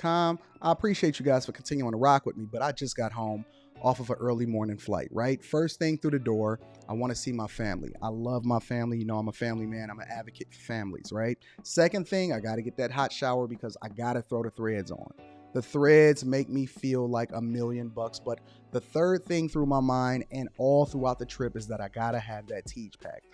evictions.com. I appreciate you guys for continuing to rock with me, but I just got home off of an early morning flight, right? First thing through the door, I want to see my family. I love my family. You know, I'm a family man. I'm an advocate for families, right? Second thing, I got to get that hot shower because I got to throw the threads on. The threads make me feel like $1,000,000, but the third thing through my mind and all throughout the trip is that I gotta have that Tiege pack.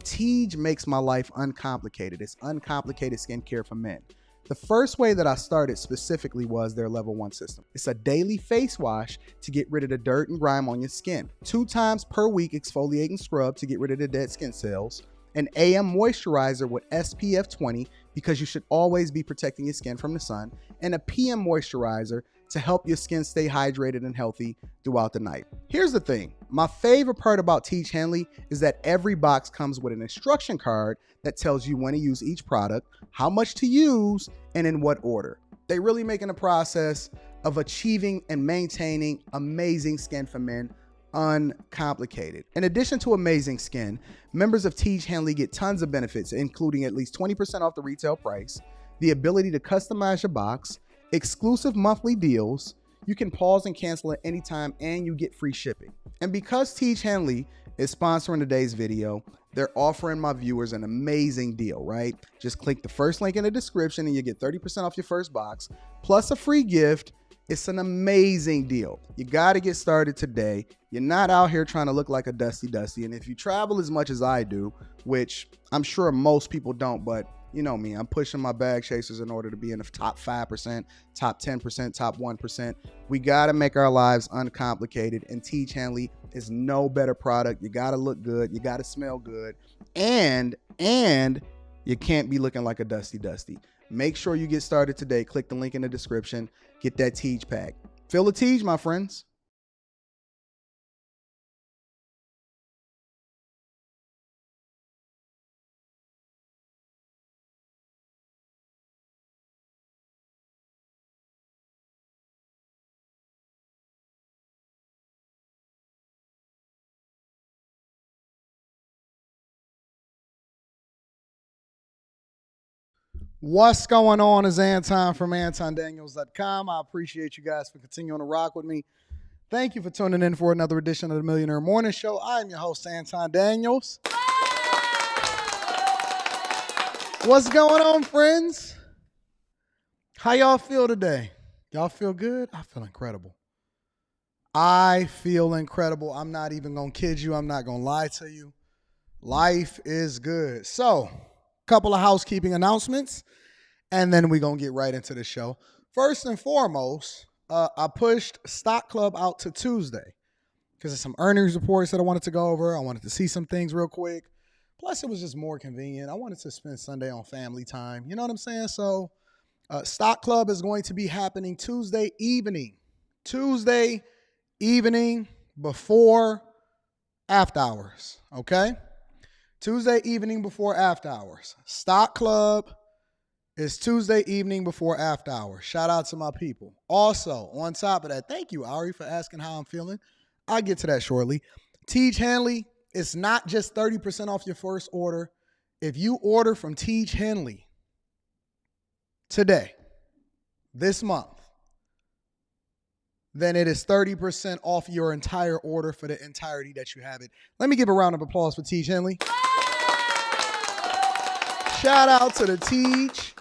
Tiege makes my life uncomplicated. It's uncomplicated skincare for men. The first way that I started specifically was their level 1 system. It's a daily face wash to get rid of the dirt and grime on your skin. 2 times per week exfoliating scrub to get rid of the dead skin cells. An AM moisturizer with SPF 20 because you should always be protecting your skin from the sun, and a PM moisturizer to help your skin stay hydrated and healthy throughout the night. Here's the thing. My favorite part about Tiege Hanley is that every box comes with an instruction card that tells you when to use each product, how much to use, and in what order. They really making the process of achieving and maintaining amazing skin for men uncomplicated. In addition to amazing skin, members of Tiege Hanley get tons of benefits, including at least 20% off the retail price, the ability to customize your box, exclusive monthly deals, you can pause and cancel at any time, and you get free shipping. And because Tiege Hanley is sponsoring today's video, they're offering my viewers an amazing deal, right? Just click the first link in the description and you get 30% off your first box, plus a free gift. It's an amazing deal. You got to get started today. You're not out here trying to look like a Dusty. And if you travel as much as I do, which I'm sure most people don't, but you know me, I'm pushing my bag chasers in order to be in the top 5%, top 10%, top 1%. We got to make our lives uncomplicated, and Tiege Hanley is no better product. You got to look good. You got to smell good. And you can't be looking like a Dusty. Make sure you get started today. Click the link in the description. Get that Tiege pack. Feel the Tiege, my friends. What's going on? Is Anton from AntonDaniels.com. I appreciate you guys for continuing to rock with me. Thank you for tuning in for another edition of the Millionaire Morning Show. I am your host, Anton Daniels. What's going on, friends? How y'all feel today? Y'all feel good? I feel incredible. I feel incredible. I'm not even going to kid you. I'm not going to lie to you. Life is good. So, couple of housekeeping announcements, and then we're going to get right into the show. First and foremost, I pushed Stock Club out to Tuesday because there's some earnings reports that I wanted to go over. I wanted to see some things real quick. Plus, it was just more convenient. I wanted to spend Sunday on family time. You know what I'm saying? So, Stock Club is going to be happening Tuesday evening. Tuesday evening before after hours, okay? Tuesday evening before after hours. Stock Club is Tuesday evening before after hours. Shout out to my people. Also, on top of that, thank you, Ari, for asking how I'm feeling. I'll get to that shortly. Tiege Hanley, it's not just 30% off your first order. If you order from Tiege Hanley today, this month, then it is 30% off your entire order for the entirety that you have it. Let me give a round of applause for Tiege Hanley. Shout out to the Tiege.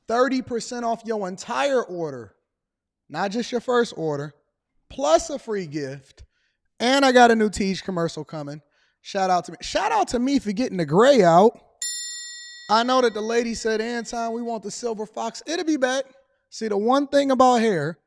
30% off your entire order, not just your first order, plus a free gift. And I got a new Tiege commercial coming. Shout out to me. Shout out to me for getting the gray out. I know that the lady said, Anton, we want the silver fox. It'll be back. See, the one thing about hair,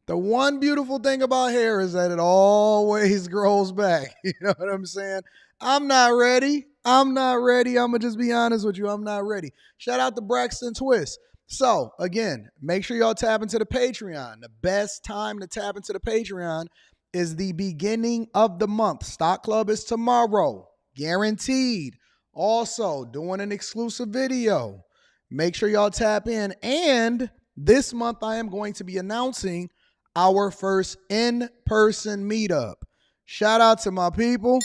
the one beautiful thing about hair is that it always grows back. You know what I'm saying? I'm not ready. I'm going to just be honest with you. I'm not ready. Shout out to Braxton Twist. So, again, make sure y'all tap into the Patreon. The best time to tap into the Patreon is the beginning of the month. Stock Club is tomorrow. Guaranteed. Also, doing an exclusive video. Make sure y'all tap in. And this month, I am going to be announcing our first in-person meetup. Shout out to my people.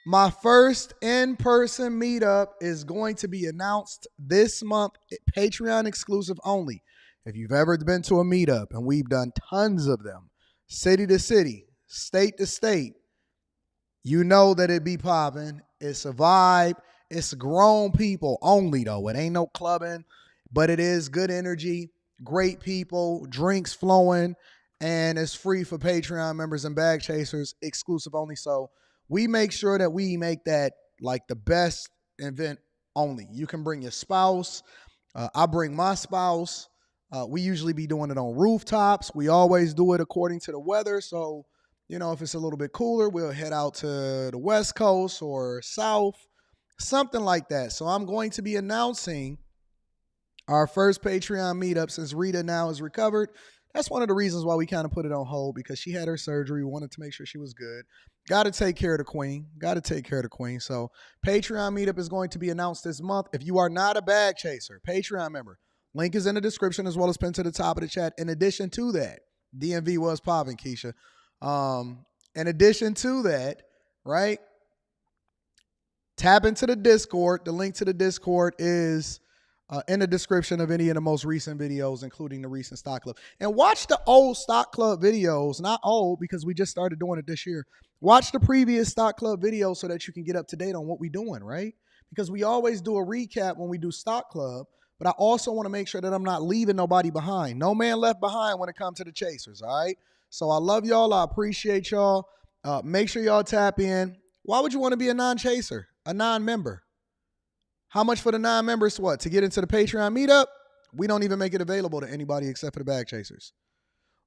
My first in-person meetup is going to be announced this month, Patreon exclusive only. If you've ever been to a meetup, and we've done tons of them, city to city, state to state, you know that it be popping. It's a vibe. It's grown people only, though. It ain't no clubbing, but it is good energy, great people, drinks flowing, and it's free for Patreon members and bag chasers, exclusive only. So we make sure that we make that like the best event only. You can bring your spouse. I bring my spouse. We usually be doing it on rooftops. We always do it according to the weather. So, you know, if it's a little bit cooler, we'll head out to the West Coast or South, something like that. So I'm going to be announcing our first Patreon meetup since Rita now is recovered. That's one of the reasons why we kind of put it on hold, because she had her surgery. We wanted to make sure she was good. Got to take care of the queen. So Patreon meetup is going to be announced this month. If you are not a bag chaser, Patreon member, link is in the description as well as pinned to the top of the chat. In addition to that, DMV was popping, Keisha. In addition to that, right, tap into the Discord. The link to the Discord is in the description of any of the most recent videos, including the recent Stock Club. And watch the old Stock Club videos. Not old, because we just started doing it this year. Watch the previous Stock Club videos so that you can get up to date on what we're doing, right? Because we always do a recap when we do Stock Club, but I also want to make sure that I'm not leaving nobody behind. No man left behind when it comes to the chasers, all right? So I love y'all. I appreciate y'all. Make sure y'all tap in. Why would you want to be a non-chaser, a non-member? How much for the non-members? What? To get into the Patreon meetup? We don't even make it available to anybody except for the bag chasers.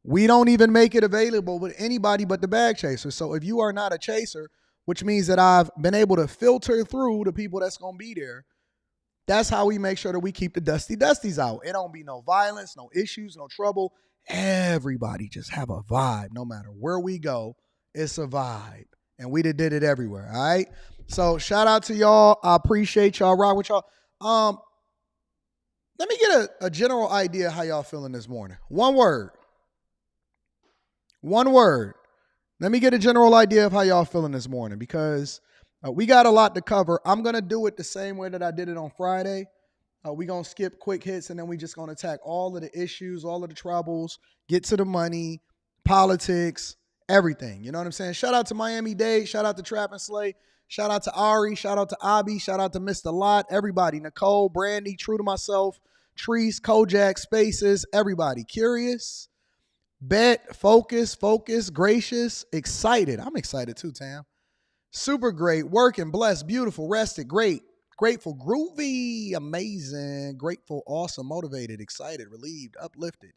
We don't even make it available with anybody but the bag chasers. So if you are not a chaser, which means that I've been able to filter through the people that's going to be there, that's how we make sure that we keep the dusties out. It don't be no violence, no issues, no trouble. Everybody just have a vibe. No matter where we go, it's a vibe. And we did it everywhere, all right? So shout out to y'all. I appreciate y'all. Rock with y'all. Let me get a general idea how y'all feeling this morning. One word. Let me get a general idea of how y'all feeling this morning, because we got a lot to cover. I'm going to do it the same way that I did it on Friday. We're going to skip quick hits, and then we just going to attack all of the issues, all of the troubles, get to the money, politics, everything. You know what I'm saying? Shout out to Miami-Dade. Shout out to Trap and Slay. Shout out to Ari. Shout out to Abby. Shout out to Mr. Lot. Everybody. Nicole, Brandy, True to Myself, Treese, Kojak, Spaces, everybody. Curious, Bet, Focus, Gracious, Excited. I'm excited too, Tam. Super great, working, blessed, beautiful, rested, great, grateful, groovy, amazing, grateful, awesome, motivated, excited, relieved, uplifted,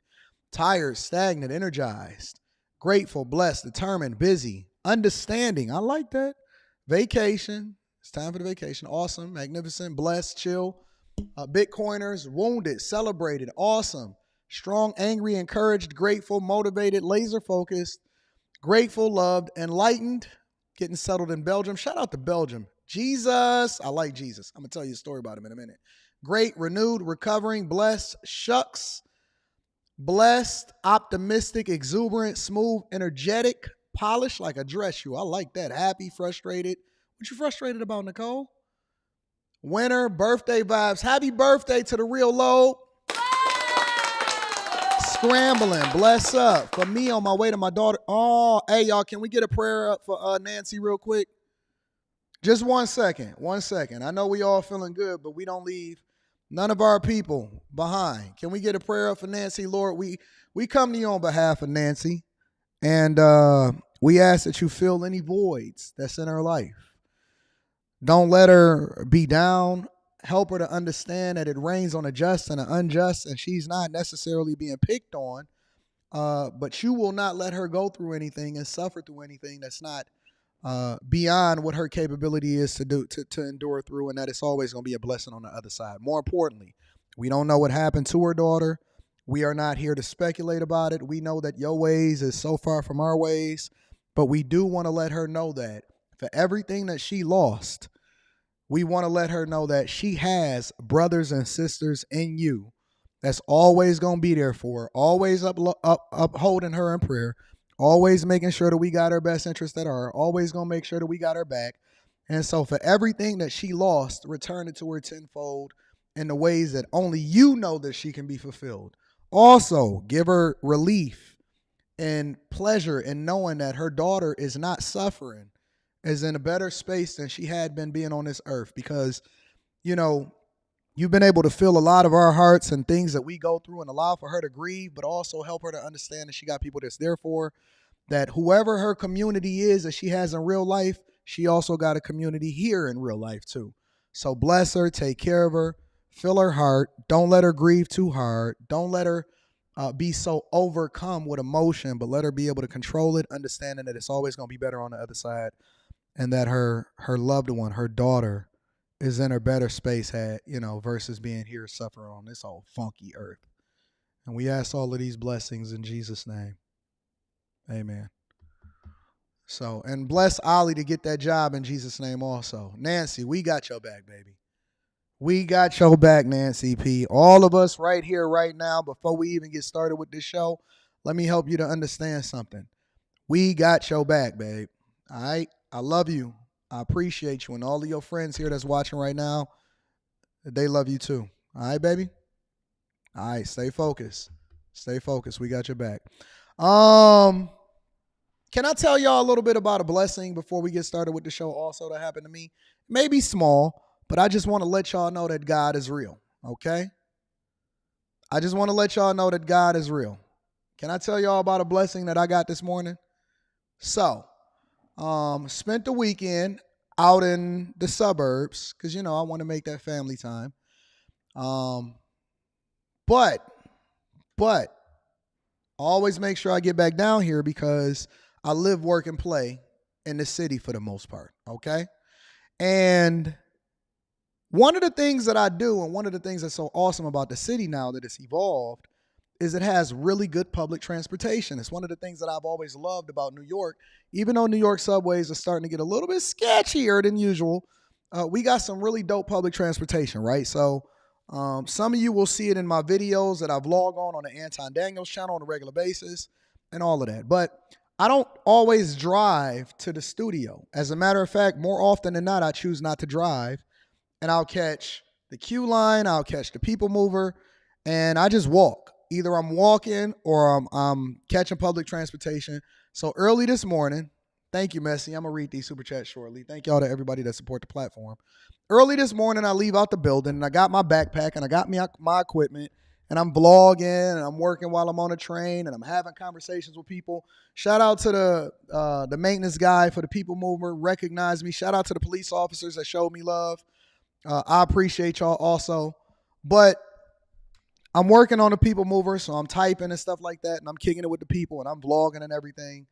tired, stagnant, energized, grateful, blessed, determined, busy, understanding. I like that. Vacation. It's time for the vacation. Awesome, magnificent, blessed, chill. Bitcoiners, wounded, celebrated, awesome, strong, angry, encouraged, grateful, motivated, laser focused, grateful, loved, enlightened, getting settled in Belgium. Shout out to Belgium. Jesus. I like Jesus. I'm going to tell you a story about him in a minute. Great, renewed, recovering, blessed, shucks, blessed, optimistic, exuberant, smooth, energetic, polished like a dress shoe. I like that. Happy, frustrated. What you frustrated about, Nicole? Winter, birthday vibes. Happy birthday to the real low. Scrambling, bless up. For me on my way to my daughter. Oh, hey, y'all, can we get a prayer up for Nancy real quick? Just 1 second. I know we all feeling good, but we don't leave none of our people behind. Can we get a prayer up for Nancy? Lord, we come to you on behalf of Nancy, and we ask that you fill any voids that's in her life. Don't let her be down. Help her to understand that it rains on the just and the unjust, and she's not necessarily being picked on, but you will not let her go through anything and suffer through anything that's not beyond what her capability is to do, to endure through, and that it's always going to be a blessing on the other side. More importantly, we don't know what happened to her daughter. We are not here to speculate about it. We know that your ways is so far from our ways, but we do want to let her know that for everything that she lost, we want to let her know that she has brothers and sisters in you that's always going to be there for her, always upholding her in prayer, always making sure that we got her best interest at heart, always going to make sure that we got her back. And so for everything that she lost, return it to her tenfold in the ways that only you know that she can be fulfilled. Also, give her relief and pleasure in knowing that her daughter is not suffering, is in a better space than she had been being on this earth. Because, you know, you've been able to fill a lot of our hearts and things that we go through and allow for her to grieve, but also help her to understand that she got people that's there for her, that whoever her community is that she has in real life, she also got a community here in real life too. So bless her, take care of her, fill her heart. Don't let her grieve too hard. Don't let her be so overcome with emotion, but let her be able to control it, understanding that it's always going to be better on the other side, and that her loved one, her daughter, is in a better space versus being here suffering on this old funky earth. And we ask all of these blessings in Jesus' name. Amen. So, and bless Ollie to get that job in Jesus' name also. Nancy, we got your back, baby. We got your back, Nancy P. All of us right here, right now, before we even get started with this show, let me help you to understand something. We got your back, babe. All right? I love you. I appreciate you. And all of your friends here that's watching right now, they love you too. All right, baby? All right, stay focused. Stay focused. We got your back. Can I tell y'all a little bit about a blessing before we get started with the show also that happened to me? Maybe small, but I just want to let y'all know that God is real, okay? I just want to let y'all know that God is real. Can I tell y'all about a blessing that I got this morning? So, spent the weekend out in the suburbs because, I want to make that family time. But always make sure I get back down here because I live, work, and play in the city for the most part, okay? And one of the things that I do, and one of the things that's so awesome about the city now that it's evolved, is it has really good public transportation. It's one of the things that I've always loved about New York. Even though New York subways are starting to get a little bit sketchier than usual, we got some really dope public transportation, right? So some of you will see it in my videos that I vlog on the Anton Daniels channel on a regular basis and all of that. But I don't always drive to the studio. As a matter of fact, more often than not, I choose not to drive, and I'll catch the Q line, I'll catch the People Mover, and I just walk. Either I'm walking or I'm catching public transportation. So early this morning, thank you, Messi. I'm going to read these super chats shortly. Thank y'all to everybody that support the platform. Early this morning, I leave out the building, and I got my backpack, and I got my equipment, and I'm vlogging, and I'm working while I'm on a train, and I'm having conversations with people. Shout out to the maintenance guy for the People Mover, recognized me. Shout out to the police officers that showed me love. I appreciate y'all also. But I'm working on the People Mover, so I'm typing and stuff like that, and I'm kicking it with the people, and I'm vlogging and everything.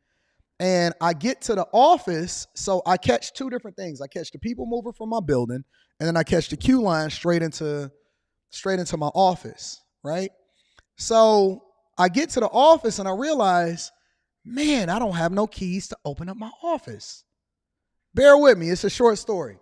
And I get to the office, so I catch two different things. I catch the People Mover from my building, and then I catch the Q line straight into my office, right? So I get to the office, and I realize, man, I don't have no keys to open up my office. Bear with me. It's a short story.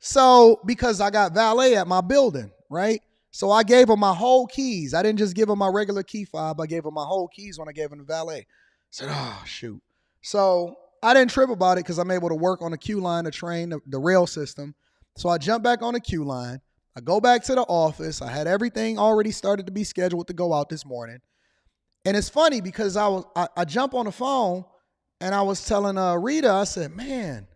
So because I got valet at my building, right? So I gave him my whole keys. I didn't just give him my regular key fob. I gave him my whole keys when I gave him the valet. I said, oh, shoot. So I didn't trip about it because I'm able to work on the Q line, the train, the rail system. So I jump back on the Q line. I go back to the office. I had everything already started to be scheduled to go out this morning. And it's funny because I jump on the phone and I was telling Rita, I said, man,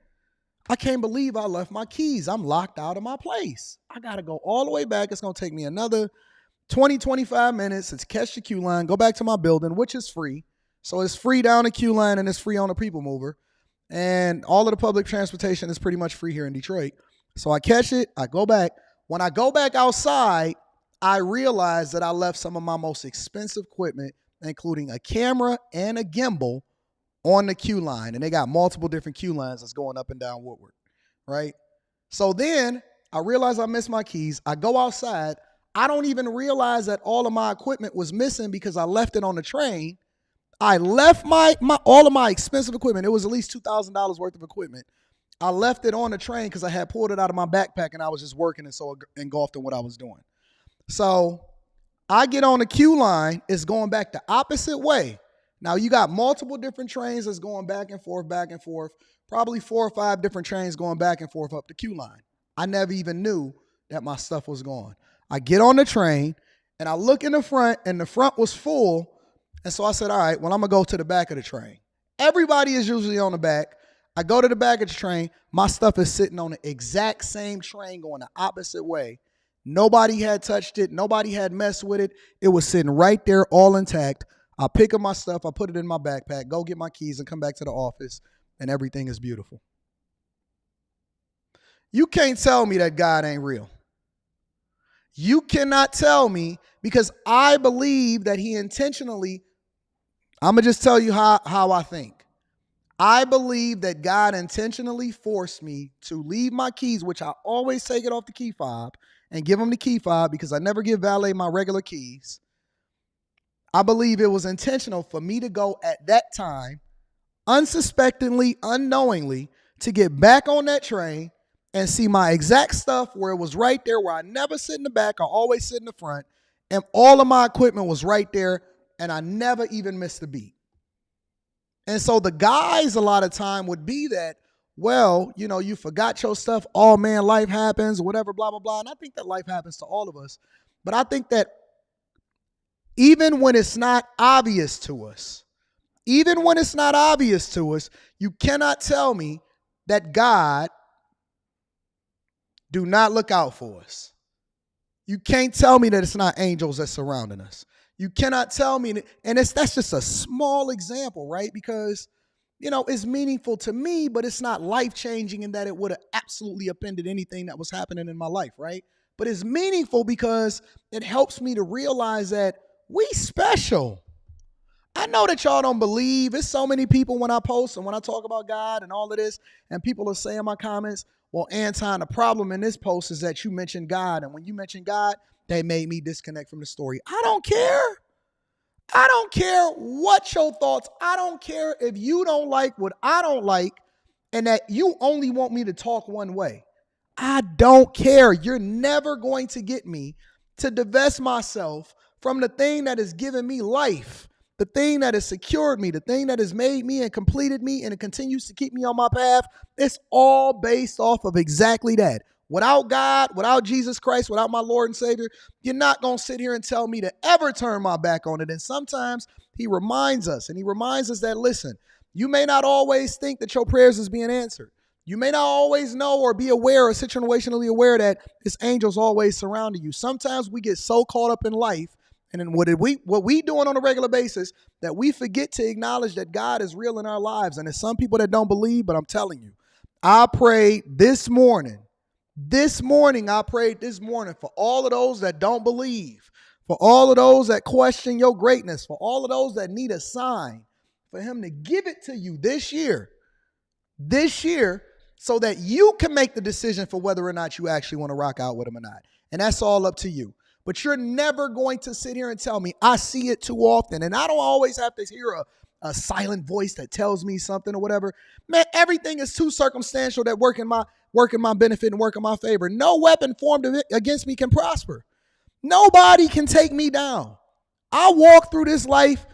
I can't believe I left my keys. I'm locked out of my place. I got to go all the way back. It's going to take me another 20, 25 minutes to catch the Q line, go back to my building, which is free. So it's free down the Q line and it's free on the People Mover. And all of the public transportation is pretty much free here in Detroit. So I catch it. I go back. When I go back outside, I realize that I left some of my most expensive equipment, including a camera and a gimbal, on the Q line. And they got multiple different Q lines that's going up and down Woodward, right? So then I realize I missed my keys. I go outside. I don't even realize that all of my equipment was missing because I left it on the train. I left all of my expensive equipment. It was at least $2,000 worth of equipment. I left it on the train because I had pulled it out of my backpack and I was just working and so engulfed in what I was doing. So I get on the Q line. It's going back the opposite way. Now you got multiple different trains that's going back and forth, probably 4 or 5 different trains going back and forth up the queue line. I never even knew that my stuff was gone. I get on the train and I look in the front and the front was full. And so I said, all right, well, I'm going to go to the back of the train. Everybody is usually on the back. I go to the back of the train. My stuff is sitting on the exact same train going the opposite way. Nobody had touched it. Nobody had messed with it. It was sitting right there all intact. I pick up my stuff. I put it in my backpack, go get my keys and come back to the office, and everything is beautiful. You can't tell me that God ain't real. You cannot tell me, because I believe that he intentionally, I'm going to just tell you how I think. I believe that God intentionally forced me to leave my keys, which I always take it off the key fob and give them the key fob because I never give valet my regular keys. I believe it was intentional for me to go at that time, unsuspectingly, unknowingly, to get back on that train and see my exact stuff where it was right there, where I never sit in the back, I always sit in the front, and all of my equipment was right there, and I never even missed a beat. And so the guys a lot of time would be that, well, you know, you forgot your stuff. Oh, man, life happens, whatever, blah, blah, blah. And I think that life happens to all of us. But I think that even when it's not obvious to us, you cannot tell me that God do not look out for us. You can't tell me that it's not angels that's surrounding us. You cannot tell me, and that's just a small example, right? Because, you know, it's meaningful to me, but it's not life-changing in that it would have absolutely upended anything that was happening in my life, right? But it's meaningful because it helps me to realize that we special. I know that y'all don't believe. It's so many people when I post and when I talk about God and all of this, and people are saying in my comments, well, Anton, the problem in this post is that you mentioned God, and when you mentioned God, they made me disconnect from the story. I don't care. I don't care what your thoughts. I don't care if you don't like what I don't like and that you only want me to talk one way. I don't care. You're never going to get me to divest myself from the thing that has given me life, the thing that has secured me, the thing that has made me and completed me, and it continues to keep me on my path. It's all based off of exactly that. Without God, without Jesus Christ, without my Lord and Savior, you're not going to sit here and tell me to ever turn my back on it. And sometimes he reminds us that, listen, you may not always think that your prayers is being answered. You may not always know or be aware or situationally aware that his angels always surrounding you. Sometimes we get so caught up in life and in what we doing on a regular basis that we forget to acknowledge that God is real in our lives. And there's some people that don't believe, but I'm telling you, I prayed this morning for all of those that don't believe, for all of those that question your greatness, for all of those that need a sign, for him to give it to you this year, so that you can make the decision for whether or not you actually want to rock out with him or not. And that's all up to you. But you're never going to sit here and tell me, I see it too often. And I don't always have to hear a silent voice that tells me something or whatever. Man, everything is too circumstantial that work in my benefit and work in my favor. No weapon formed against me can prosper. Nobody can take me down. I walk through this life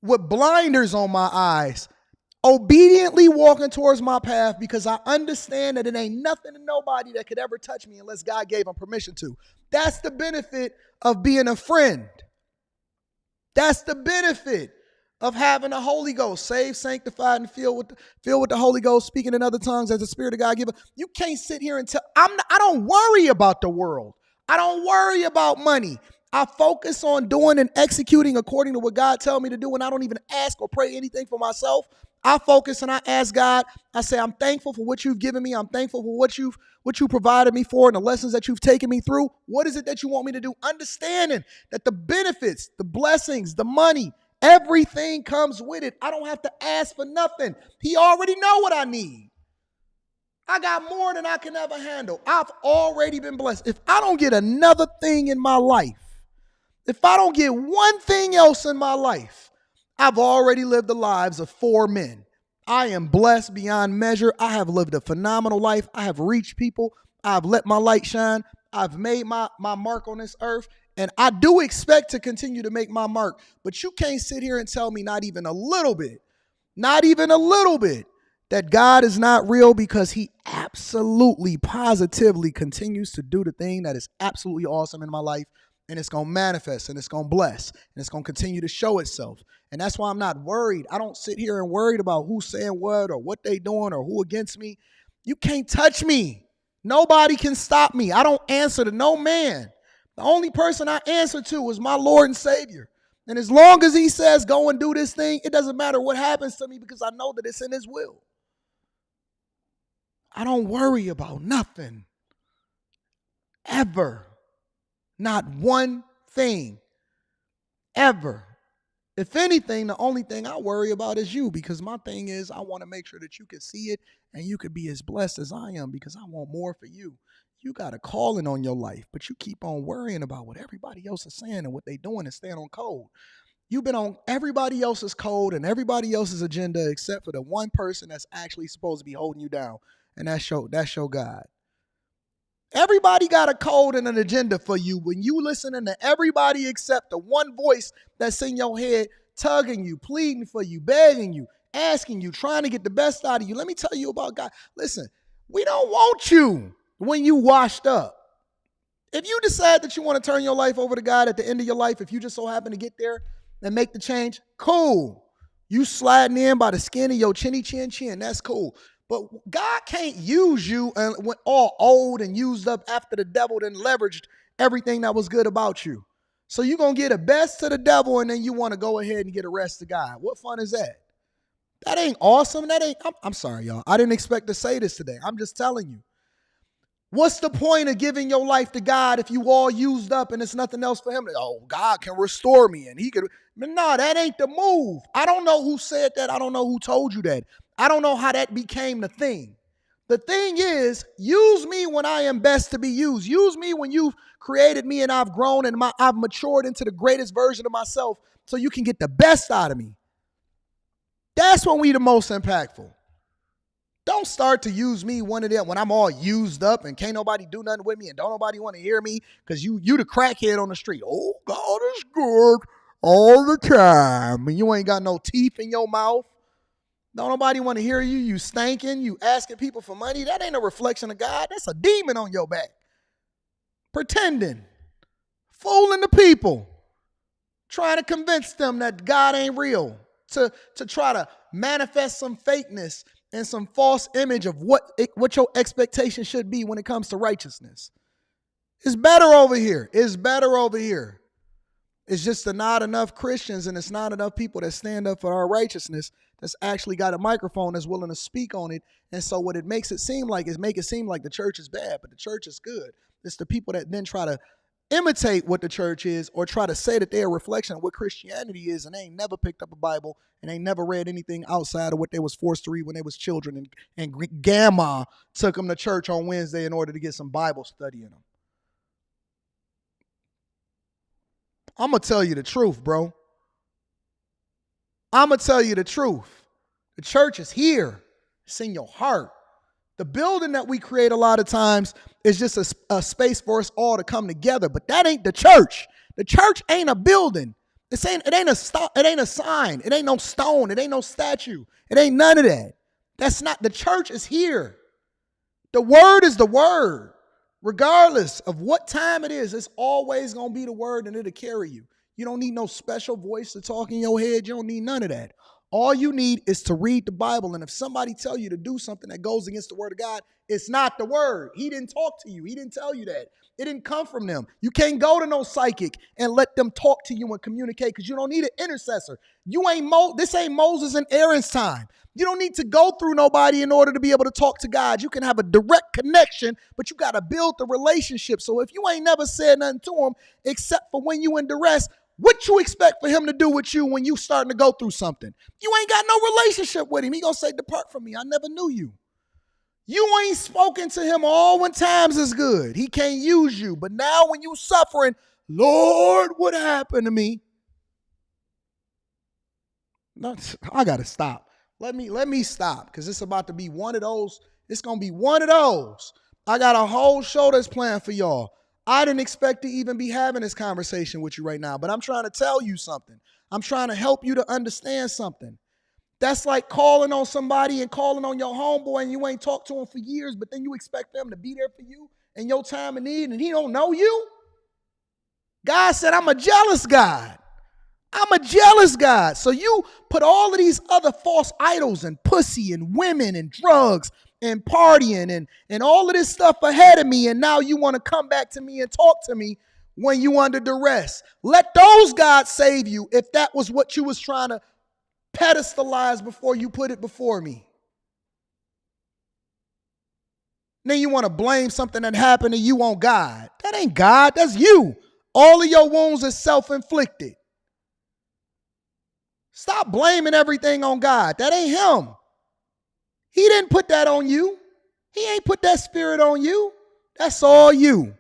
with blinders on my eyes, obediently walking towards my path because I understand that it ain't nothing and nobody that could ever touch me unless God gave them permission to. That's the benefit of being a friend. That's the benefit of having the Holy Ghost, saved, sanctified, and filled with the Holy Ghost, speaking in other tongues as the Spirit of God gives. You can't sit here and tell. I don't worry about the world. I don't worry about money. I focus on doing and executing according to what God tells me to do, and I don't even ask or pray anything for myself. I focus and I ask God. I say, I'm thankful for what you've given me. I'm thankful for what you provided me for and the lessons that you've taken me through. What is it that you want me to do? Understanding that the benefits, the blessings, the money, everything comes with it. I don't have to ask for nothing. He already know what I need. I got more than I can ever handle. I've already been blessed. If I don't get another thing in my life, if I don't get one thing else in my life, I've already lived the lives of 4 men. I am blessed beyond measure. I have lived a phenomenal life. I have reached people. I've let my light shine. I've made my mark on this earth. And I do expect to continue to make my mark, but you can't sit here and tell me not even a little bit, that God is not real, because he absolutely, positively continues to do the thing that is absolutely awesome in my life. And it's going to manifest, and it's going to bless, and it's going to continue to show itself. And that's why I'm not worried. I don't sit here and worried about who's saying what or what they doing or who against me. You can't touch me. Nobody can stop me. I don't answer to no man. The only person I answer to is my Lord and Savior. And as long as he says, go and do this thing, it doesn't matter what happens to me, because I know that it's in his will. I don't worry about nothing. Ever. Not one thing. Ever. If anything, the only thing I worry about is you, because my thing is I want to make sure that you can see it and you can be as blessed as I am, because I want more for you. You got a calling on your life, but you keep on worrying about what everybody else is saying and what they doing and staying on code. You've been on everybody else's code and everybody else's agenda except for the one person that's actually supposed to be holding you down, and that's your God. Everybody got a code and an agenda for you. When you listening to everybody except the one voice that's in your head, tugging you, pleading for you, begging you, asking you, trying to get the best out of you. Let me tell you about God. Listen, we don't want you when you washed up. If you decide that you want to turn your life over to God at the end of your life, if you just so happen to get there and make the change, cool. You sliding in by the skin of your chinny chin, that's cool. But God can't use you when all old and used up after the devil then leveraged everything that was good about you. So you're going to get a best to the devil, and then you want to go ahead and get a rest to God. What fun is that? That ain't awesome. I'm sorry, y'all. I didn't expect to say this today. I'm just telling you. What's the point of giving your life to God if you all used up and it's nothing else for him? Oh, God can restore me and he could. No, that ain't the move. I don't know who said that. I don't know who told you that. I don't know how that became the thing. The thing is, use me when I am best to be used. Use me when you've created me and I've grown and I've matured into the greatest version of myself so you can get the best out of me. That's when we the most impactful. Don't start to use me one of them when I'm all used up and can't nobody do nothing with me and don't nobody want to hear me because you the crackhead on the street. Oh, God is good all the time. And you ain't got no teeth in your mouth. Don't nobody want to hear you. You stinking. You asking people for money. That ain't a reflection of God. That's a demon on your back. Pretending. Fooling the people. Trying to convince them that God ain't real. To try to manifest some fakeness and some false image of what your expectation should be when it comes to righteousness. It's better over here. It's better over here. It's just not enough Christians and it's not enough people that stand up for our righteousness that's actually got a microphone that's willing to speak on it. And so what it makes it seem like is make it seem like the church is bad, but the church is good. It's the people that then try to imitate what the church is or try to say that they're a reflection of what Christianity is, and they ain't never picked up a Bible and they never read anything outside of what they was forced to read when they was children, and grandma took them to church on Wednesday in order to get some Bible study in them. I'm going to tell you the truth, bro. I'm going to tell you the truth. The church is here. It's in your heart. The building that we create a lot of times is just a space for us all to come together, but that ain't the church. The church ain't a building. It ain't a sign. It ain't no stone. It ain't no statue. It ain't none of that. That's not, the church is here. The word is the word. Regardless of what time it is, it's always going to be the word and it'll carry you. You don't need no special voice to talk in your head. You don't need none of that. All you need is to read the Bible. And if somebody tell you to do something that goes against the word of God, it's not the word. He didn't talk to you. He didn't tell you that. It didn't come from them. You can't go to no psychic and let them talk to you and communicate because you don't need an intercessor. This ain't Moses and Aaron's time. You don't need to go through nobody in order to be able to talk to God. You can have a direct connection, but you got to build the relationship. So if you ain't never said nothing to him except for when you in duress, what you expect for him to do with you when you starting to go through something? You ain't got no relationship with him. He gonna say, depart from me. I never knew you. You ain't spoken to him all when times is good. He can't use you. But now when you suffering, Lord, what happened to me? No, I gotta stop. Let me stop because it's about to be one of those. It's gonna be one of those. I got a whole show that's planned for y'all. I didn't expect to even be having this conversation with you right now, but I'm trying to tell you something. I'm trying to help you to understand something. That's like calling on somebody and calling on your homeboy and you ain't talked to him for years, but then you expect them to be there for you in your time of need and he don't know you. God said, I'm a jealous God. I'm a jealous God. So you put all of these other false idols and pussy and women and drugs and partying and all of this stuff ahead of me. And now you want to come back to me and talk to me when you under duress. Let those gods save you if that was what you was trying to pedestalize before you put it before me. Then you want to blame something that happened to you on God. That ain't God. That's you. All of your wounds are self-inflicted. Stop blaming everything on God. That ain't him. He didn't put that on you. He ain't put that spirit on you. That's all you.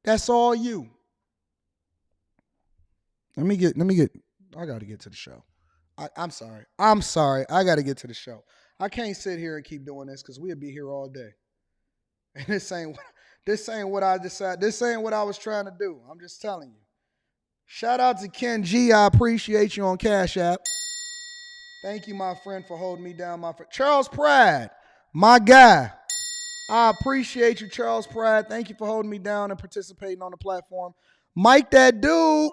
That's all you. Let me get, I got to get to the show. I'm sorry. I got to get to the show. I can't sit here and keep doing this because we'll be here all day. And this ain't what I decided. This ain't what I was trying to do. I'm just telling you. Shout out to Ken G. I appreciate you on Cash App. Thank you, my friend, for holding me down, my friend. Charles Pride, my guy. I appreciate you, Charles Pride. Thank you for holding me down and participating on the platform. Mike, that dude.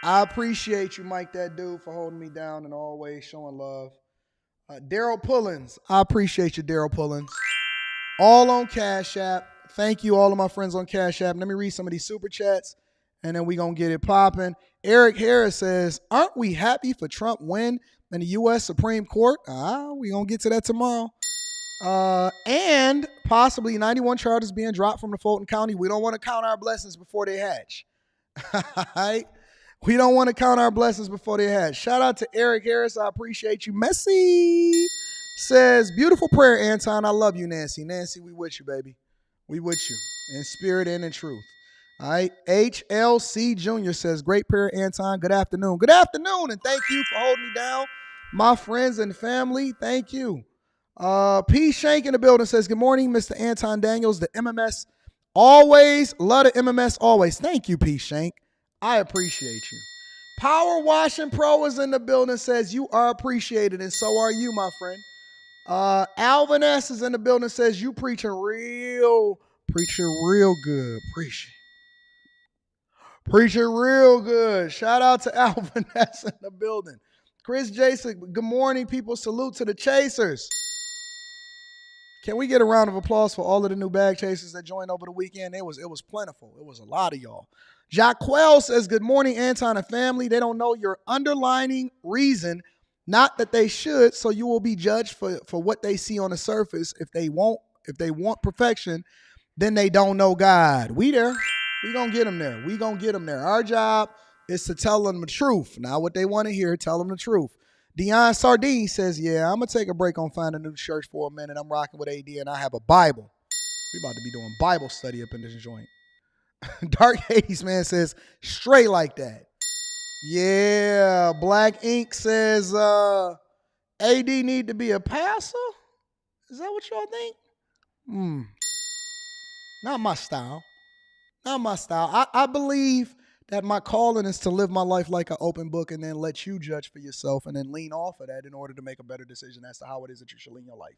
I appreciate you, Mike, that dude, for holding me down and always showing love. Daryl Pullins. I appreciate you, Daryl Pullins. All on Cash App. Thank you, all of my friends on Cash App. Let me read some of these super chats, and then we're going to get it popping. Eric Harris says, aren't we happy for Trump win in the U.S. Supreme Court? We're going to get to that tomorrow. And possibly 91 charges being dropped from the Fulton County. We don't want to count our blessings before they hatch. All right? We don't want to count our blessings before they hatch. Shout out to Eric Harris. I appreciate you. Messi says, beautiful prayer, Anton. I love you, Nancy. Nancy, we with you, baby. We with you in spirit and in truth. All right. HLC Jr. says, great prayer, Anton. Good afternoon. Good afternoon, and thank you for holding me down. My friends and family, thank you. P. Shank in the building says, good morning, Mr. Anton Daniels, the MMS. Always, love the MMS, always. Thank you, P. Shank. I appreciate you. Power Washing Pro is in the building, says you are appreciated, and so are you, my friend. Alvin S. is in the building, says you preaching real good. Preaching real good. Shout out to Alvin S. in the building. Chris Jason, good morning, people. Salute to the chasers. Can we get a round of applause for all of the new bag chasers that joined over the weekend? It was plentiful. It was a lot of y'all. Jaquel says, good morning, Anton and family. They don't know your underlining reason, not that they should, so you will be judged for what they see on the surface. If they want perfection, then they don't know God. We there. We gonna get them there. We gonna get them there. Our job is to tell them the truth. Not what they want to hear, tell them the truth. Dion Sardine says, yeah, I'm going to take a break on finding a new church for a minute. I'm rocking with AD and I have a Bible. We about to be doing Bible study up in this joint. Dark Hades man says, straight like that. Yeah, Black Ink says, AD need to be a pastor? Is that what y'all think? Not my style. Not my style. I believe that my calling is to live my life like an open book and then let you judge for yourself and then lean off of that in order to make a better decision as to how it is that you should lead your life.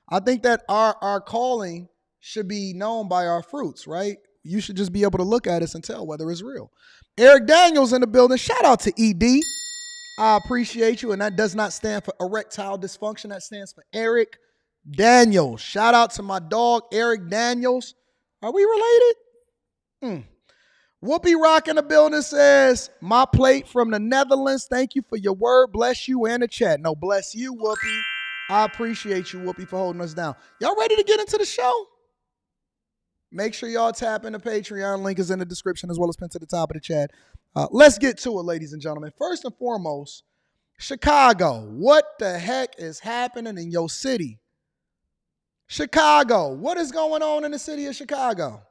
I think that our calling should be known by our fruits, right? You should just be able to look at us and tell whether it's real. Eric Daniels in the building. Shout out to ED. I appreciate you. And that does not stand for erectile dysfunction. That stands for Eric Daniels. Shout out to my dog, Eric Daniels. Are we related? Whoopi Rock in the building says, my plate from the Netherlands. Thank you for your word. Bless you and the chat. No, bless you, Whoopi. I appreciate you, Whoopi, for holding us down. Y'all ready to get into the show? Make sure y'all tap in the Patreon. Link is in the description as well as pinned to the top of the chat. Let's get to it, ladies and gentlemen. First and foremost, Chicago. What the heck is happening in your city? Chicago. What is going on in the city of Chicago?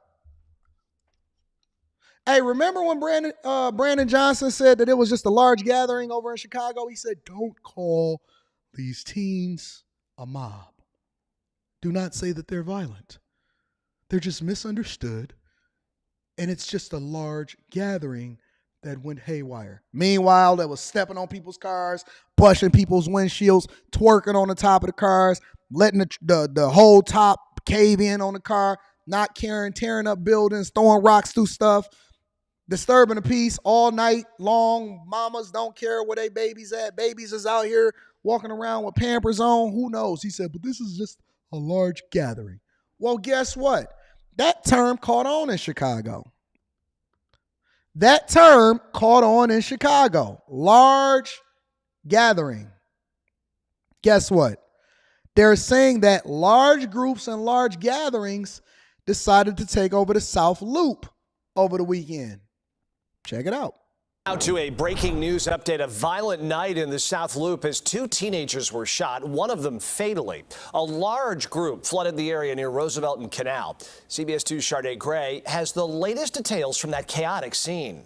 Hey, remember when Brandon Johnson said that it was just a large gathering over in Chicago? He said, don't call these teens a mob. Do not say that they're violent. They're just misunderstood and it's just a large gathering that went haywire. Meanwhile, they was stepping on people's cars, pushing people's windshields, twerking on the top of the cars, letting the whole top cave in on the car, not caring, tearing up buildings, throwing rocks through stuff, disturbing the peace all night long. Mamas don't care where they babies at. Babies is out here walking around with Pampers on. Who knows? He said, but this is just a large gathering. Well, guess what? That term caught on in Chicago. That term caught on in Chicago. Large gathering. Guess what? They're saying that large groups and large gatherings decided to take over the South Loop over the weekend. Check it out. Now to a breaking news update. A violent night in the South Loop as 2 teenagers were shot, one of them fatally. A large group flooded the area near Roosevelt and Canal. CBS 2's Sade Gray has the latest details from that chaotic scene.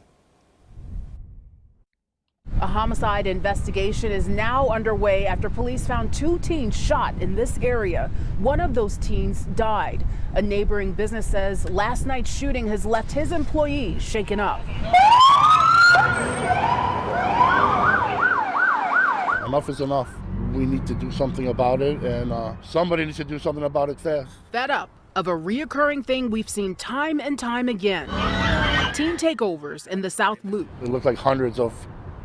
A homicide investigation is now underway after police found 2 teens shot in this area. One of those teens died. A neighboring business says last night's shooting has left his employees shaken up. Enough is enough. We need to do something about it, and somebody needs to do something about it fast. Fed up of a reoccurring thing we've seen time and time again. Teen takeovers in the South Loop. It looked like hundreds of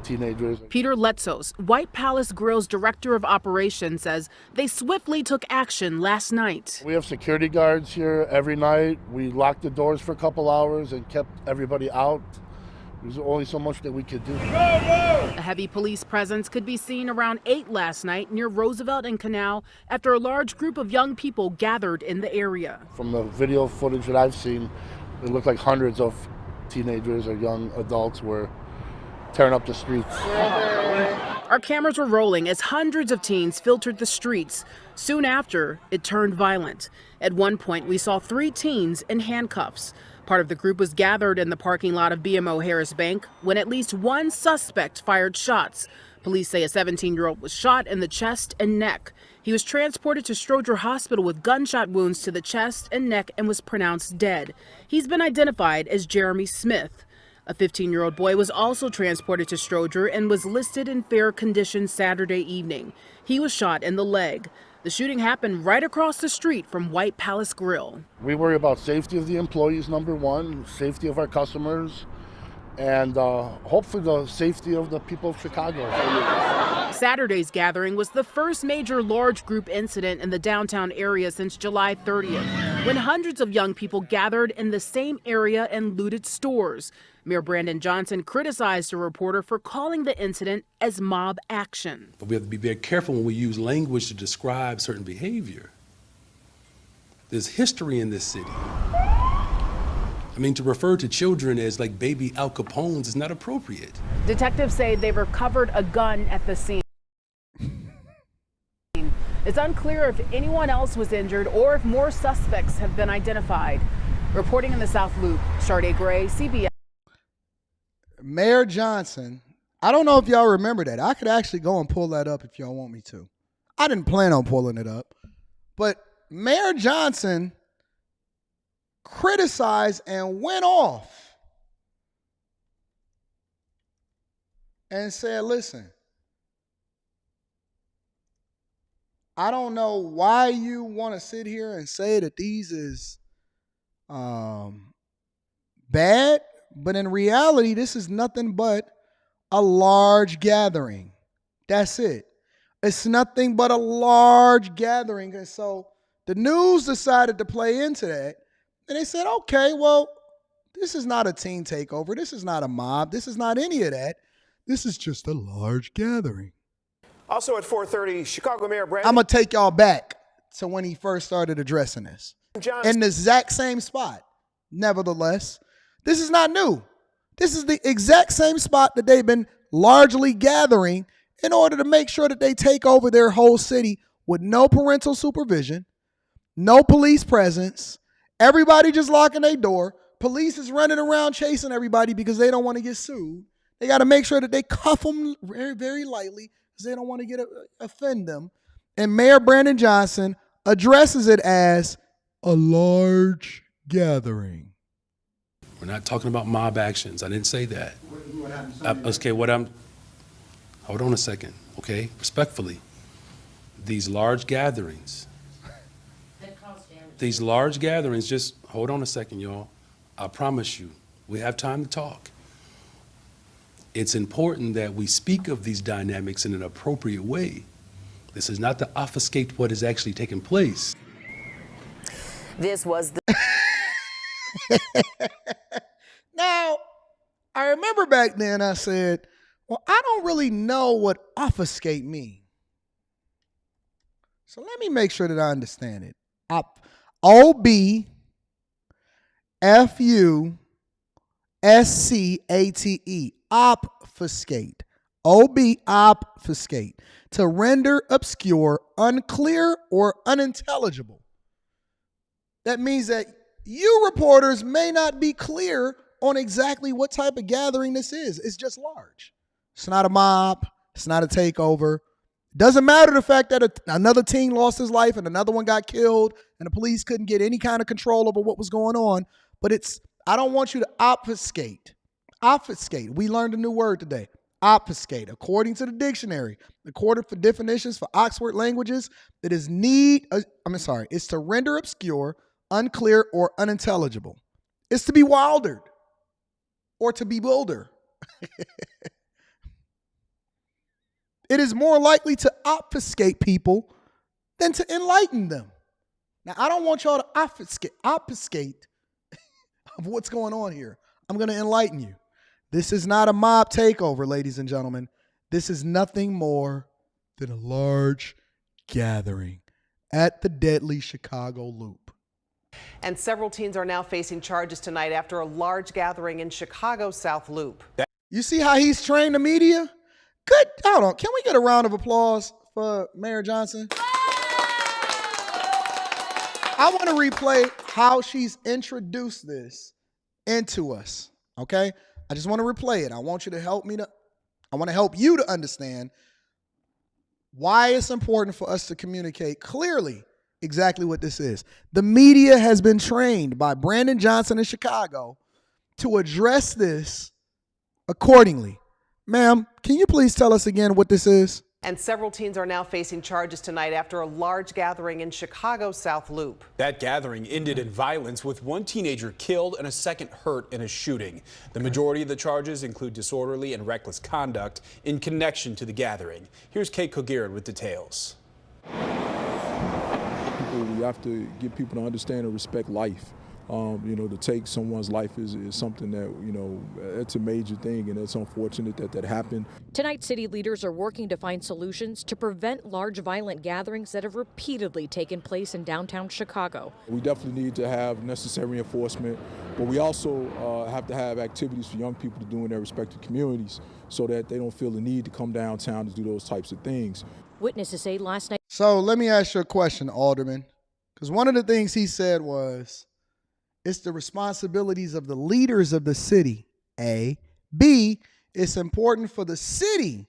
teenagers. Peter Letzos, White Palace Grill's director of operations, says they swiftly took action last night. We have security guards here every night. We locked the doors for a couple hours and kept everybody out. There's only so much that we could do. A heavy police presence could be seen around 8 last night near Roosevelt and Canal after a large group of young people gathered in the area. From the video footage that I've seen, it looked like hundreds of teenagers or young adults were tearing up the streets. Our cameras were rolling as hundreds of teens filtered the streets. Soon after, it turned violent. At one point, we saw 3 teens in handcuffs. Part of the group was gathered in the parking lot of BMO Harris Bank when at least one suspect fired shots. Police say a 17-year-old was shot in the chest and neck. He was transported to Stroger Hospital with gunshot wounds to the chest and neck and was pronounced dead. He's been identified as Jeremy Smith. A 15-year-old boy was also transported to Stroger and was listed in fair condition Saturday evening. He was shot in the leg. The shooting happened right across the street from White Palace Grill. We worry about safety of the employees, number one, safety of our customers, and hopefully the safety of the people of Chicago. Saturday's gathering was the first major large group incident in the downtown area since July 30th, when hundreds of young people gathered in the same area and looted stores. Mayor Brandon Johnson criticized a reporter for calling the incident as mob action. But we have to be very careful when we use language to describe certain behavior. There's history in this city. I mean, to refer to children as like baby Al Capones is not appropriate. Detectives say they recovered a gun at the scene. It's unclear if anyone else was injured or if more suspects have been identified. Reporting in the South Loop, Sade Gray, CBS. Mayor Johnson, I don't know if y'all remember that. I could actually go and pull that up if y'all want me to. I didn't plan on pulling it up. But Mayor Johnson criticized and went off and said, listen, I don't know why you want to sit here and say that these is bad, but in reality, this is nothing but a large gathering. That's it. It's nothing but a large gathering. And so the news decided to play into that. And they said, okay, well, this is not a teen takeover. This is not a mob. This is not any of that. This is just a large gathering. Also at 4:30, Chicago Mayor Brandon. I'm going to take y'all back to when he first started addressing this. Johnson. In the exact same spot. Nevertheless, this is not new. This is the exact same spot that they've been largely gathering in order to make sure that they take over their whole city with no parental supervision, no police presence, everybody just locking their door. Police is running around chasing everybody because they don't want to get sued. They got to make sure that they cuff them very, very lightly because they don't want to offend them. And Mayor Brandon Johnson addresses it as a large gathering. We're not talking about mob actions. I didn't say that. Hold on a second, okay? Respectfully, these large gatherings, just hold on a second, y'all. I promise you, we have time to talk. It's important that we speak of these dynamics in an appropriate way. This is not to obfuscate what is actually taking place. This was the Now, I remember back then I said, well, I don't really know what obfuscate means. So let me make sure that I understand it. O-B-F-U-S-C-A-T-E. Obfuscate. Obfuscate. To render obscure, unclear, or unintelligible. That means that you reporters may not be clear on exactly what type of gathering this is. It's just large. It's not a mob. It's not a takeover. Doesn't matter the fact that another teen lost his life and another one got killed and the police couldn't get any kind of control over what was going on. But I don't want you to obfuscate. Obfuscate. We learned a new word today. Obfuscate. According to the dictionary, according for definitions for Oxford languages, it's to render obscure, unclear, or unintelligible. It's to be wildered or to bewilder. It is more likely to obfuscate people than to enlighten them. Now, I don't want y'all to obfuscate of what's going on here. I'm going to enlighten you. This is not a mob takeover, ladies and gentlemen. This is nothing more than a large gathering at the deadly Chicago Loop. And several teens are now facing charges tonight after a large gathering in Chicago's South Loop. You see how he's trained the media? Good. Hold on. Can we get a round of applause for Mayor Johnson? I want to replay how she's introduced this into us. Okay? I just want to replay it. I want you to help me I want to help you to understand why it's important for us to communicate clearly exactly what this is. The media has been trained by Brandon Johnson in Chicago to address this accordingly. Ma'am, can you please tell us again what this is? And several teens are now facing charges tonight after a large gathering in Chicago's South Loop. That gathering ended in violence with one teenager killed and a second hurt in a shooting. The majority of the charges include disorderly and reckless conduct in connection to the gathering. Here's Kate Kogirid with details. We have to get people to understand and respect life. To take someone's life is something that, it's a major thing, and it's unfortunate that happened. Tonight, city leaders are working to find solutions to prevent large violent gatherings that have repeatedly taken place in downtown Chicago. We definitely need to have necessary enforcement, but we also have to have activities for young people to do in their respective communities so that they don't feel the need to come downtown to do those types of things. Witnesses say last night. So let me ask you a question, Alderman, because one of the things he said was, it's the responsibilities of the leaders of the city, A. B, it's important for the city,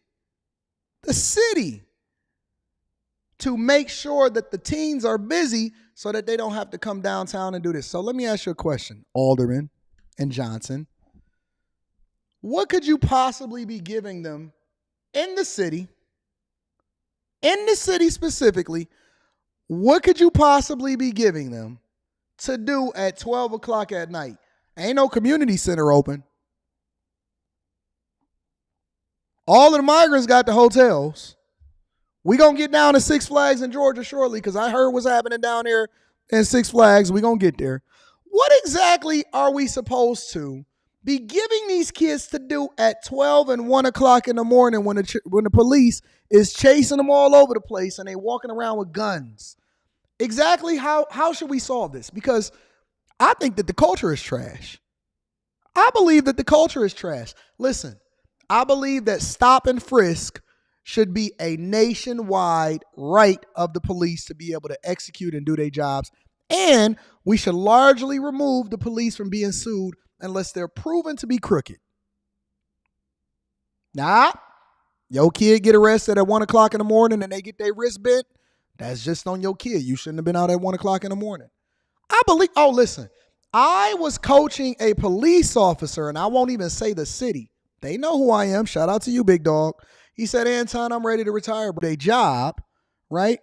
to make sure that the teens are busy so that they don't have to come downtown and do this. So let me ask you a question, Alderman and Johnson. What could you possibly be giving them in the city specifically, what could you possibly be giving them to do at 12 o'clock at night? Ain't no community center open. All of the migrants got the hotels. We gonna get down to Six Flags in Georgia shortly because I heard what's happening down there in Six Flags. We gonna get there. What exactly are we supposed to be giving these kids to do at 12 and 1 o'clock in the morning when the police is chasing them all over the place and they walking around with guns? Exactly how should we solve this? Because I think that the culture is trash. I believe that the culture is trash. Listen, I believe that stop and frisk should be a nationwide right of the police to be able to execute and do their jobs. And we should largely remove the police from being sued unless they're proven to be crooked. Nah, your kid get arrested at 1 o'clock in the morning and they get their wrist bent. That's just on your kid. You shouldn't have been out at 1 o'clock in the morning. Listen, I was coaching a police officer, and I won't even say the city. They know who I am. Shout out to you, big dog. He said, Anton, I'm ready to retire, but a job, right?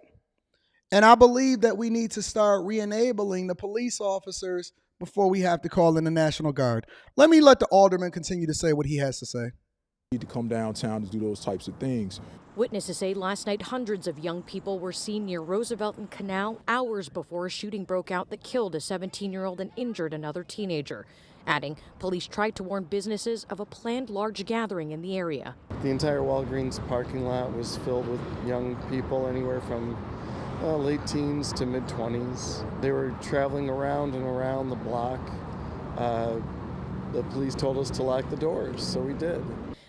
And I believe that we need to start re-enabling the police officers before we have to call in the National Guard. Let me let the alderman continue to say what he has to say. Need to come downtown to do those types of things. Witnesses say last night hundreds of young people were seen near Roosevelt and Canal hours before a shooting broke out that killed a 17-year-old and injured another teenager. Adding, police tried to warn businesses of a planned large gathering in the area. The entire Walgreens parking lot was filled with young people, anywhere from late teens to mid-20s. They were traveling around and around the block. The police told us to lock the doors, so we did.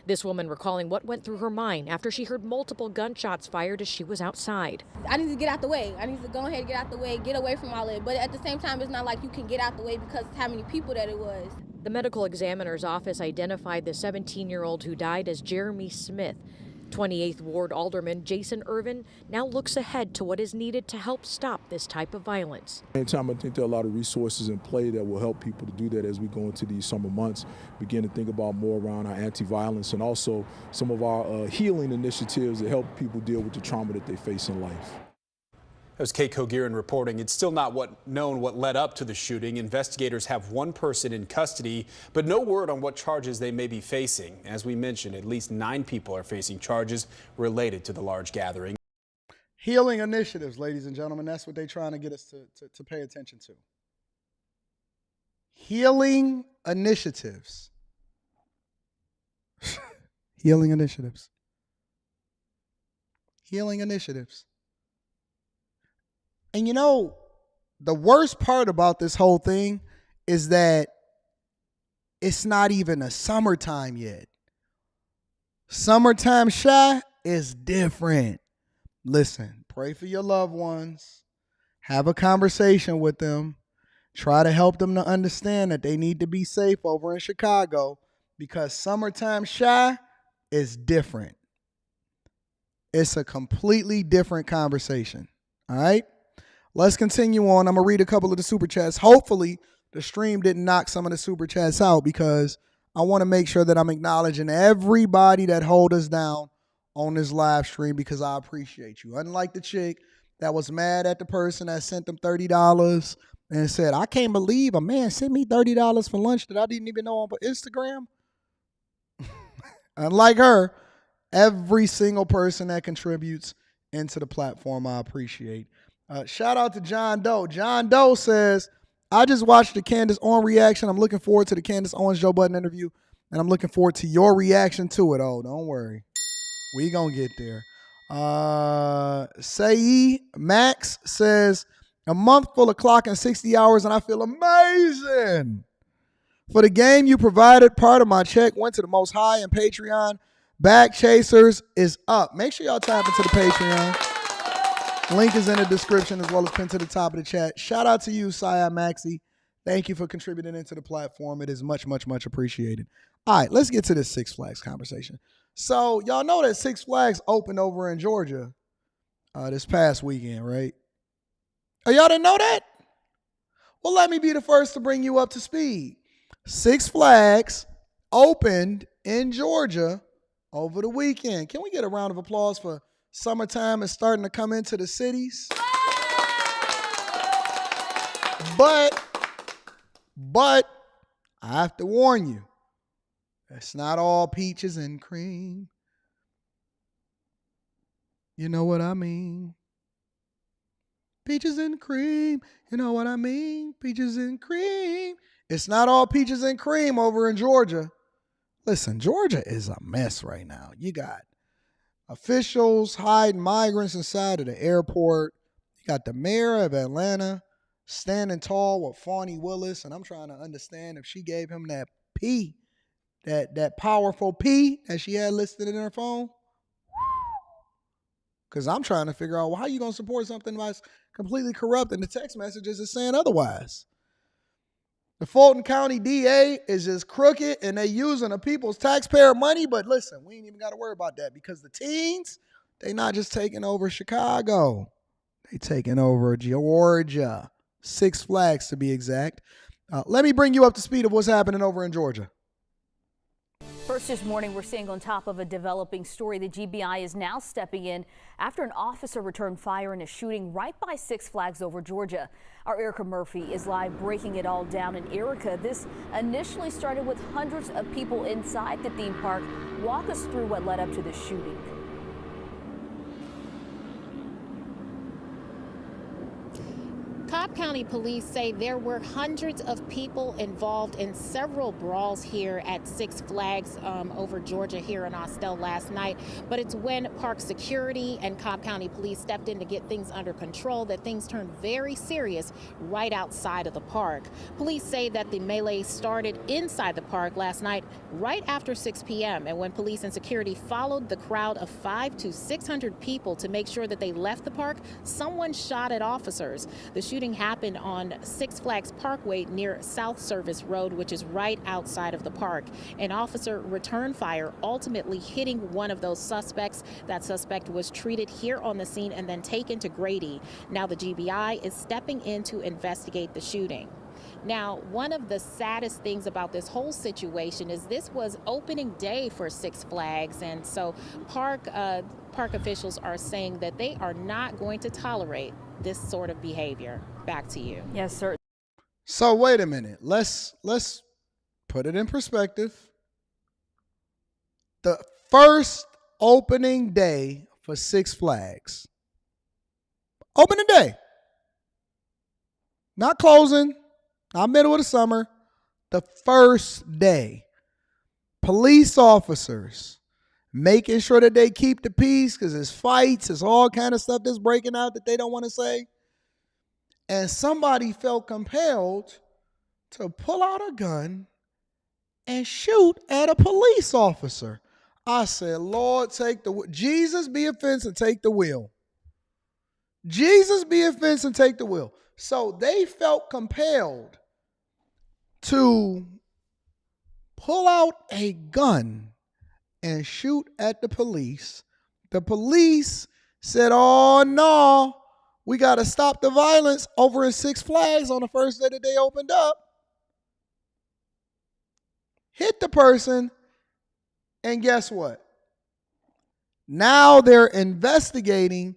This woman recalling what went through her mind after she heard multiple gunshots fired as she was outside. I need to get out the way. I need to go ahead and get out the way, get away from all of it. But at the same time, it's not like you can get out the way because of how many people that it was. The medical examiner's office identified the 17-year-old who died as Jeremy Smith. 28th Ward Alderman Jason Irvin now looks ahead to what is needed to help stop this type of violence. Anytime, I think there are a lot of resources in play that will help people to do that as we go into these summer months, begin to think about more around our anti-violence and also some of our healing initiatives that help people deal with the trauma that they face in life. That was Kate Kogirin reporting. It's still not known what led up to the shooting. Investigators have one person in custody, but no word on what charges they may be facing. As we mentioned, at least 9 people are facing charges related to the large gathering. Healing initiatives, ladies and gentlemen. That's what they're trying to get us to pay attention to. Healing initiatives. Healing initiatives. Healing initiatives. And you know, the worst part about this whole thing is that it's not even a summertime yet. Summertime shy is different. Listen, pray for your loved ones. Have a conversation with them. Try to help them to understand that they need to be safe over in Chicago because summertime shy is different. It's a completely different conversation. All right? Let's continue on. I'm going to read a couple of the super chats. Hopefully, the stream didn't knock some of the super chats out because I want to make sure that I'm acknowledging everybody that hold us down on this live stream because I appreciate you. Unlike the chick that was mad at the person that sent them $30 and said, I can't believe a man sent me $30 for lunch that I didn't even know on Instagram. Unlike her, every single person that contributes into the platform, I appreciate. Shout out to John Doe. John Doe says, I just watched the Candace Owens reaction. I'm looking forward to the Candace Owens Joe Budden interview, and I'm looking forward to your reaction to it. Oh, don't worry. We gonna get there. Say Max says, a month full of clocking 60 hours, and I feel amazing. For the game you provided, part of my check went to the Most High and Patreon. Back Chasers is up. Make sure y'all tap into the Patreon. Link is in the description as well as pinned to the top of the chat. Shout out to you, Saya Maxey. Thank you for contributing into the platform. It is much, much, much appreciated. All right, let's get to this Six Flags conversation. So y'all know that Six Flags opened over in Georgia this past weekend, right? Oh, y'all didn't know that? Well, let me be the first to bring you up to speed. Six Flags opened in Georgia over the weekend. Can we get a round of applause for summertime is starting to come into the cities? But I have to warn you, it's not all peaches and cream. You know what I mean? Peaches and cream. You know what I mean? Peaches and cream. It's not all peaches and cream over in Georgia. Listen, Georgia is a mess right now. You got officials hiding migrants inside of the airport. You got the mayor of Atlanta standing tall with Fani Willis, and I'm trying to understand if she gave him that P, that powerful P that she had listed in her phone. Because I'm trying to figure out, well, how you going to support something that's completely corrupt and the text messages is saying otherwise? The Fulton County DA is just crooked and they using the people's taxpayer money. But listen, we ain't even got to worry about that because the teens, they not just taking over Chicago. They taking over Georgia. Six Flags to be exact. Let me bring you up to speed of what's happening over in Georgia. First this morning, we're seeing on top of a developing story, the GBI is now stepping in after an officer returned fire in a shooting right by Six Flags over Georgia. Our Erica Murphy is live breaking it all down. And Erica, this initially started with hundreds of people inside the theme park. Walk us through what led up to the shooting. Cobb County Police say there were hundreds of people involved in several brawls here at Six Flags over Georgia here in Austell last night. But it's when park security and Cobb County Police stepped in to get things under control that things turned very serious right outside of the park. Police say that the melee started inside the park last night right after 6 p.m. And when police and security followed the crowd of 500 to 600 people to make sure that they left the park, someone shot at officers. The shooting happened on Six Flags Parkway near South Service Road, which is right outside of the park. An officer returned fire, ultimately hitting one of those suspects. That suspect was treated here on the scene and then taken to Grady. Now the GBI is stepping in to investigate the shooting. Now, one of the saddest things about this whole situation is this was opening day for Six Flags, and so park officials are saying that they are not going to tolerate this sort of behavior. Back to you. Yes, sir. So wait a minute. Let's put it in perspective. The first opening day for Six Flags. Opening day. Not closing. Not middle of the summer. The first day. Police officers making sure that they keep the peace because there's fights, there's all kind of stuff that's breaking out that they don't want to say. And somebody felt compelled to pull out a gun and shoot at a police officer. I said, Lord, take the wheel. Jesus be offense and take the wheel. Jesus be offense and take the wheel. So they felt compelled to pull out a gun and shoot at the police. The police said, oh, no, we got to stop the violence over in Six Flags on the first day that they opened up. Hit the person, and guess what? Now they're investigating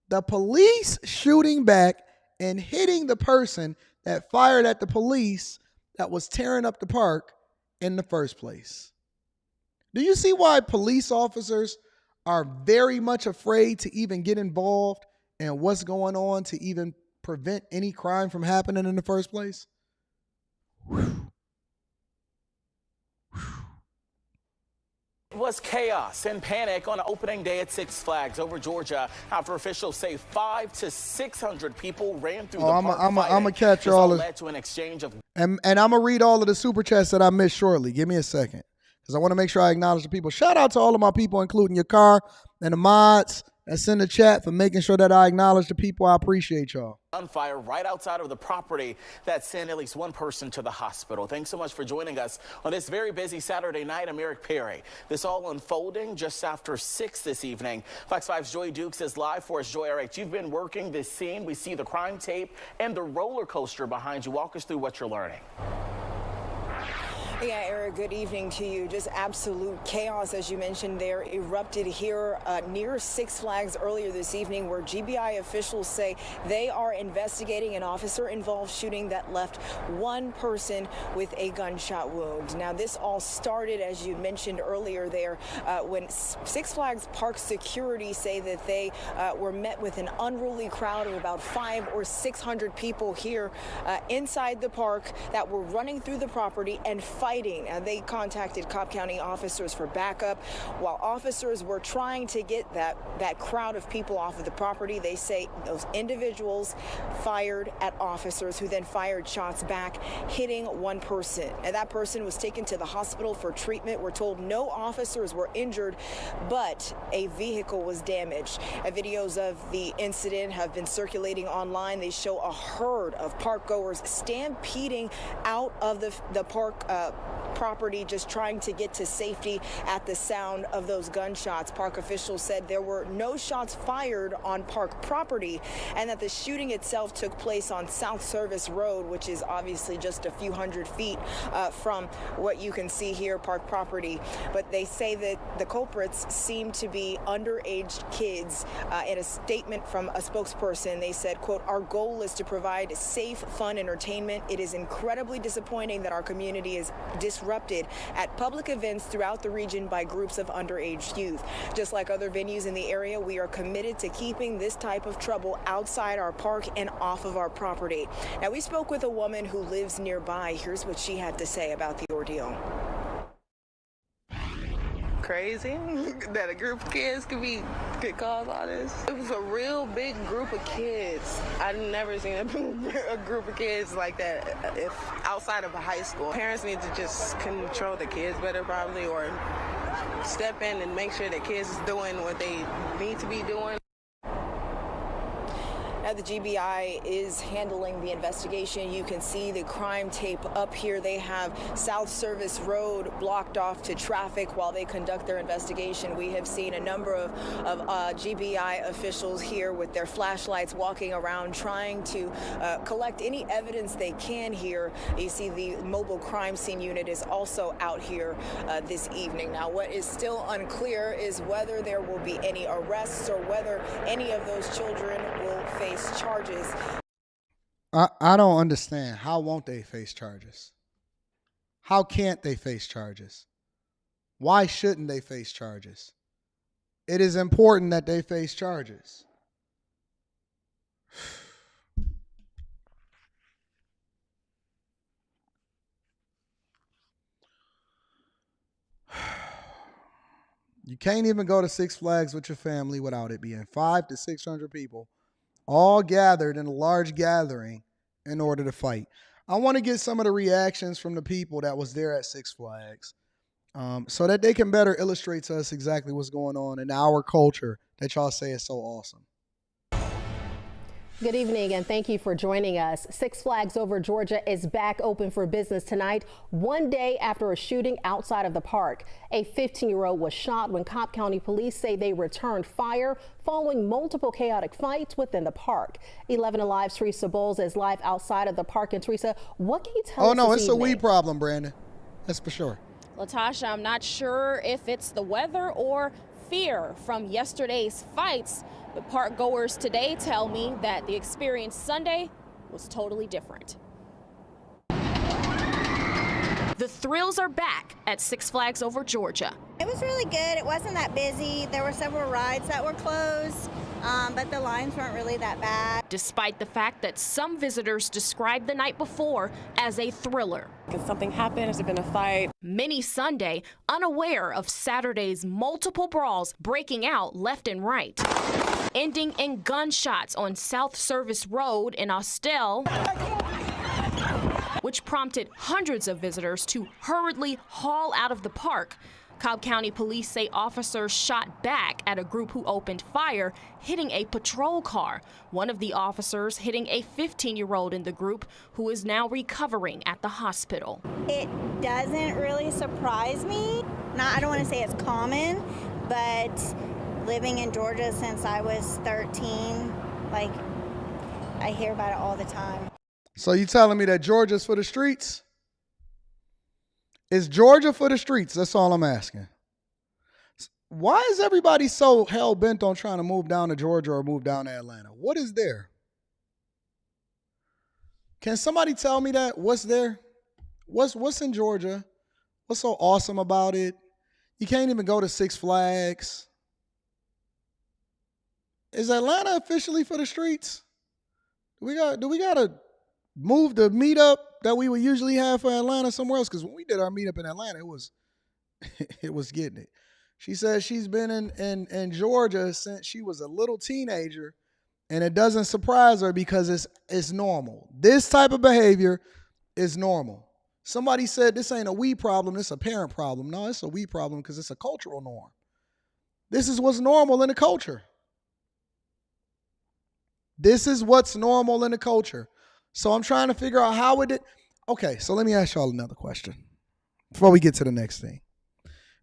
the police shooting back and hitting the person that fired at the police that was tearing up the park in the first place. Do you see why police officers are very much afraid to even get involved in what's going on to even prevent any crime from happening in the first place? It was chaos and panic on opening day at Six Flags over Georgia after officials say 500 to 600 people ran through the park. I'm gonna catch all led to an exchange of and I'm gonna read all of the super chats that I missed shortly. Give me a second because I want to make sure I acknowledge the people. Shout out to all of my people, including your car and the mods that's in the chat for making sure that I acknowledge the people. I appreciate y'all. Gunfire right outside of the property that sent at least one person to the hospital. Thanks so much for joining us on this very busy Saturday night. I'm Eric Perry. This all unfolding just after 6 this evening. Fox 5's Joy Dukes is live for us. Joy, all right, you've been working this scene. We see the crime tape and the roller coaster behind you. Walk us through what you're learning. Yeah, Eric, good evening to you. Just absolute chaos, as you mentioned there, erupted here near Six Flags earlier this evening, where GBI officials say they are investigating an officer-involved shooting that left one person with a gunshot wound. Now, this all started, as you mentioned earlier there, when Six Flags Park security say that they were met with an unruly crowd of about 500 or 600 people here inside the park that were running through the property and fighting. They contacted Cobb County officers for backup. While officers were trying to get that crowd of people off of the property, they say those individuals fired at officers who then fired shots back, hitting one person. And that person was taken to the hospital for treatment. We're told no officers were injured, but a vehicle was damaged. Videos of the incident have been circulating online. They show a herd of park goers stampeding out of the park property, just trying to get to safety at the sound of those gunshots. Park officials said there were no shots fired on park property and that the shooting itself took place on South Service Road, which is obviously just a few hundred feet from what you can see here, park property. But they say that the culprits seem to be underage kids. In a statement from a spokesperson, they said, quote, "Our goal is to provide safe, fun entertainment. It is incredibly disappointing that our community is disrupted at public events throughout the region by groups of underage youth. Just like other venues in the area, we are committed to keeping this type of trouble outside our park and off of our property." Now, we spoke with a woman who lives nearby. Here's what she had to say about the ordeal. Crazy that a group of kids could cause all this. It was a real big group of kids. I've never seen a group of kids like that if outside of a high school. Parents need to just control the kids better probably, or step in and make sure the kids is doing what they need to be doing. Now, the GBI is handling the investigation. You can see the crime tape up here. They have South Service Road blocked off to traffic while they conduct their investigation. We have seen a number of GBI officials here with their flashlights walking around trying to collect any evidence they can here. You see the mobile crime scene unit is also out here this evening. Now, what is still unclear is whether there will be any arrests or whether any of those children will face charges. I don't understand. How won't they face charges? How can't they face charges? Why shouldn't they face charges? It is important that they face charges. You can't even go to Six Flags with your family without it being 500 to 600 people all gathered in a large gathering in order to fight. I want to get some of the reactions from the people that was there at Six Flags so that they can better illustrate to us exactly what's going on in our culture that y'all say is so awesome. Good evening and thank you for joining us. Six Flags Over Georgia is back open for business tonight, one day after a shooting outside of the park. A 15-year-old was shot when Cobb County police say they returned fire following multiple chaotic fights within the park. 11 Alive's Teresa Bowles is live outside of the park. And Teresa, what can you tell us? Oh, no, this it's evening? a weed problem, Brandon. That's for sure. Latasha, I'm not sure if it's the weather or fear from yesterday's fights. But park goers today tell me that the experience Sunday was totally different. The thrills are back at Six Flags Over Georgia. It was really good. It wasn't that busy. There were several rides that were closed, but the lines weren't really that bad. Despite the fact that some visitors described the night before as a thriller. Could something happen? Has there been a fight? Many Sunday unaware of Saturday's multiple brawls breaking out left and right, ending in gunshots on South Service Road in Austell, which prompted hundreds of visitors to hurriedly haul out of the park. Cobb County police say officers shot back at a group who opened fire, hitting a patrol car. One of the officers hitting a 15-year-old in the group who is now recovering at the hospital. It doesn't really surprise me. I don't want to say it's common, but living in Georgia since I was 13, like, I hear about it all the time. So you telling me that Georgia's for the streets? Is Georgia for the streets? That's all I'm asking. Why is everybody so hell-bent on trying to move down to Georgia or move down to Atlanta? What is there? Can somebody tell me that? What's there? What's in Georgia? What's so awesome about it? You can't even go to Six Flags. Is Atlanta officially for the streets? Do we got to move the meetup that we would usually have for Atlanta somewhere else? Because when we did our meetup in Atlanta, it was getting it. She says she's been in Georgia since she was a little teenager, and it doesn't surprise her because it's normal. This type of behavior is normal. Somebody said this ain't a we problem, it's a parent problem. No, it's a we problem because it's a cultural norm. This is what's normal in the culture. This is what's normal in the culture. So I'm trying to figure out how it did. Okay, so let me ask y'all another question. before we get to the next thing.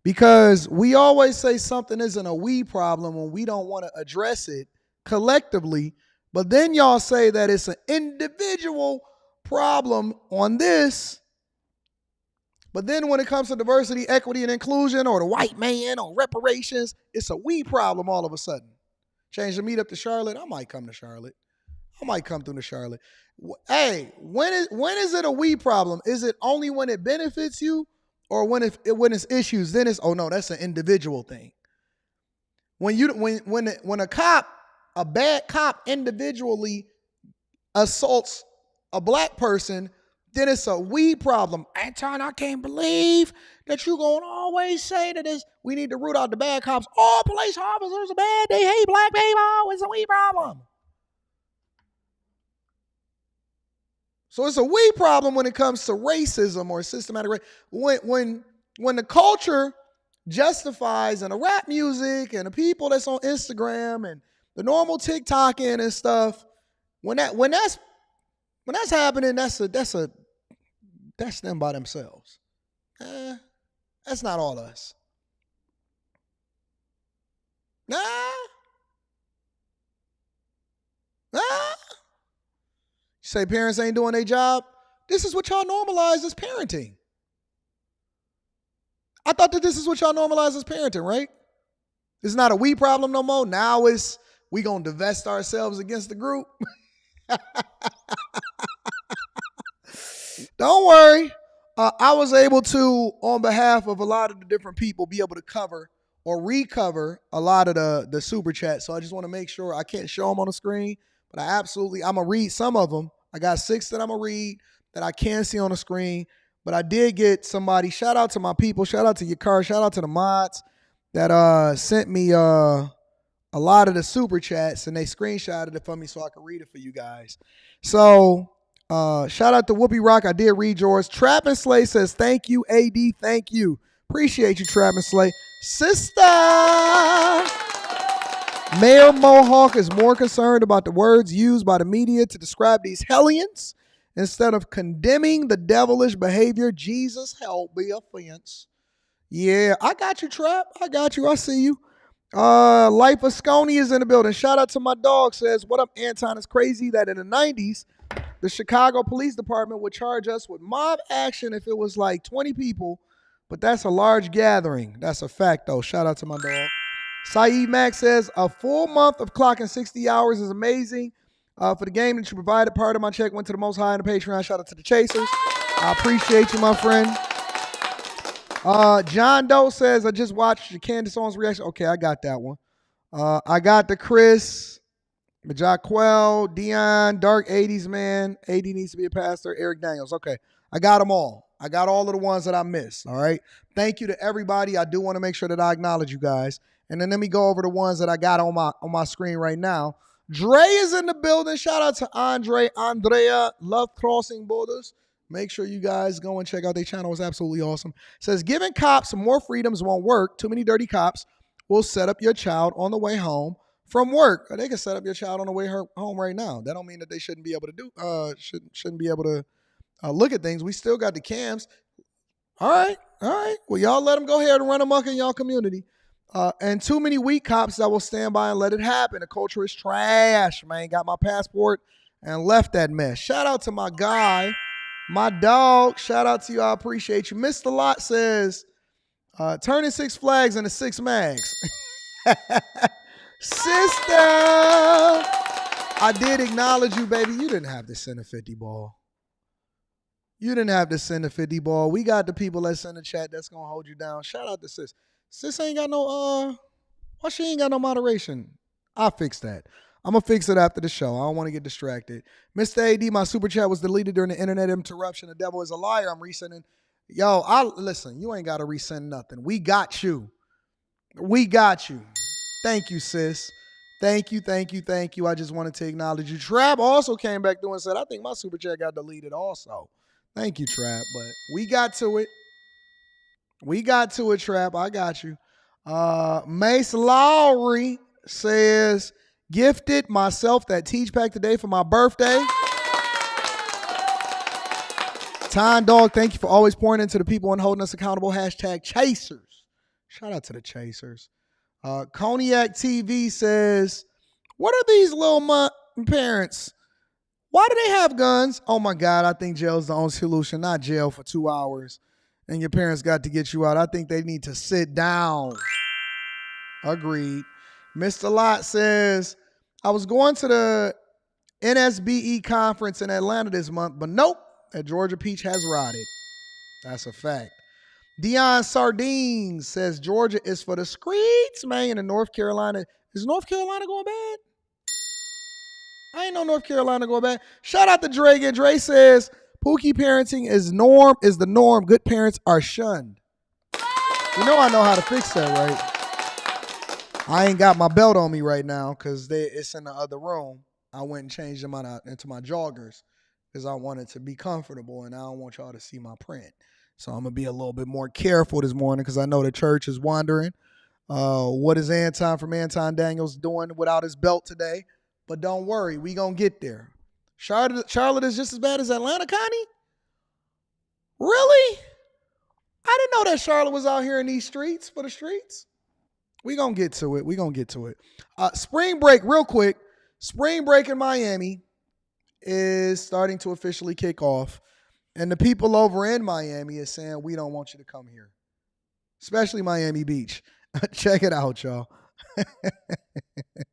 Because we always say something isn't a we problem when we don't want to address it collectively, but then y'all say that it's an individual problem on this. But then when it comes to diversity, equity, and inclusion, or the white man, or reparations, it's a we problem all of a sudden. Change the meetup to Charlotte. I might come to Charlotte. I might come through to Charlotte. Hey, when is it a we problem? Is it only when it benefits you? Or when it's issues, then it's, oh no, that's an individual thing. When a bad cop individually assaults a black person, then it's a we problem. Anton, I can't believe that you're gonna always say that we need to root out the bad cops. All police officers are bad. They hate black people. It's a we problem. So it's a we problem when it comes to racism or systematic racism. When the culture justifies and the rap music and the people that's on Instagram and the normal TikToking and stuff, when that's happening, that's them by themselves. That's not all us. Nah. Say parents ain't doing their job. This is what y'all normalize as parenting. I thought that this is what y'all normalize as parenting, right? It's not a we problem no more. Now it's we gonna divest ourselves against the group. Don't worry. I was able to, on behalf of a lot of the different people, be able to cover or recover a lot of the super chats. So I just want to make sure I can't show them on the screen, but I'm gonna read some of them. I got 6 that I'm going to read that I can see on the screen. But I did get somebody, shout out to my people, shout out to your car, shout out to the mods that sent me a lot of the super chats, and they screenshotted it for me so I could read it for you guys. So shout out to Whoopi Rock. I did read yours. Trap and Slay says, thank you, AD, thank you. Appreciate you, Trap and Slay. Sister! Mayor Mohawk is more concerned about the words used by the media to describe these hellions instead of condemning the devilish behavior. Jesus help the offense. Yeah, I got you, Trap. I got you. I see you. Life of Scony is in the building. Shout out to my dog. Says, what up, Anton? It's crazy that in the 90s, the Chicago Police Department would charge us with mob action if it was like 20 people, but that's a large gathering. That's a fact, though. Shout out to my dog. Saeed Max says, a full month of clocking 60 hours is amazing. For the game that you provided, part of my check went to the Most High in the Patreon. Shout out to the Chasers. I appreciate you, my friend. John Doe says, I just watched the Candace Owens reaction. Okay, I got that one. I got the Chris, the Jaquel, Dion, Dark 80s Man. 80 needs to be a pastor. Eric Daniels. Okay, I got them all. I got all of the ones that I missed, all right? Thank you to everybody. I do want to make sure that I acknowledge you guys. And then let me go over the ones that I got on my screen right now. Dre is in the building. Shout out to Andrea. Love Crossing Borders. Make sure you guys go and check out their channel. It's absolutely awesome. Says, giving cops more freedoms won't work. Too many dirty cops will set up your child on the way home from work. Or they can set up your child on the way home right now. That don't mean that they shouldn't be able to do, shouldn't be able to look at things. We still got the cams. All right. Well, y'all let them go ahead and run amok in y'all community. And too many weak cops that will stand by and let it happen. The culture is trash, man. Got my passport and left that mess. Shout out to my guy, my dog. Shout out to you. I appreciate you. Mr. Lot says, turning Six Flags into Six Mags. Sister, I did acknowledge you, baby. You didn't have to send a 50 ball. You didn't have to send a 50 ball. We got the people that's in the chat that's going to hold you down. Shout out to Sis. Sis ain't got no, why she ain't got no moderation? I'll fix that. I'm going to fix it after the show. I don't want to get distracted. Mr. AD, my super chat was deleted during the internet interruption. The devil is a liar. I'm resending. Yo, listen, you ain't got to resend nothing. We got you. We got you. Thank you, sis. Thank you. I just wanted to acknowledge you. Trap also came back through and said, I think my super chat got deleted also. Thank you, Trap. But we got to it. We got to it, Trap. I got you. Mace Lowry says, gifted myself that Teach Pack today for my birthday. Anton Dog, thank you for always pouring into the people and holding us accountable. Hashtag Chasers. Shout out to the Chasers. Cognac TV says, what are these little parents? Why do they have guns? Oh my God, I think jail's the only solution. Not jail for 2 hours and your parents got to get you out. I think they need to sit down. Agreed. Mr. Lott says, I was going to the NSBE conference in Atlanta this month, but nope, that Georgia peach has rotted. That's a fact. Dion Sardines says Georgia is for the streets, man. And North Carolina, is North Carolina going bad? I ain't know North Carolina going bad. Shout out to Dre. And Dre says Pookie parenting is the norm. Good parents are shunned. You know I know how to fix that, right? I ain't got my belt on me right now because it's in the other room. I went and changed them into my joggers because I wanted to be comfortable and I don't want y'all to see my print. So I'm going to be a little bit more careful this morning because I know the church is wondering what is Anton from Anton Daniels doing without his belt today. But don't worry, we going to get there. Charlotte is just as bad as Atlanta, Connie? Really? I didn't know that Charlotte was out here in these streets for the streets. We going to get to it. Spring break, real quick. Spring break in Miami is starting to officially kick off. And the people over in Miami is saying, we don't want you to come here. Especially Miami Beach. Check it out, y'all.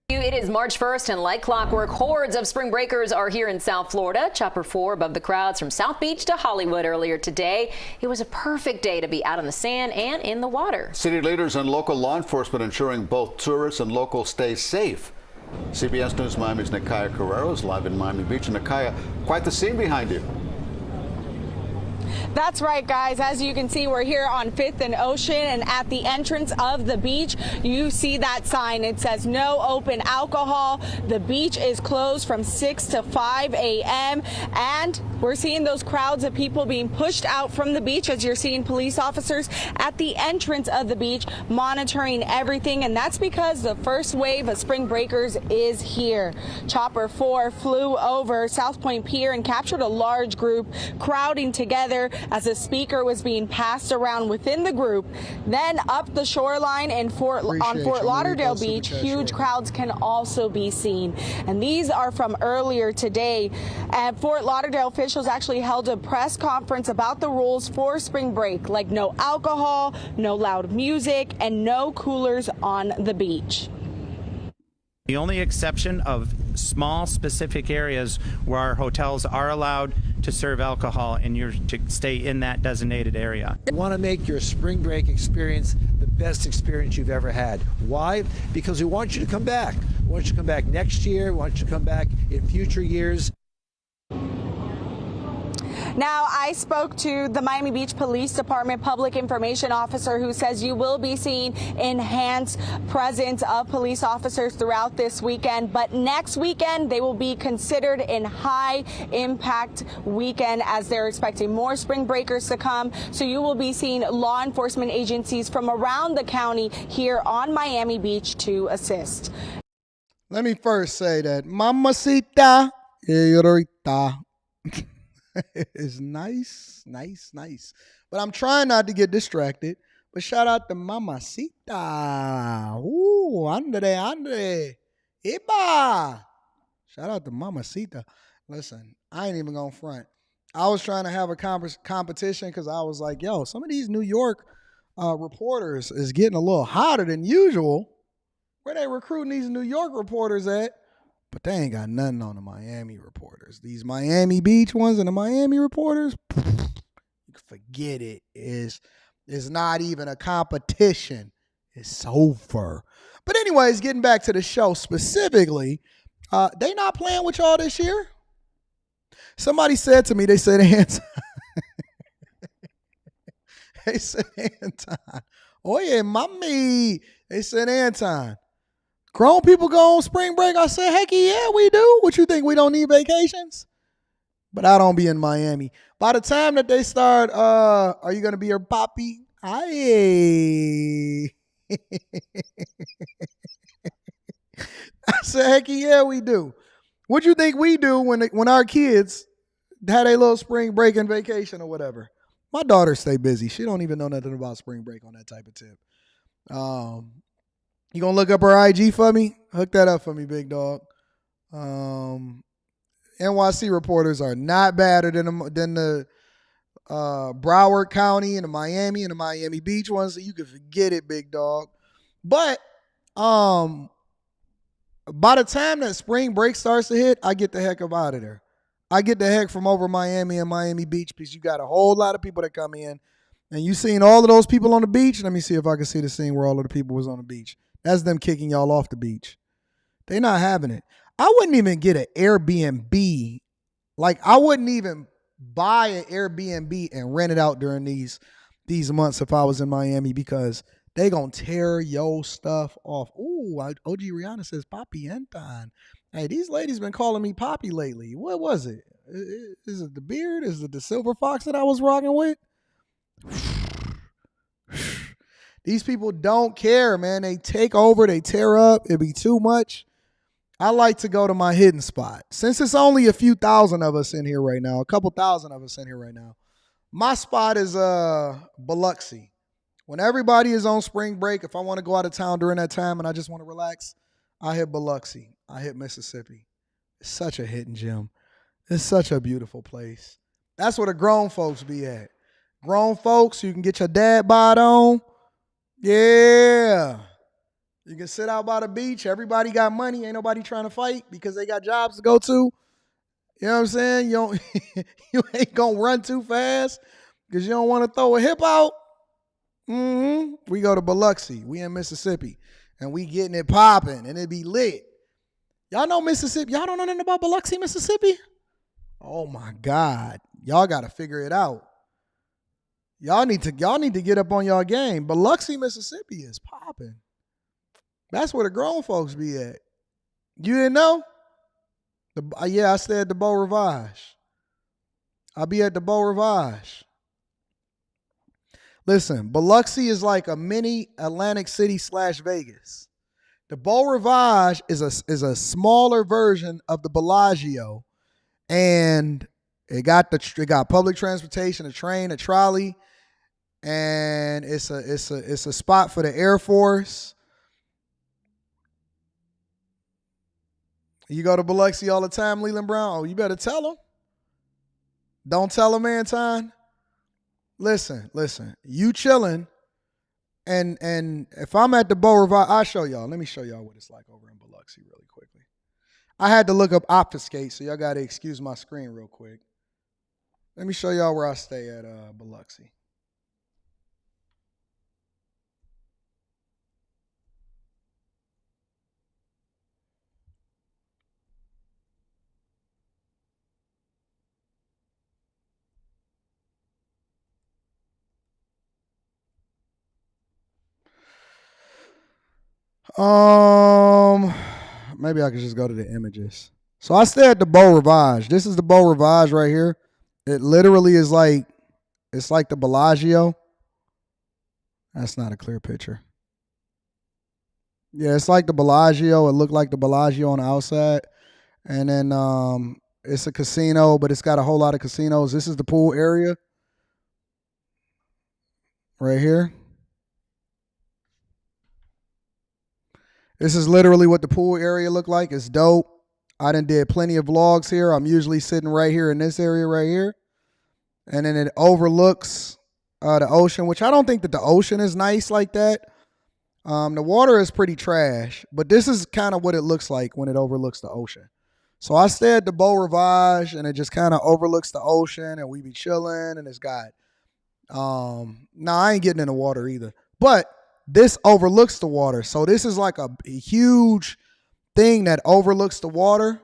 It is March 1st, and like clockwork, hordes of spring breakers are here in South Florida. Chopper 4 above the crowds from South Beach to Hollywood earlier today. It was a perfect day to be out on the sand and in the water. City leaders and local law enforcement ensuring both tourists and locals stay safe. CBS News Miami's Nakaya Carrero is live in Miami Beach. And Nakaya, quite the scene behind you. That's right, guys. As you can see, we're here on 5th and Ocean, and at the entrance of the beach, you see that sign. It says no open alcohol. The beach is closed from 6 to 5 a.m. And we're seeing those crowds of people being pushed out from the beach as you're seeing police officers at the entrance of the beach monitoring everything. And that's because the first wave of spring breakers is here. Chopper 4 flew over South Point Pier and captured a large group crowding together as a speaker was being passed around within the group. Then up the shoreline in Fort Lauderdale Beach, huge crowds can also be seen. And these are from earlier today. At Fort Lauderdale, officials actually held a press conference about the rules for spring break, like no alcohol, no loud music, and no coolers on the beach. The only exception of small specific areas where our hotels are allowed to serve alcohol and you're to stay in that designated area. We want to make your spring break experience the best experience you've ever had. Why? Because we want you to come back. We want you to come back next year. We want you to come back in future years. Now, I spoke to the Miami Beach Police Department public information officer who says you will be seeing enhanced presence of police officers throughout this weekend. But next weekend, they will be considered in high impact weekend as they're expecting more spring breakers to come. So you will be seeing law enforcement agencies from around the county here on Miami Beach to assist. Let me first say that Mamacita Señorita is nice. But I'm trying not to get distracted. But shout out to Mamacita. Ooh, Andre. Iba. Shout out to Mamacita. Listen, I ain't even gonna front. I was trying to have a competition because I was like, yo, some of these New York reporters is getting a little hotter than usual. Where they recruiting these New York reporters at? But they ain't got nothing on the Miami reporters. These Miami Beach ones and the Miami reporters, forget it. It's not even a competition. It's over. But anyways, getting back to the show specifically, they not playing with y'all this year? Somebody said to me, they said, Anton. They said, Anton. Oye, mami. They said, Anton. Grown people go on spring break. I said, heck yeah, we do. What you think, we don't need vacations? But I don't be in Miami. By the time that they start, are you going to be your papi? Aye. I said, heck yeah, we do. What you think we do when our kids had a little spring break and vacation or whatever. My daughter stay busy. She don't even know nothing about spring break on that type of tip. You gonna look up her IG for me? Hook that up for me, big dog. NYC reporters are not badder than the Broward County and the Miami Beach ones. So you can forget it, big dog. But by the time that spring break starts to hit, I get the heck up out of there. I get the heck from over Miami and Miami Beach because you got a whole lot of people that come in. And you seen all of those people on the beach? Let me see if I can see the scene where all of the people was on the beach. That's them kicking y'all off the beach. They not having it. I wouldn't even get an Airbnb. Like, I wouldn't even buy an Airbnb and rent it out during these months if I was in Miami because they gonna tear your stuff off. Ooh, OG Rihanna says Papi Anton. Hey, these ladies been calling me Poppy lately. What was it? Is it the beard? Is it the silver fox that I was rocking with? These people don't care, man. They take over, they tear up. It'd be too much. I like to go to my hidden spot. Since it's only a few thousand of us in here right now, a couple thousand of us in here right now, my spot is Biloxi. When everybody is on spring break, if I want to go out of town during that time and I just want to relax, I hit Biloxi. I hit Mississippi. It's such a hidden gem. It's such a beautiful place. That's where the grown folks be at. Grown folks, you can get your dad bod on. Yeah. You can sit out by the beach. Everybody got money. Ain't nobody trying to fight because they got jobs to go to. You know what I'm saying? You ain't going to run too fast because you don't want to throw a hip out. We go to Biloxi. We in Mississippi. And we getting it popping. And it be lit. Y'all know Mississippi. Y'all don't know nothing about Biloxi, Mississippi? Oh, my God. Y'all got to figure it out. Y'all need to get up on y'all game. Biloxi, Mississippi is popping. That's where the grown folks be at. You didn't know? I stay at the Beau Rivage. I be at the Beau Rivage. Listen, Biloxi is like a mini Atlantic City / Vegas. The Beau Rivage is a smaller version of the Bellagio, and it got public transportation, a train, a trolley, and it's a spot for the Air Force. You go to Biloxi all the time, Leland Brown? Oh, you better tell them. Don't tell them, Anton. Listen. You chilling, and if I'm at the Beau Rivage, I'll show y'all. Let me show y'all what it's like over in Biloxi really quickly. I had to look up obfuscate, so y'all got to excuse my screen real quick. Let me show y'all where I stay at Biloxi. Maybe I could just go to the images. So I stay at the Beau Rivage. This is the Beau Rivage right here. It literally is like, it's like the Bellagio. That's not a clear picture. Yeah, it's like the Bellagio. It looked like the Bellagio on the outside. And then it's a casino, but it's got a whole lot of casinos. This is the pool area right here. This is literally what the pool area looked like. It's dope. I done did plenty of vlogs here. I'm usually sitting right here in this area right here. And then it overlooks the ocean, which I don't think that the ocean is nice like that. The water is pretty trash, but this is kind of what it looks like when it overlooks the ocean. So I stay at the Beau Rivage, and it just kind of overlooks the ocean, and we be chilling, and it's got, I ain't getting in the water either. But this overlooks the water. So this is like a huge thing that overlooks the water,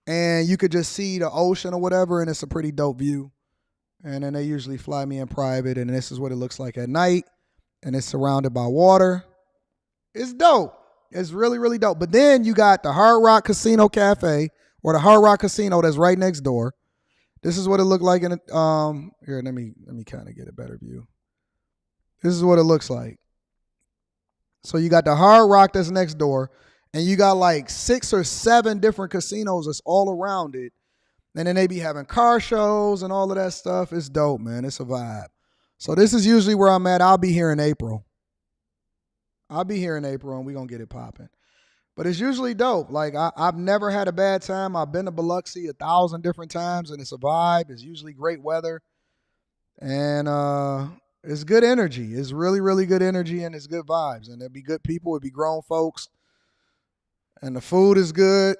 and you could just see the ocean or whatever, and it's a pretty dope view. And then they usually fly me in private, and this is what it looks like at night, and it's surrounded by water. It's dope. It's really, really dope. But then you got the Hard Rock Casino Cafe, or the Hard Rock Casino that's right next door. This is what it looked like in here, let me kind of get a better view. This is what it looks like. So you got the Hard Rock that's next door, and you got like 6 or 7 different casinos that's all around it. And then they be having car shows and all of that stuff. It's dope, man. It's a vibe. So this is usually where I'm at. I'll be here in April. And we're going to get it popping. But it's usually dope. Like, I've never had a bad time. I've been to Biloxi 1,000 different times, and it's a vibe. It's usually great weather. And it's good energy. It's really, really good energy, and it's good vibes. And there'll be good people. It'll be grown folks. And the food is good.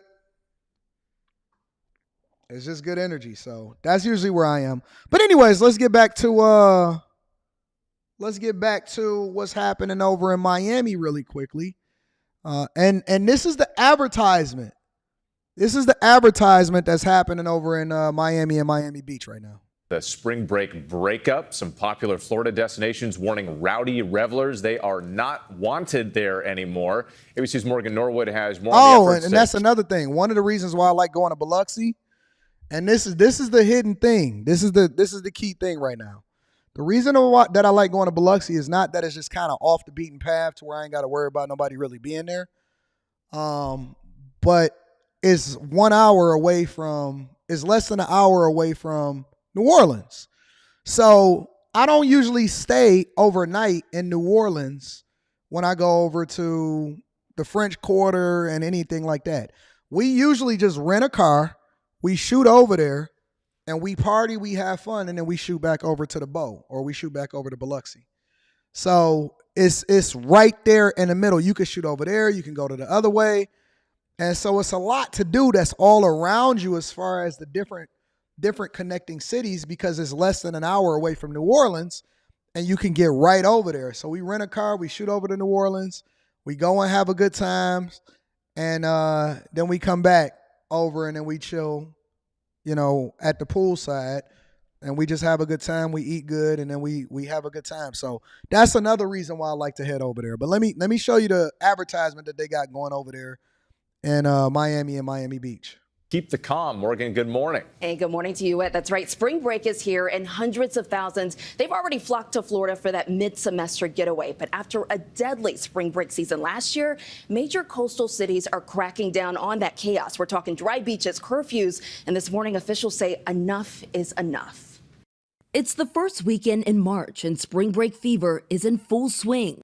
It's just good energy. So that's usually where I am. But anyways, let's get back to what's happening over in Miami really quickly. And this is the advertisement. This is the advertisement that's happening over in Miami and Miami Beach right now. The spring break breakup. Some popular Florida destinations warning rowdy revelers they are not wanted there anymore. ABC's Morgan Norwood has more. And that's another thing. One of the reasons why I like going to Biloxi, and this is the hidden thing. This is the key thing right now. The reason that I like going to Biloxi is not that it's just kind of off the beaten path to where I ain't got to worry about nobody really being there. But it's less than an hour away from New Orleans. So I don't usually stay overnight in New Orleans when I go over to the French Quarter and anything like that. We usually just rent a car, we shoot over there, and we party, we have fun, and then we shoot back over to the Bow, or we shoot back over to Biloxi. So it's right there in the middle. You can shoot over there, you can go to the other way. And so it's a lot to do that's all around you as far as the different connecting cities, because it's less than an hour away from New Orleans, and you can get right over there. So we rent a car, we shoot over to New Orleans, we go and have a good time, and then we come back over and then we chill, at the poolside, and we just have a good time. We eat good, and then we have a good time. So that's another reason why I like to head over there. But let me show you the advertisement that they got going over there in Miami and Miami Beach. Keep the calm. Morgan, good morning. Hey, good morning to you. That's right. Spring break is here, and hundreds of thousands, they've already flocked to Florida for that mid-semester getaway. But after a deadly spring break season last year, major coastal cities are cracking down on that chaos. We're talking dry beaches, curfews, and this morning officials say enough is enough. It's the first weekend in March, and spring break fever is in full swing.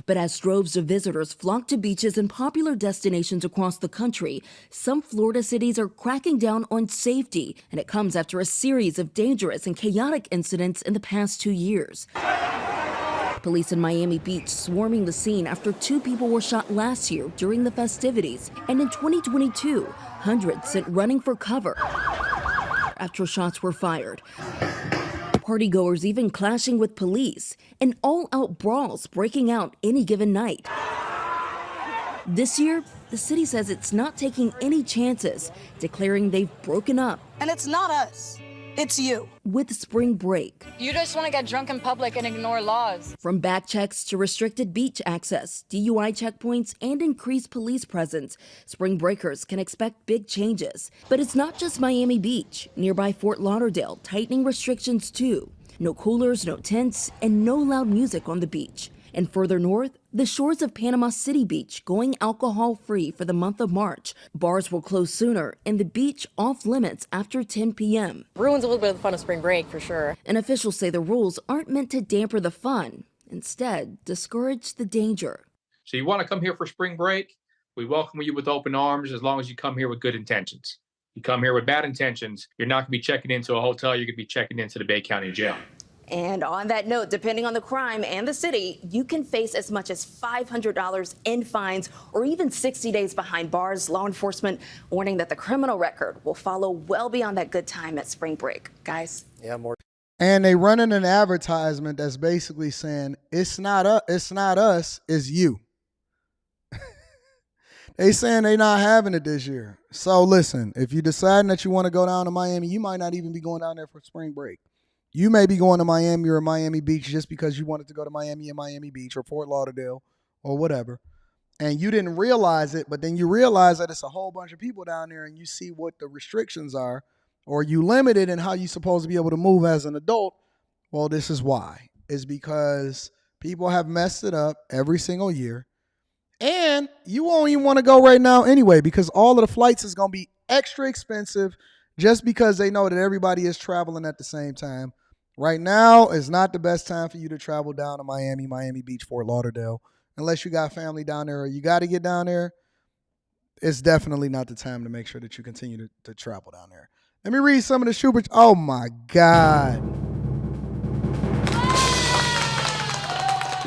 But as droves of visitors flock to beaches and popular destinations across the country, some Florida cities are cracking down on safety, and it comes after a series of dangerous and chaotic incidents in the past 2 years. Police in Miami Beach swarming the scene after 2 people were shot last year during the festivities, and in 2022, hundreds sent running for cover after shots were fired. Partygoers even clashing with police, and all-out brawls breaking out any given night. This year, the city says it's not taking any chances, declaring they've broken up. And it's not us, it's you. With spring break. You just want to get drunk in public and ignore laws. From back checks to restricted beach access, DUI checkpoints, and increased police presence, spring breakers can expect big changes. But it's not just Miami Beach. Nearby Fort Lauderdale tightening restrictions too. No coolers, no tents, and no loud music on the beach. And further north, the shores of Panama City Beach going alcohol-free for the month of March. Bars will close sooner, and the beach off limits after 10 p.m. Ruins a little bit of the fun of spring break, for sure. And officials say the rules aren't meant to damper the fun. Instead, discourage the danger. So you want to come here for spring break? We welcome you with open arms as long as you come here with good intentions. You come here with bad intentions, you're not going to be checking into a hotel, you're going to be checking into the Bay County Jail. And on that note, depending on the crime and the city, you can face as much as $500 in fines or even 60 days behind bars. Law enforcement warning that the criminal record will follow well beyond that good time at spring break. Guys? Yeah, more. And they running an advertisement that's basically saying, it's not us, it's you. They saying they not having it this year. So listen, if you deciding that you want to go down to Miami, you might not even be going down there for spring break. You may be going to Miami or Miami Beach just because you wanted to go to Miami and Miami Beach or Fort Lauderdale or whatever. And you didn't realize it, but then you realize that it's a whole bunch of people down there and you see what the restrictions are, or you limited in how you're supposed to be able to move as an adult. Well, this is why. It's because people have messed it up every single year. And you won't even want to go right now anyway, because all of the flights is going to be extra expensive. just because they know that everybody is traveling at the same time. Right now is not the best time for you to travel down to Miami Beach, Fort Lauderdale. Unless you got family down there or you got to get down there, it's definitely not the time to make sure that you continue to travel down there. Let me read some of the super. Oh, my God.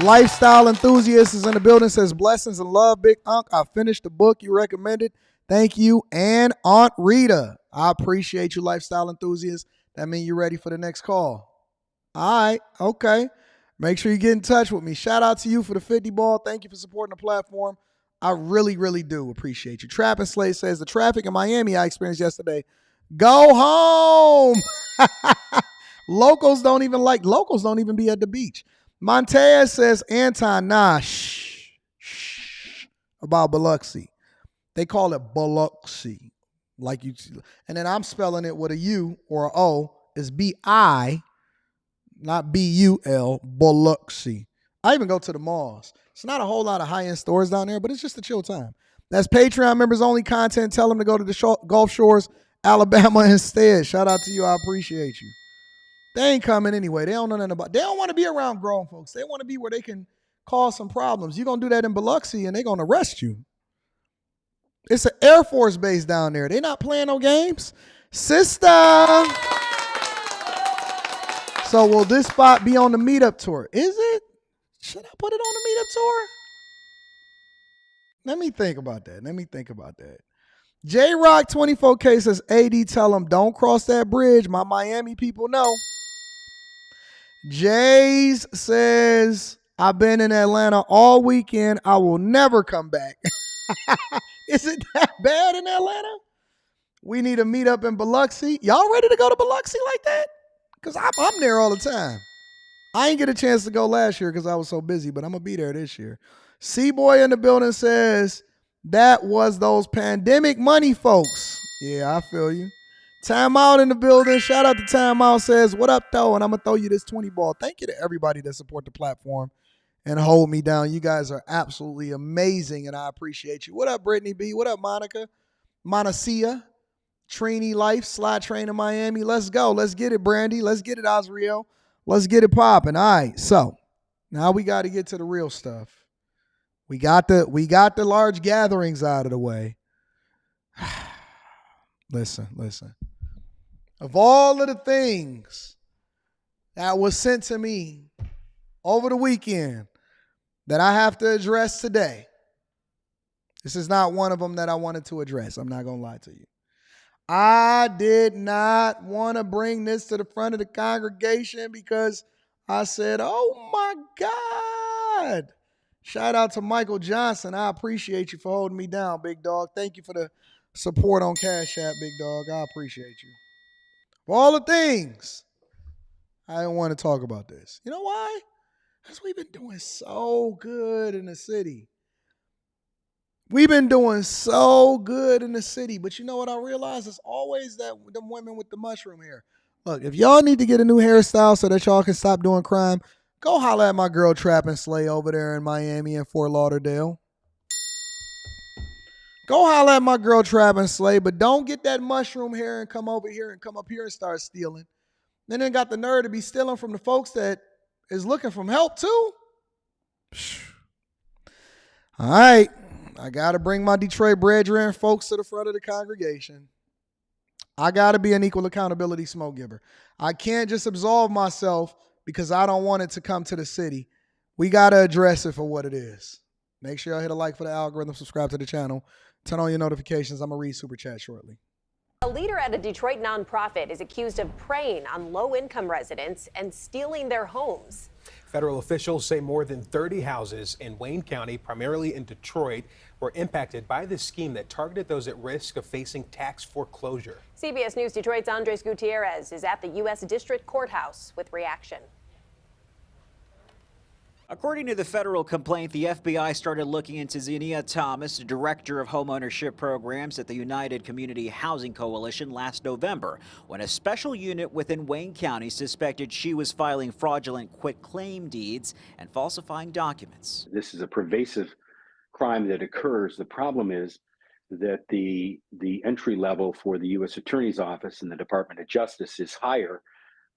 Lifestyle Enthusiast is in the building, says blessings and love, Big Unc. I finished the book you recommended. Thank you. And Aunt Rita. I appreciate you, Lifestyle Enthusiast. That means you're ready for the next call. All right. Okay. Make sure you get in touch with me. Shout out to you for the 50 ball. Thank you for supporting the platform. I really, really do appreciate you. Trap and Slay says the traffic in Miami I experienced yesterday. Go home. Locals don't even be at the beach. Montez says, Anton, shh, about Biloxi. They call it Biloxi. Like you, and then I'm spelling it with a U or a O. It's B-I, not B-U-L, Biloxi. I even go to the malls. It's not a whole lot of high-end stores down there, but it's just a chill time. That's Patreon members only content. Tell them to go to the Gulf Shores, Alabama instead. Shout out to you. I appreciate you. They ain't coming anyway. They don't know nothing about. They don't want to be around grown folks. They want to be where they can cause some problems. You're going to do that in Biloxi, and they're going to arrest you. It's an Air Force base down there. They not playing no games. Sister. So will this spot be on the meetup tour? Is it? Should I put it on the meetup tour? Let me think about that. J-Rock 24K says, AD, tell them don't cross that bridge. My Miami people know. Jays says, I've been in Atlanta all weekend. I will never come back. Is it that bad in Atlanta? We need a meetup in Biloxi. Y'all ready to go to Biloxi like that? Because I'm there all the time. I ain't get a chance to go last year because I was so busy, but I'm going to be there this year. C-Boy in the building says, that was those pandemic money folks. Yeah, I feel you. Time Out in the building. Shout out to Time Out says, what up, though? And I'm going to throw you this 20 ball. Thank you to everybody that support the platform and hold me down. You guys are absolutely amazing, and I appreciate you. What up, Brittany B? What up, Monica? Monacia? Trini Life, Slide Train in Miami. Let's go. Let's get it, Brandy. Let's get it, Osriel. Let's get it popping. All right, so now we got to get to the real stuff. We got the large gatherings out of the way. Listen. Of all of the things that was sent to me over the weekend that I have to address today, this is not one of them that I wanted to address. I'm not going to lie to you. I did not want to bring this to the front of the congregation because I said, oh my God. Shout out to Michael Johnson. I appreciate you for holding me down, big dog. Thank you for the support on Cash App, big dog. I appreciate you. For all the things, I didn't want to talk about this. You know why? Because we've been doing so good in the city. We've been doing so good in the city, but you know what I realized? It's always them women with the mushroom hair. Look, if y'all need to get a new hairstyle so that y'all can stop doing crime, go holler at my girl Trap and Slay over there in Miami and Fort Lauderdale. Go holler at my girl Trap and Slay, but don't get that mushroom hair and come over here and come up here and start stealing. Then got the nerve to be stealing from the folks that is looking for help too. All right. I got to bring my Detroit brethren folks to the front of the congregation. I got to be an equal accountability smoke giver. I can't just absolve myself because I don't want it to come to the city. We got to address it for what it is. Make sure y'all hit a like for the algorithm, subscribe to the channel, turn on your notifications. I'm going to read Super Chat shortly. A leader at a Detroit nonprofit is accused of preying on low-income residents and stealing their homes. Federal officials say more than 30 houses in Wayne County, primarily in Detroit, were impacted by this scheme that targeted those at risk of facing tax foreclosure. CBS News Detroit's Andres Gutierrez is at the U.S. District Courthouse with reaction. According to the federal complaint, the FBI started looking into Zenia Thomas, director of homeownership programs at the United Community Housing Coalition, last November, when a special unit within Wayne County suspected she was filing fraudulent quitclaim deeds and falsifying documents. This is a pervasive crime that occurs. The problem is that the entry level for the U.S. Attorney's Office and the Department of Justice is higher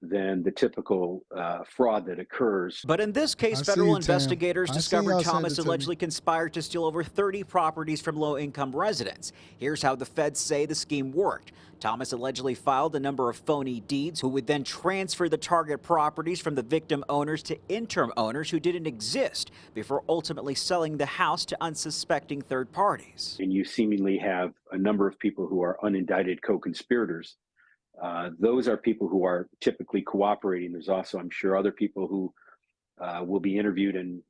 than the typical fraud that occurs. But in this case, I see federal you, Tam. investigators I seen discovered y'all send Thomas it to me. allegedly conspired to steal over 30 properties from low-income residents. Here's how the feds say the scheme worked. Thomas allegedly filed a number of phony deeds who would then transfer the target properties from the victim owners to interim owners who didn't exist before ultimately selling the house to unsuspecting third parties. And you seemingly have a number of people who are unindicted co-conspirators. Those are people who are typically cooperating. There's also, I'm sure, other people who will be interviewed and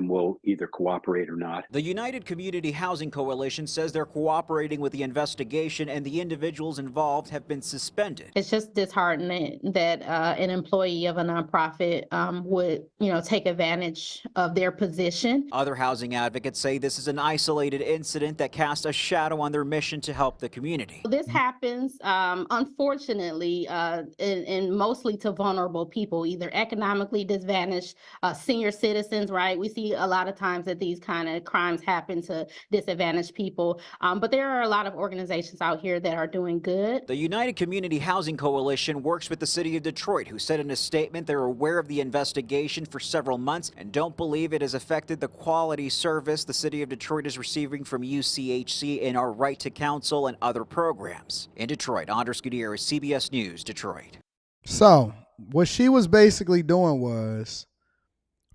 will either cooperate or not. The United Community Housing Coalition says they're cooperating with the investigation and the individuals involved have been suspended. It's just disheartening that an employee of a nonprofit would, take advantage of their position. Other housing advocates say this is an isolated incident that casts a shadow on their mission to help the community. This happens, unfortunately, and mostly to vulnerable people, either economically disadvantaged, senior citizens, right? We see a lot of times that these kind of crimes happen to disadvantaged people, but there are a lot of organizations out here that are doing good. The United Community Housing Coalition works with the city of Detroit, who said in a statement they're aware of the investigation for several months and don't believe it has affected the quality service the city of Detroit is receiving from UCHC in our right to counsel and other programs. In Detroit, Andres Gutierrez, CBS News, Detroit. So what she was basically doing was,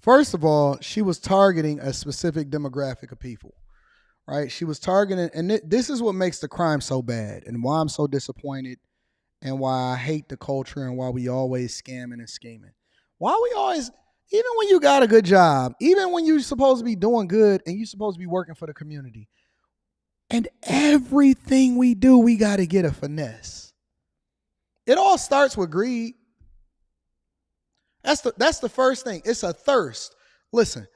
first of all, she was targeting a specific demographic of people, right? She was targeting, and this is what makes the crime so bad and why I'm so disappointed and why I hate the culture and why we always scamming and scheming. Why we always, even when you got a good job, even when you're supposed to be doing good and you're supposed to be working for the community, and everything we do, we got to get a finesse. It all starts with greed. That's the first thing. It's a thirst. Listen,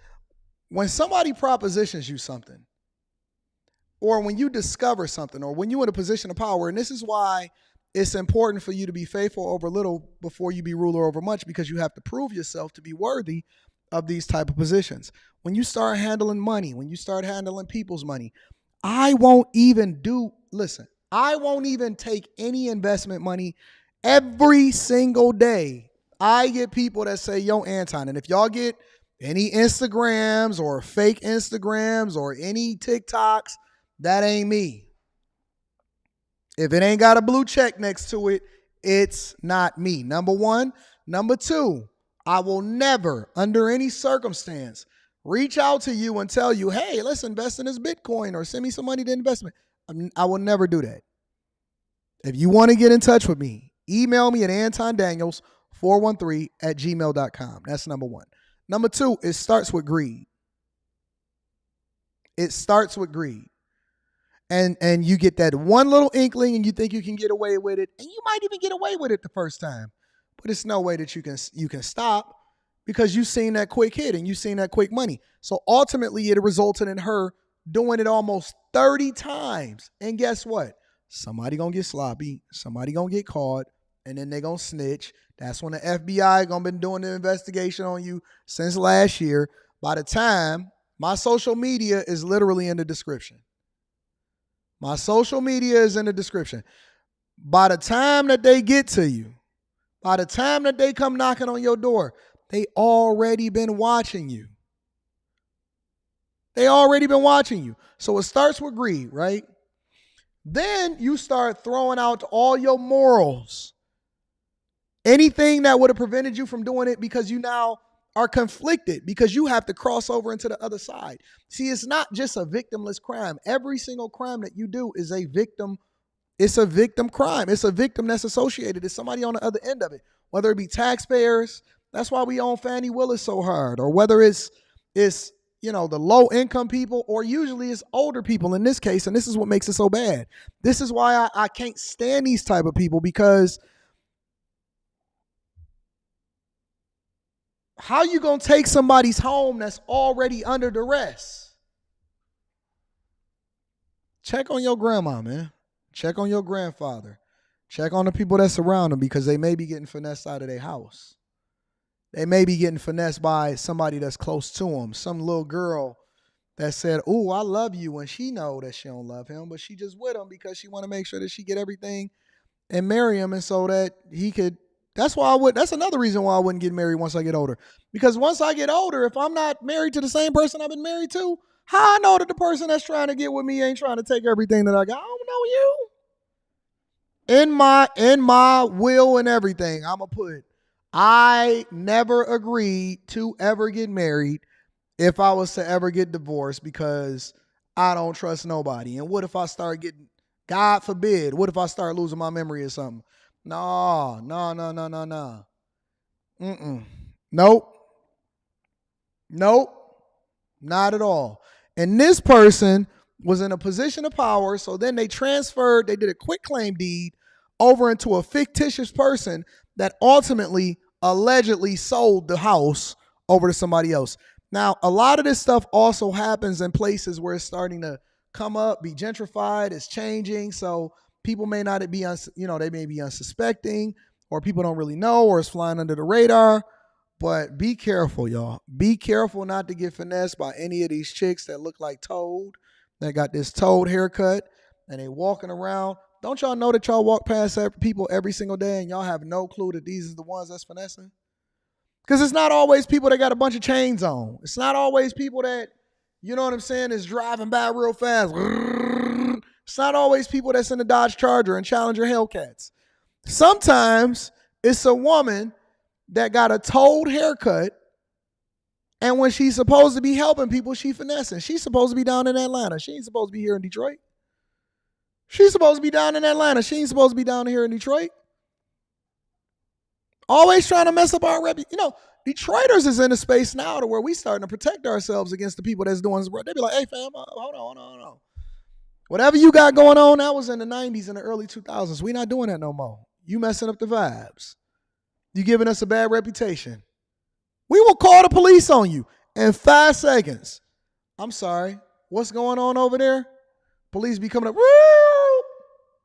when somebody propositions you something, or when you discover something, or when you're in a position of power, and this is why it's important for you to be faithful over little before you be ruler over much, because you have to prove yourself to be worthy of these type of positions. When you start handling money, when you start handling people's money, I won't even take any investment money every single day. I get people that say, yo, Anton, and if y'all get any Instagrams or fake Instagrams or any TikToks, that ain't me. If it ain't got a blue check next to it, it's not me. Number one. Number two, I will never, under any circumstance, reach out to you and tell you, hey, let's invest in this Bitcoin or send me some money to investment. I will never do that. If you want to get in touch with me, email me at Anton Daniels 413@gmail.com. That's number one. Number two, it starts with greed. It starts with greed. And you get that one little inkling and you think you can get away with it. And you might even get away with it the first time. But it's no way that you can stop, because you've seen that quick hit and you've seen that quick money. So ultimately it resulted in her doing it almost 30 times. And guess what? Somebody gonna get sloppy. Somebody gonna get caught. And then they gonna snitch. That's when the FBI gonna been doing the investigation on you since last year. By the time, my social media is literally in the description. My social media is in the description. By the time that they get to you, by the time that they come knocking on your door, they already been watching you. They already been watching you. So it starts with greed, right? Then you start throwing out all your morals. Anything that would have prevented you from doing it, because you now are conflicted, because you have to cross over into the other side. See, it's not just a victimless crime. Every single crime that you do is a victim. It's a victim crime. It's a victim that's associated. It's somebody on the other end of it, whether it be taxpayers. That's why we own Fannie Willis so hard, or whether it's the low income people, or usually it's older people in this case. And this is what makes it so bad. This is why I can't stand these type of people, because how you gonna take somebody's home that's already under duress? Check on your grandma, man. Check on your grandfather. Check on the people that surround them, because they may be getting finessed out of their house. They may be getting finessed by somebody that's close to them. Some little girl that said, "Ooh, I love you," when she know that she don't love him, but she just with him because she want to make sure that she get everything and marry him, and so that he could. That's why I would. That's another reason why I wouldn't get married once I get older. Because once I get older, if I'm not married to the same person I've been married to, how I know that the person that's trying to get with me ain't trying to take everything that I got? I don't know you. In my will and everything, I'ma put, I never agreed to ever get married if I was to ever get divorced because I don't trust nobody. And what if I start getting, God forbid, what if I start losing my memory or something? No. Nope. Not at all. And this person was in a position of power, so then they transferred, they did a quick claim deed over into a fictitious person that ultimately, allegedly sold the house over to somebody else. Now, a lot of this stuff also happens in places where it's starting to come up, be gentrified, it's changing, so people may not be, they may be unsuspecting, or people don't really know, or it's flying under the radar. But be careful, y'all. Be careful not to get finessed by any of these chicks that look like Toad, that got this Toad haircut, and they walking around. Don't y'all know that y'all walk past people every single day and y'all have no clue that these are the ones that's finessing? Because it's not always people that got a bunch of chains on. It's not always people that, you know what I'm saying, is driving by real fast. It's not always people that's in a Dodge Charger and Challenger Hellcats. Sometimes it's a woman that got a Toad haircut, and when she's supposed to be helping people, she finessing. She's supposed to be down in Atlanta. She ain't supposed to be here in Detroit. She's supposed to be down in Atlanta. She ain't supposed to be down here in Detroit. Always trying to mess up our reputation. Detroiters is in a space now to where we starting to protect ourselves against the people that's doing. They be like, "Hey fam, hold on. Whatever you got going on, that was in the 90s and the early 2000s. We not doing that no more. You messing up the vibes. You giving us a bad reputation. We will call the police on you in 5 seconds. I'm sorry. What's going on over there? Police be coming up. Woo!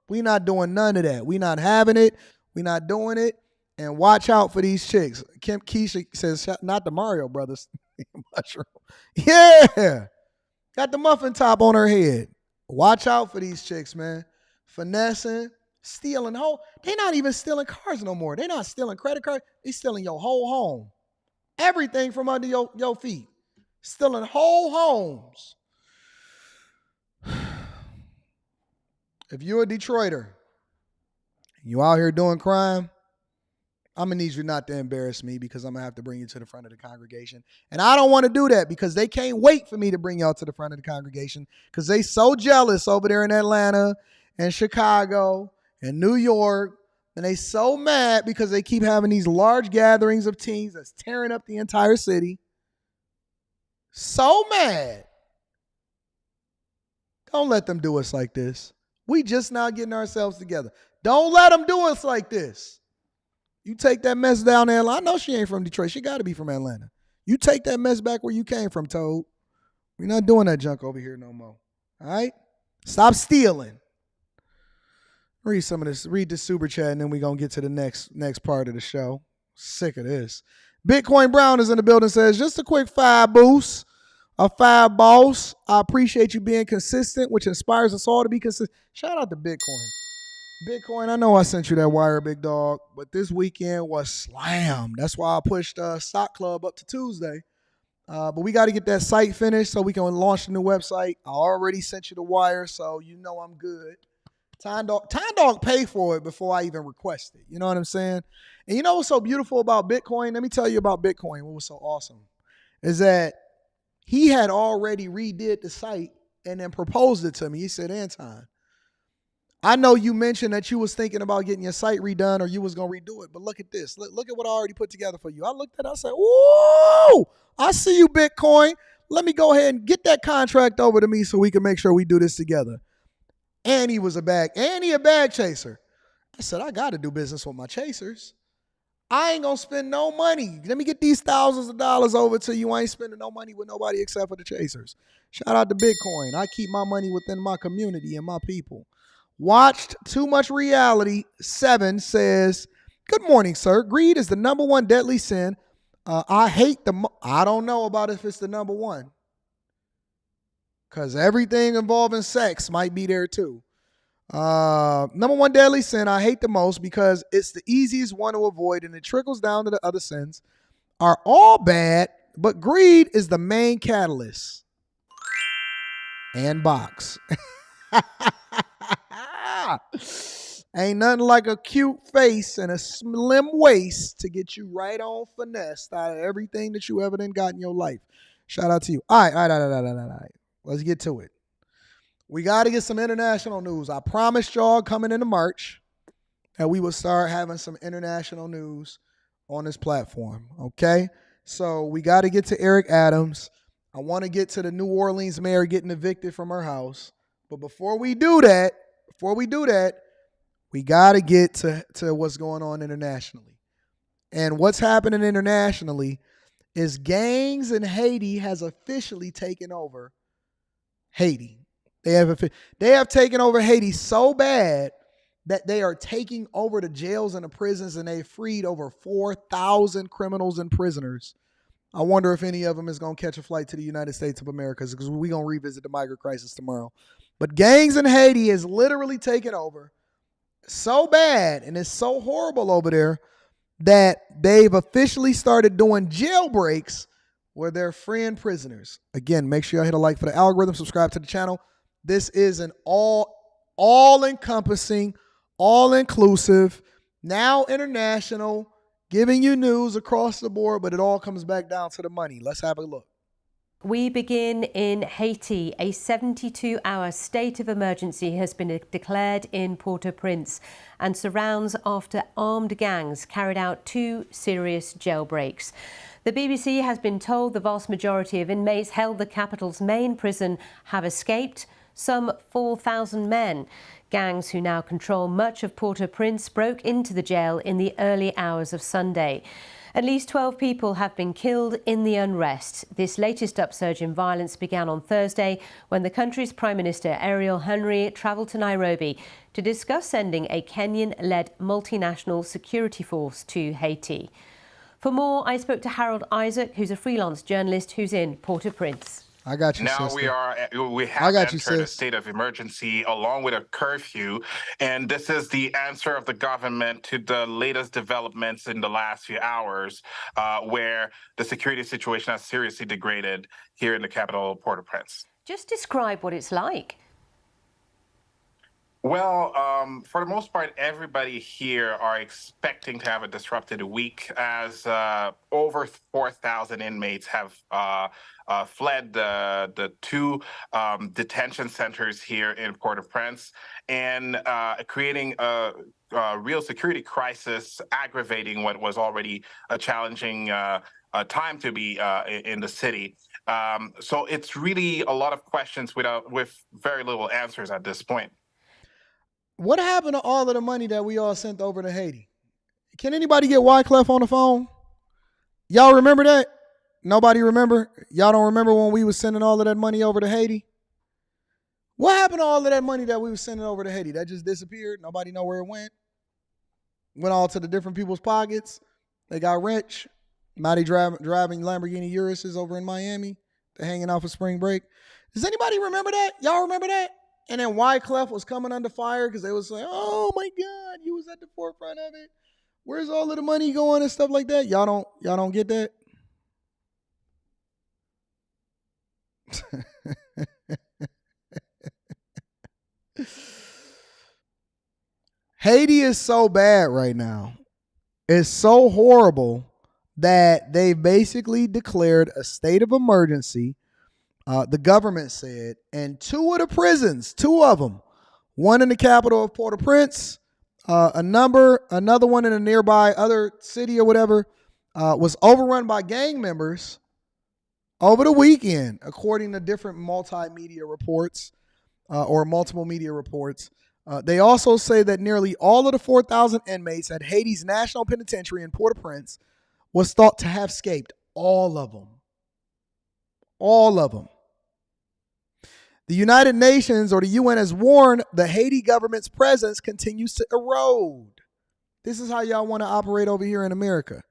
We not doing none of that. We not having it. We not doing it. And watch out for these chicks. Kim Keisha says, not the Mario Brothers. Mushroom. Yeah. Got the muffin top on her head. Watch out for these chicks, man. Finessing, stealing. They not even stealing cars no more. They not stealing credit cards. They stealing your whole home. Everything from under your feet. Stealing whole homes. If you're a Detroiter, you out here doing crime, I'm going to need you not to embarrass me because I'm going to have to bring you to the front of the congregation. And I don't want to do that because they can't wait for me to bring y'all to the front of the congregation because they so jealous over there in Atlanta and Chicago and New York. And they so mad because they keep having these large gatherings of teens that's tearing up the entire city. So mad. Don't let them do us like this. We just now getting ourselves together. Don't let them do us like this. You take that mess down there. I know she ain't from Detroit. She got to be from Atlanta. You take that mess back where you came from, Toad. We're not doing that junk over here no more. All right? Stop stealing. Read some of this. Read this super chat, and then we're going to get to the next part of the show. Sick of this. Bitcoin Brown is in the building, says, just a quick 5 boost. A 5 boss. I appreciate you being consistent, which inspires us all to be consistent. Shout out to Bitcoin. Bitcoin, I know I sent you that wire, big dog, but this weekend was slammed. That's why I pushed Stock Club up to Tuesday. But we got to get that site finished so we can launch a new website. I already sent you the wire, so you know I'm good. Time Dog paid for it before I even request it. You know what I'm saying? And you know what's so beautiful about Bitcoin? Let me tell you about Bitcoin. What was so awesome is that he had already redid the site and then proposed it to me. He said, Anton, I know you mentioned that you was thinking about getting your site redone or you was going to redo it, but look at this. Look at what I already put together for you. I looked at it, I said, whoa, I see you, Bitcoin. Let me go ahead and get that contract over to me so we can make sure we do this together. And he was a bag chaser. I said, I got to do business with my chasers. I ain't going to spend no money. Let me get these thousands of dollars over to you. I ain't spending no money with nobody except for the chasers. Shout out to Bitcoin. I keep my money within my community and my people. Watched Too Much Reality 7 says, good morning, sir. Greed is the number one deadly sin. I don't know about if it's the number one. because everything involving sex might be there too. Number one deadly sin I hate the most because it's the easiest one to avoid and it trickles down to the other sins are all bad, but greed is the main catalyst. And box. Ain't nothing like a cute face and a slim waist to get you right on finessed out of everything that you ever done got in your life. Shout out to you. All right. Let's get to it. We got to get some international news. I promised y'all coming into March that we would start having some international news on this platform, okay? So we got to get to Eric Adams. I want to get to the New Orleans mayor getting evicted from her house. But before we do that, we got to get to what's going on internationally. And what's happening internationally is gangs in Haiti has officially taken over Haiti. They have taken over Haiti so bad that they are taking over the jails and the prisons, and they freed over 4,000 criminals and prisoners. I wonder if any of them is going to catch a flight to the United States of America, because we're going to revisit the migrant crisis tomorrow. But gangs in Haiti is literally taken over so bad, and it's so horrible over there, that they've officially started doing jailbreaks where they're freeing prisoners. Again, make sure y'all hit a like for the algorithm, subscribe to the channel. This is an all-encompassing, all-inclusive, now international, giving you news across the board, but it all comes back down to the money. Let's have a look. We begin in Haiti. A 72-hour state of emergency has been declared in Port-au-Prince and surrounds after armed gangs carried out 2 serious jailbreaks. The BBC has been told the vast majority of inmates held the capital's main prison have escaped, some 4,000 men. Gangs who now control much of Port-au-Prince broke into the jail in the early hours of Sunday. At least 12 people have been killed in the unrest. This latest upsurge in violence began on Thursday when the country's Prime Minister Ariel Henry travelled to Nairobi to discuss sending a Kenyan-led multinational security force to Haiti. For more, I spoke to Harold Isaac, who's a freelance journalist who's in Port-au-Prince. I got you, now sister. we have entered a state of emergency along with a curfew, and this is the answer of the government to the latest developments in the last few hours, where the security situation has seriously degraded here in the capital, Port-au-Prince. Just describe what it's like. Well, for the most part, everybody here are expecting to have a disrupted week, as over 4,000 inmates have fled the 2 detention centers here in Port-au-Prince, and creating a real security crisis, aggravating what was already a challenging time to be in the city. So it's really a lot of questions with very little answers at this point. What happened to all of the money that we all sent over to Haiti? Can anybody get Wyclef on the phone? Y'all remember that? Nobody remember? Y'all don't remember when we was sending all of that money over to Haiti? What happened to all of that money that we was sending over to Haiti? That just disappeared? Nobody know where it went? Went all to the different people's pockets? They got rich? Now they driving Lamborghini Uruses over in Miami? They're hanging out for spring break? Does anybody remember that? Y'all remember that? And then Wyclef was coming under fire because they was like, oh my God, you was at the forefront of it. Where's all of the money going and stuff like that? Y'all don't get that? Haiti is so bad right now. It's so horrible that they basically declared a state of emergency. The government said, and 2 of the prisons, 2 of them, one in the capital of Port-au-Prince, another one in a nearby other city or whatever, was overrun by gang members over the weekend, according to different multimedia reports or multiple media reports. They also say that nearly all of the 4,000 inmates at Haiti's National Penitentiary in Port-au-Prince was thought to have escaped. All of them. All of them. The United Nations, or the UN, has warned the Haiti government's presence continues to erode. This is how y'all want to operate over here in America.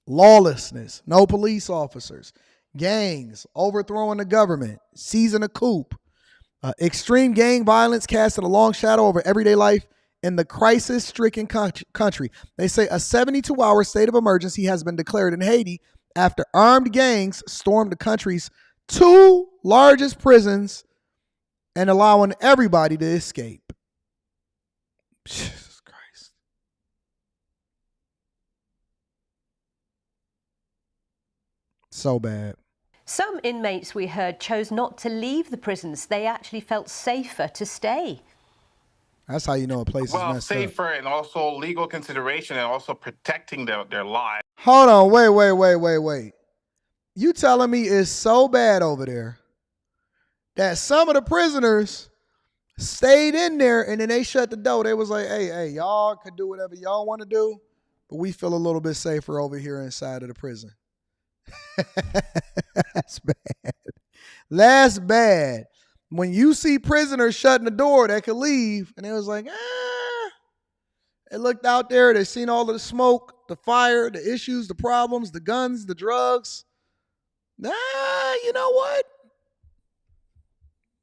Lawlessness, no police officers. Gangs overthrowing the government, seizing a coup. Extreme gang violence casting a long shadow over everyday life in the crisis-stricken country. They say a 72-hour state of emergency has been declared in Haiti after armed gangs stormed the country's 2 largest prisons and allowing everybody to escape. Jesus Christ. So bad. Some inmates, we heard, chose not to leave the prisons. They actually felt safer to stay. That's how you know a place is messed up. Safer and also legal consideration and also protecting their lives. Hold on, wait. You telling me it's so bad over there that some of the prisoners stayed in there and then they shut the door. They was like, hey, y'all can do whatever y'all want to do, but we feel a little bit safer over here inside of the prison. That's bad. That's bad. When you see prisoners shutting the door that could leave, and it was like, they looked out there, they seen all of the smoke, the fire, the issues, the problems, the guns, the drugs. You know what?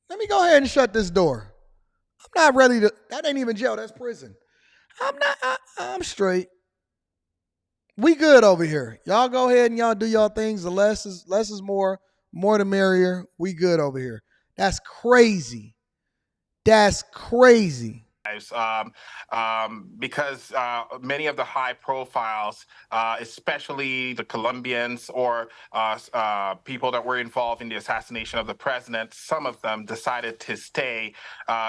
Let me go ahead and shut this door. I'm not ready to, that ain't even jail, that's prison. I'm straight. We good over here. Y'all go ahead and y'all do y'all things. The less is more the merrier. We good over here. That's crazy. That's crazy. Because many of the high profiles, especially the Colombians or people that were involved in the assassination of the president, some of them decided to stay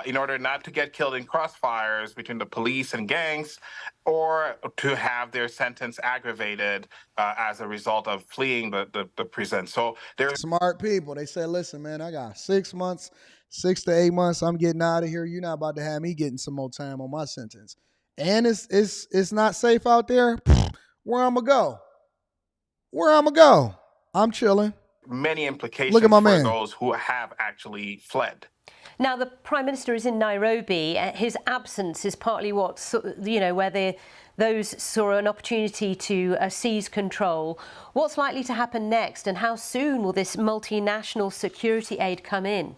in order not to get killed in crossfires between the police and gangs, or to have their sentence aggravated as a result of fleeing the prison. So they're smart people. They said, listen, man, I got 6 months, 6 to 8 months. I'm getting out of here. You're not about to have me getting some more time on my sentence. And it's not safe out there. Where I'm going to go? I'm chilling. Many implications Look at my for man. those who have actually fled. Now, the Prime Minister is in Nairobi. His absence is partly where those saw an opportunity to seize control. What's likely to happen next, and how soon will this multinational security aid come in?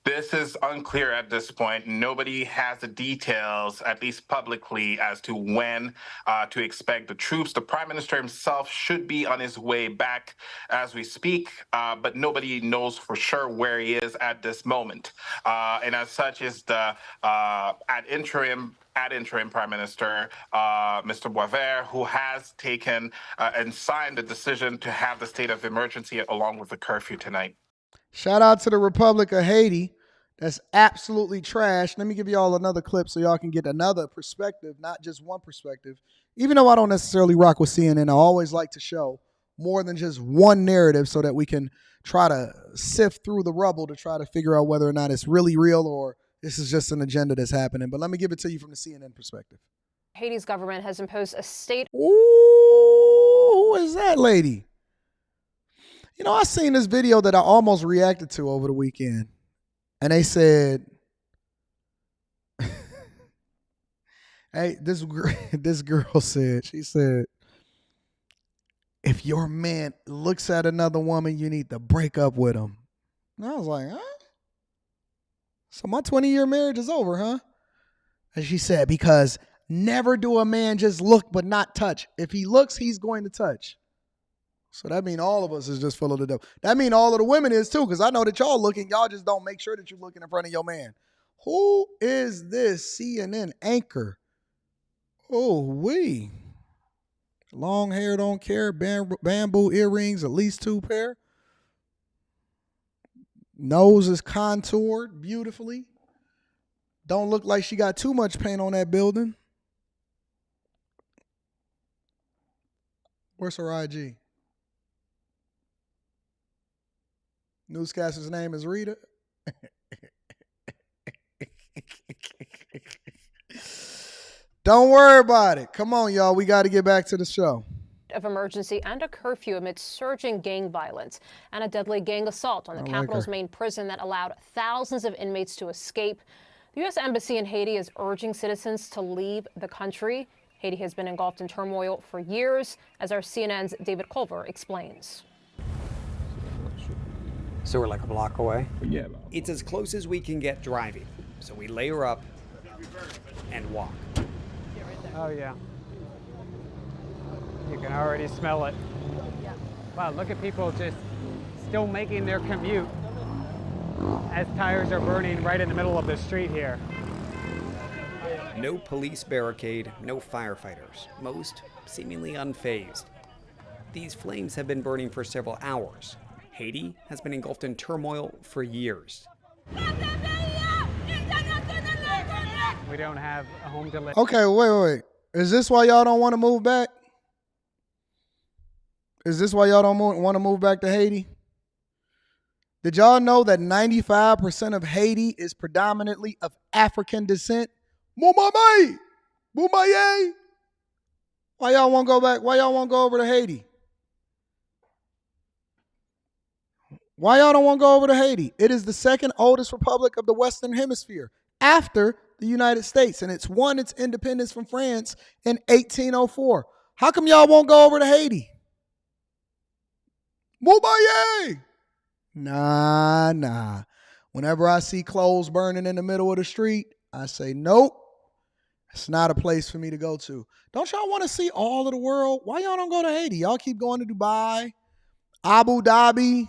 This is unclear at this point. Nobody has the details, at least publicly, as to when to expect the troops. The Prime Minister himself should be on his way back as we speak, but nobody knows for sure where he is at this moment. And as such is the ad interim Prime Minister, Mr. Boisvert, who has taken and signed the decision to have the state of emergency along with the curfew tonight. Shout out to the Republic of Haiti. That's absolutely trash. Let me give you all another clip so y'all can get another perspective, not just one perspective. Even though I don't necessarily rock with CNN, I always like to show more than just one narrative so that we can try to sift through the rubble to try to figure out whether or not it's really real or this is just an agenda that's happening. But let me give it to you from the CNN perspective. Haiti's government has imposed a state. Ooh, who is that lady? You know, I seen this video that I almost reacted to over the weekend. And they said, hey, this girl said, she said, if your man looks at another woman, you need to break up with him. And I was like, huh? So my 20-year marriage is over, huh? And she said, because never do a man just look but not touch. If he looks, he's going to touch. So that means all of us is just full of the devil. That means all of the women is too, because I know that y'all looking. Y'all just don't make sure that you're looking in front of your man. Who is this CNN anchor? Oh, we. Long hair, don't care. Bamboo earrings, at least 2 pair. Nose is contoured beautifully. Don't look like she got too much paint on that building. Where's her IG? Newscaster's name is Rita. Don't worry about it. Come on, y'all. We got to get back to the show. Of emergency and a curfew amidst surging gang violence and a deadly gang assault on the capital's main prison that allowed thousands of inmates to escape. The U.S. Embassy in Haiti is urging citizens to leave the country. Haiti has been engulfed in turmoil for years, as our CNN's David Culver explains. So we're like a block away? Yeah. It's as close as we can get driving. So we layer up and walk. Oh, yeah. You can already smell it. Wow, look at people just still making their commute as tires are burning right in the middle of the street here. No police barricade, no firefighters, most seemingly unfazed. These flames have been burning for several hours. Haiti has been engulfed in turmoil for years. We don't have a home to live. Okay, wait. Is this why y'all don't want to move back? Is this why y'all don't want to move back to Haiti? Did y'all know that 95% of Haiti is predominantly of African descent? Why y'all want to go back? Why y'all want to go over to Haiti? Why y'all don't want to go over to Haiti? It is the second oldest republic of the Western Hemisphere after the United States, and it's won its independence from France in 1804. How come y'all won't go over to Haiti? Nah. Whenever I see clothes burning in the middle of the street, I say, nope, it's not a place for me to go to. Don't y'all want to see all of the world? Why y'all don't go to Haiti? Y'all keep going to Dubai, Abu Dhabi.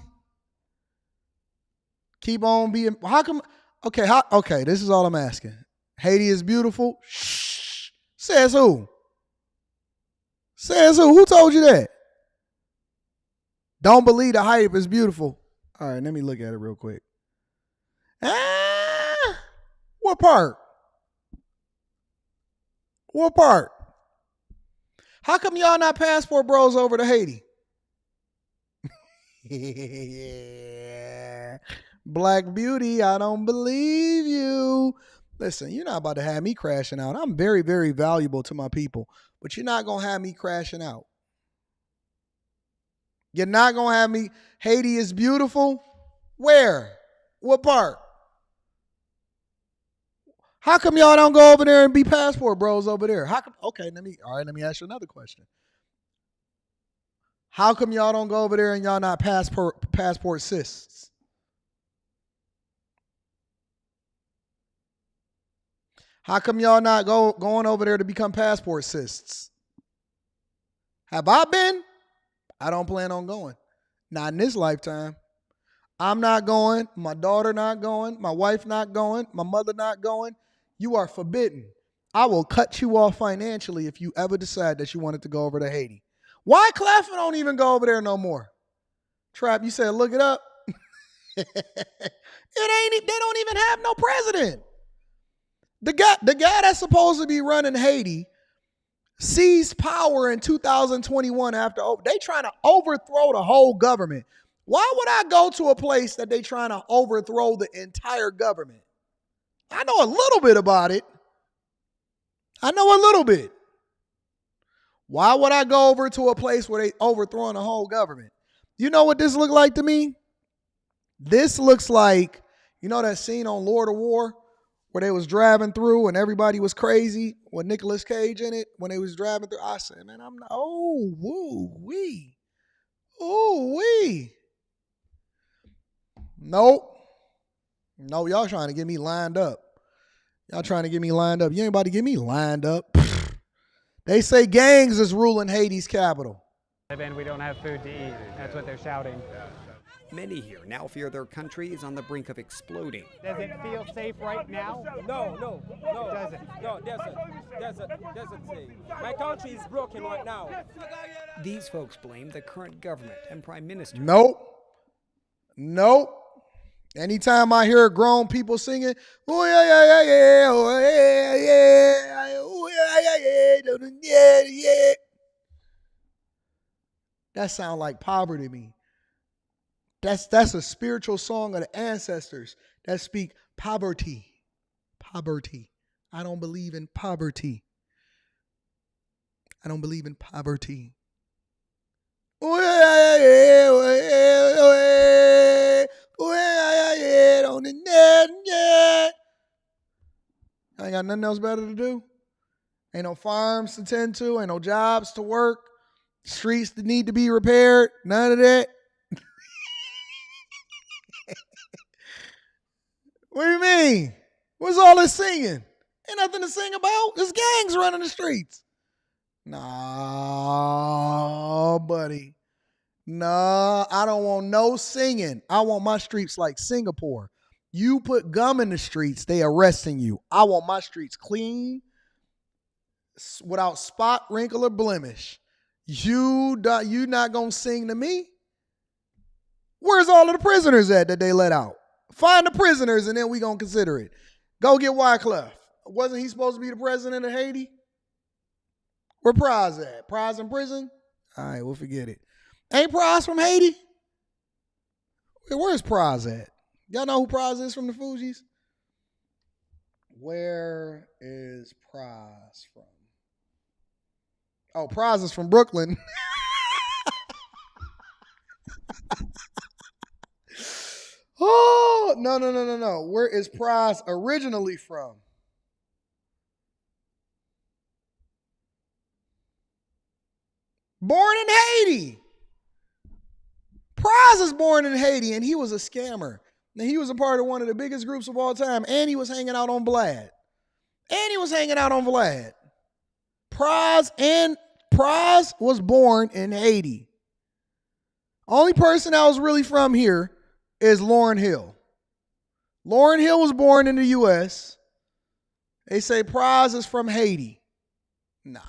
Keep on being, how come, okay, this is all I'm asking. Haiti is beautiful. Shh. Says who? Says who? Who told you that? Don't believe the hype is beautiful. All right, let me look at it real quick. What part? What part? How come y'all not passport bros over to Haiti? Yeah. Black Beauty, I don't believe you. Listen, you're not about to have me crashing out. I'm very, very valuable to my people, but you're not going to have me crashing out. You're not going to have me. Haiti is beautiful. Where? What part? How come y'all don't go over there and be passport bros over there? How come? Okay, let me ask you another question. How come y'all don't go over there and y'all not passport sis? How come y'all not going over there to become passport sis? Have I been? I don't plan on going. Not in this lifetime. I'm not going. My daughter not going. My wife not going. My mother not going. You are forbidden. I will cut you off financially if you ever decide that you wanted to go over to Haiti. Why Claflin don't even go over there no more? Trap, you said look it up. They don't even have no president. The guy that's supposed to be running Haiti seized power in 2021 after they trying to overthrow the whole government. Why would I go to a place that they trying to overthrow the entire government? I know a little bit about it. I know a little bit. Why would I go over to a place where they overthrowing the whole government? You know what this look like to me? This looks like, you know that scene on Lord of War where they was driving through and everybody was crazy with Nicolas Cage in it when they was driving through? I said, man, I'm not, woo-wee. Nope. No, y'all trying to get me lined up. You ain't about to get me lined up. They say gangs is ruling Haiti's capital. And we don't have food to eat. That's what they're shouting. Many here now fear their country is on the brink of exploding. Does it feel safe right now? No. Does it? No, there's a thing. My country is broken right now. These folks blame the current government and prime minister. Nope. Anytime I hear grown people singing, oh yeah. That sound like poverty to me. That's a spiritual song of the ancestors that speak poverty. Poverty. I don't believe in poverty. I ain't got nothing else better to do. Ain't no farms to tend to. Ain't no jobs to work. Streets that need to be repaired. None of that. What do you mean? What's all this singing? Ain't nothing to sing about. There's gangs running the streets. Nah, buddy. Nah, I don't want no singing. I want my streets like Singapore. You put gum in the streets, they arresting you. I want my streets clean, without spot, wrinkle, or blemish. You not gonna sing to me? Where's all of the prisoners at that they let out? Find the prisoners and then we gonna consider it. Go get Wyclef. Wasn't he supposed to be the president of Haiti? Where Prize at? Prize in prison? All right, we'll forget it. Ain't Prize from Haiti? Where's Prize at? Y'all know who Prize is from the Fugees? Where is Prize from? Oh, Prize is from Brooklyn. Oh, no. Where is Prize originally from? Born in Haiti. Prize is born in Haiti, and he was a scammer. Now, he was a part of one of the biggest groups of all time, and he was hanging out on Vlad. Prize was born in Haiti. Only person that was really from here is Lauryn Hill. Lauryn Hill was born in the U.S. They say Prize is from Haiti. No.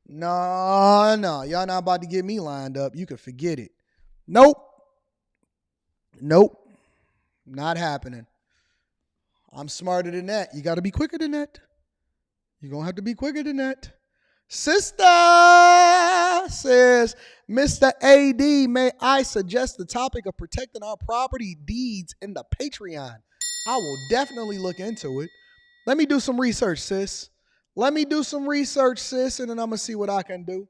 Y'all not about to get me lined up. You can forget it. Nope. Not happening. I'm smarter than that. You got to be quicker than that. You're going to have to be quicker than that. Sister says, Mr. AD, may I suggest the topic of protecting our property deeds in the Patreon? I will definitely look into it. Let me do some research, sis. And then I'm going to see what I can do.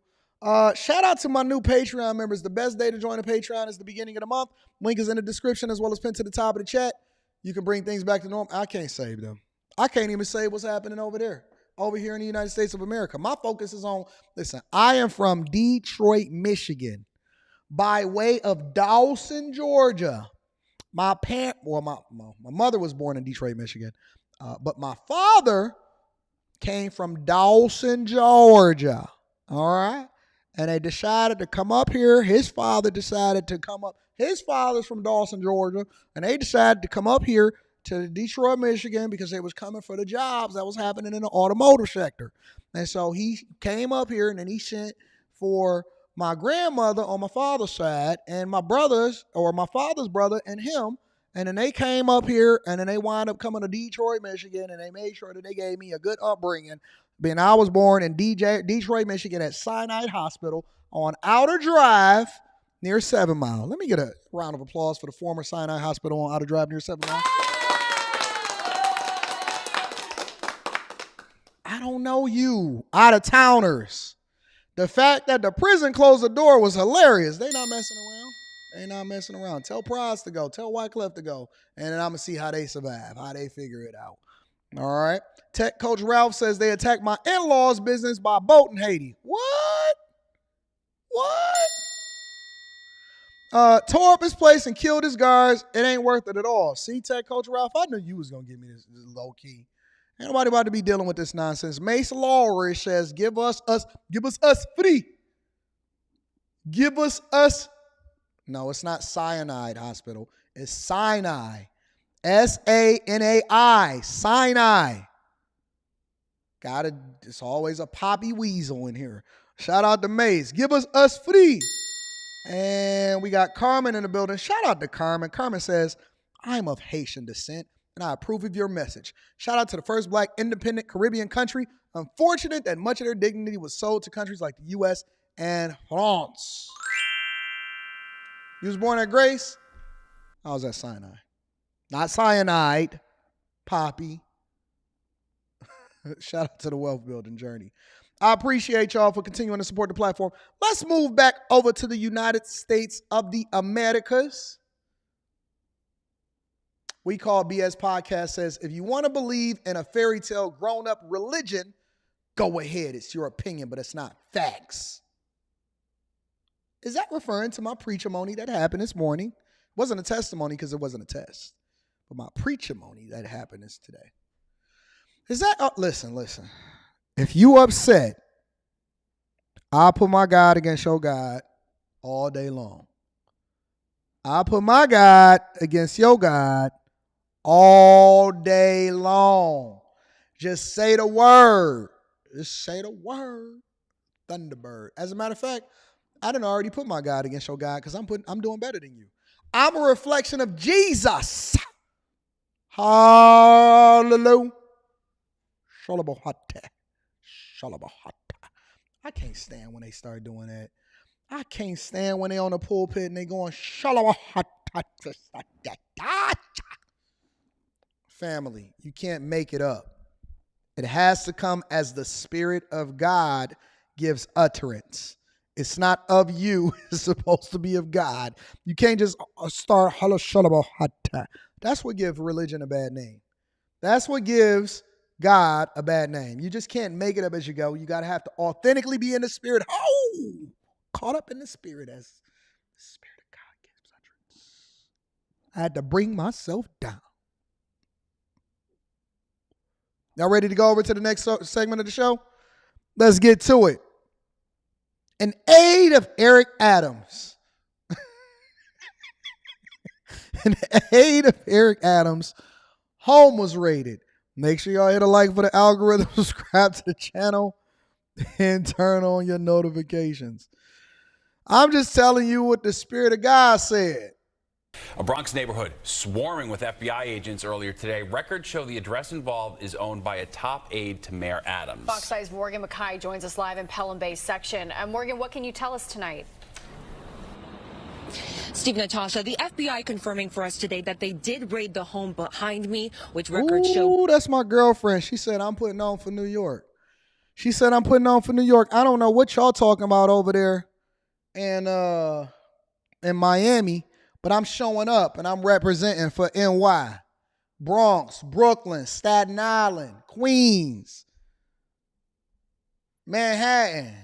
Shout out to my new Patreon members. The best day to join a Patreon is the beginning of the month. Link is in the description as well as pinned to the top of the chat. You can bring things back to normal. I can't save them. I can't even save what's happening over there. Over here in the United States of America. My focus is on, listen, I am from Detroit, Michigan, by way of Dawson, Georgia. My mother was born in Detroit, Michigan, but my father came from Dawson, Georgia. All right? And they decided to come up here. His father decided to come up. His father's from Dawson, Georgia, and they decided to come up here to Detroit, Michigan, because they was coming for the jobs that was happening in the automotive sector. And so he came up here and then he sent for my grandmother on my father's side and my brothers, or my father's brother and him. And then they came up here and then they wound up coming to Detroit, Michigan, and they made sure that they gave me a good upbringing. Being I was born in Detroit, Michigan at Sinai Hospital on Outer Drive near 7 Mile. Let me get a round of applause for the former Sinai Hospital on Outer Drive near 7 Mile. I don't know you, out-of-towners. The fact that the prison closed the door was hilarious. They not messing around. Tell Prize to go. Tell Wyclef to go. And then I'm going to see how they survive, how they figure it out. All right. Tech Coach Ralph says they attacked my in-laws' business by boat in Haiti. What? Tore up his place and killed his guards. It ain't worth it at all. See, Tech Coach Ralph, I knew you was going to give me this low key. Ain't nobody about to be dealing with this nonsense. Mace Lawrence says, give us free. Give us. No, it's not Cyanide Hospital. It's Sinai. Sanai. Sinai. It's always a poppy weasel in here. Shout out to Mace. Give us free. And we got Carmen in the building. Shout out to Carmen. Carmen says, I'm of Haitian descent, and I approve of your message. Shout out to the first black independent Caribbean country. Unfortunate that much of their dignity was sold to countries like the U.S. and France. You was born at Grace? I was at Sinai. Not cyanide, Poppy. Shout out to the wealth building journey. I appreciate y'all for continuing to support the platform. Let's move back over to the United States of the Americas. We Call BS podcast says, if you want to believe in a fairy tale grown-up religion, go ahead. It's your opinion, but it's not facts. Is that referring to my preacher-mony that happened this morning? It wasn't a testimony because it wasn't a test. But my preacher-mony that happened is today. Is that, listen. If you upset, I'll put my God against your God all day long. I'll put my God against your God all day long. Just say the word. Just say the word. Thunderbird. As a matter of fact, I done already put my God against your God because I'm doing better than you. I'm a reflection of Jesus. Hallelujah. Shalabahata. I can't stand when they start doing that. I can't stand when they on the pulpit and they going shalabahata. Family, you can't make it up. It has to come as the Spirit of God gives utterance. It's not of you. It's supposed to be of God. You can't just start shalabahata. That's what gives religion a bad name. That's what gives God a bad name. You just can't make it up as you go. You got to have to authentically be in the Spirit. Oh, caught up in the Spirit as the Spirit of God gives utterance. I had to bring myself down. Y'all ready to go over to the next segment of the show? Let's get to it. An aide of Eric Adams. An aide of Eric Adams' home was raided. Make sure y'all hit a like for the algorithm, subscribe to the channel, and turn on your notifications. I'm just telling you what the Spirit of God said. A Bronx neighborhood swarming with FBI agents earlier today. Records show the address involved is owned by a top aide to Mayor Adams. Fox 5's Morgan McKay joins us live in Pelham Bay section. Morgan, what can you tell us tonight? Steve, Natasha, the FBI confirming for us today that they did raid the home behind me, which records show. Ooh, that's my girlfriend. She said, I'm putting on for New York. I don't know what y'all talking about over there in Miami, but I'm showing up and I'm representing for NY, Bronx, Brooklyn, Staten Island, Queens, Manhattan.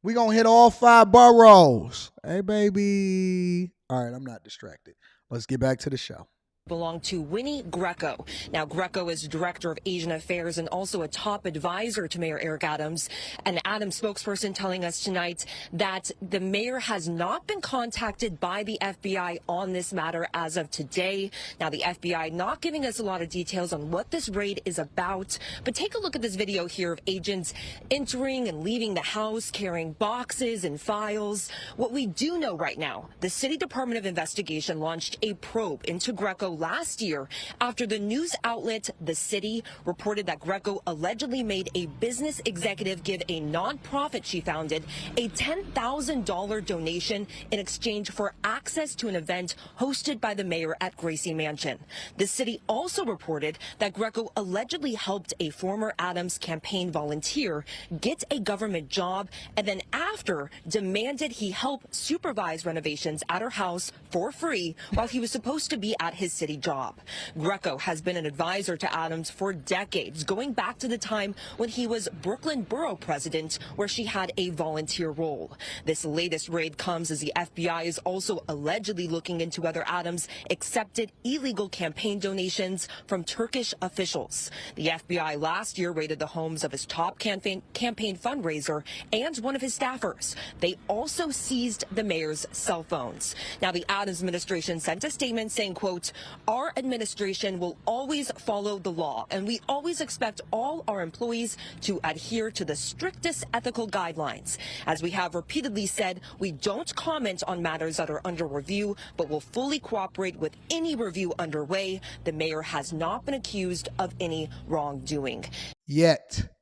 We gonna hit all 5 boroughs. Hey, baby. All right, I'm not distracted. Let's get back to the show. Belong to Winnie Greco. Now, Greco is director of Asian Affairs and also a top advisor to Mayor Eric Adams. An Adams spokesperson telling us tonight that the mayor has not been contacted by the FBI on this matter as of today. Now, the FBI not giving us a lot of details on what this raid is about, but take a look at this video here of agents entering and leaving the house, carrying boxes and files. What we do know right now, the City Department of Investigation launched a probe into Greco last year after the news outlet The City reported that Greco allegedly made a business executive give a nonprofit she founded a $10,000 donation in exchange for access to an event hosted by the mayor at Gracie Mansion. The city also reported that Greco allegedly helped a former Adams campaign volunteer get a government job and then after demanded he help supervise renovations at her house for free while he was supposed to be at his city job. Greco has been an advisor to Adams for decades, going back to the time when he was Brooklyn Borough President, where she had a volunteer role. This latest raid comes as the FBI is also allegedly looking into whether Adams accepted illegal campaign donations from Turkish officials. The FBI last year raided the homes of his top campaign fundraiser and one of his staffers. They also seized the mayor's cell phones. Now, the Adams administration sent a statement saying, quote, "Our administration will always follow the law, and we always expect all our employees to adhere to the strictest ethical guidelines. As we have repeatedly said, we don't comment on matters that are under review, but will fully cooperate with any review underway. The mayor has not been accused of any wrongdoing." Yet.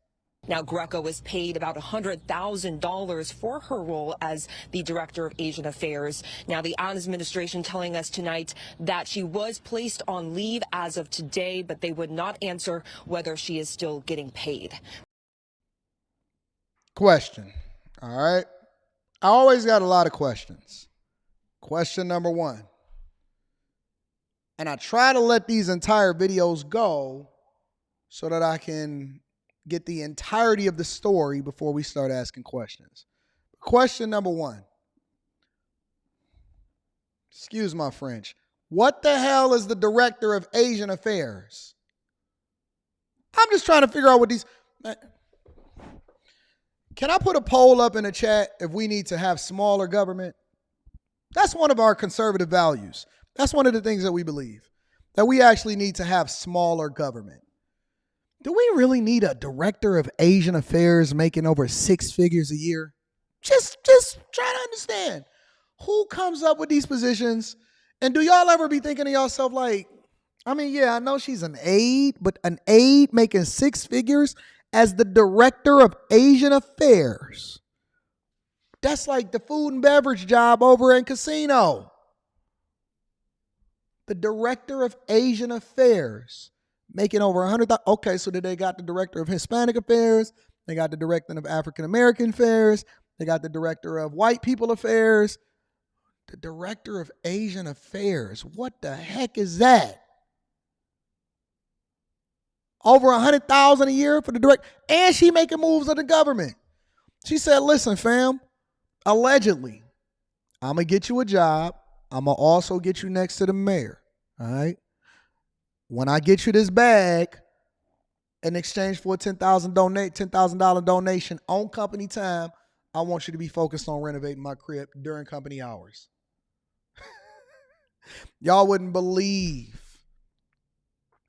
Now, Greco was paid about $100,000 for her role as the director of Asian Affairs. Now, the Adams administration telling us tonight that she was placed on leave as of today, but they would not answer whether she is still getting paid. Question. All right. I always got a lot of questions. Question number 1. And I try to let these entire videos go so that I can get the entirety of the story before we start asking questions. Question number 1. Excuse my French. What the hell is the director of Asian affairs? I'm just trying to figure out what these... Can I put a poll up in the chat if we need to have smaller government? That's one of our conservative values. That's one of the things that we believe, that we actually need to have smaller government. Do we really need a director of Asian affairs making over 6 figures a year? Just trying to understand who comes up with these positions. And do y'all ever be thinking to yourself like, I mean, yeah, I know she's an aide, but an aide making 6 figures as the director of Asian affairs. That's like the food and beverage job over in casino. The director of Asian affairs making over 100,000. Okay, so they got the director of Hispanic affairs. They got the director of African American affairs. They got the director of white people affairs. The director of Asian affairs. What the heck is that? Over 100,000 a year for the director. And she making moves of the government. She said, listen, fam, allegedly, I'm going to get you a job. I'm going to also get you next to the mayor. All right. When I get you this bag in exchange for a $10,000 donation on company time, I want you to be focused on renovating my crib during company hours. Y'all wouldn't believe.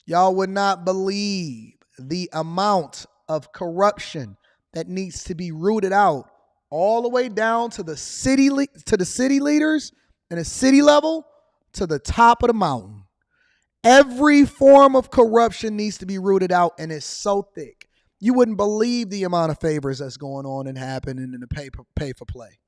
Y'all would not believe the amount of corruption that needs to be rooted out all the way down to the city leaders and the city level to the top of the mountain. Every form of corruption needs to be rooted out, and it's so thick. You wouldn't believe the amount of favors that's going on and happening in the pay for play.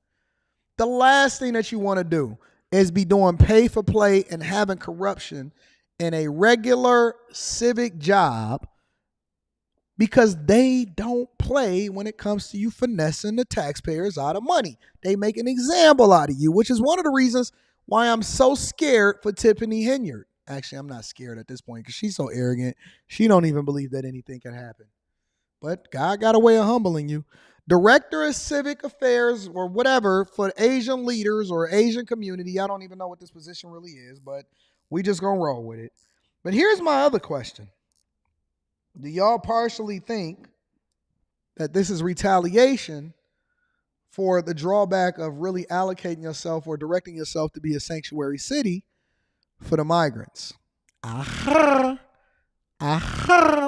The last thing that you want to do is be doing pay for play and having corruption in a regular civic job, because they don't play when it comes to you finessing the taxpayers out of money. They make an example out of you, which is one of the reasons why I'm so scared for Tiffany Henyard. Actually, I'm not scared at this point because she's so arrogant. She don't even believe that anything can happen. But God got a way of humbling you. Director of Civic Affairs or whatever for Asian leaders or Asian community. I don't even know what this position really is, but we just gonna roll with it. But here's my other question. Do y'all partially think that this is retaliation for the drawback of really allocating yourself or directing yourself to be a sanctuary city for the migrants?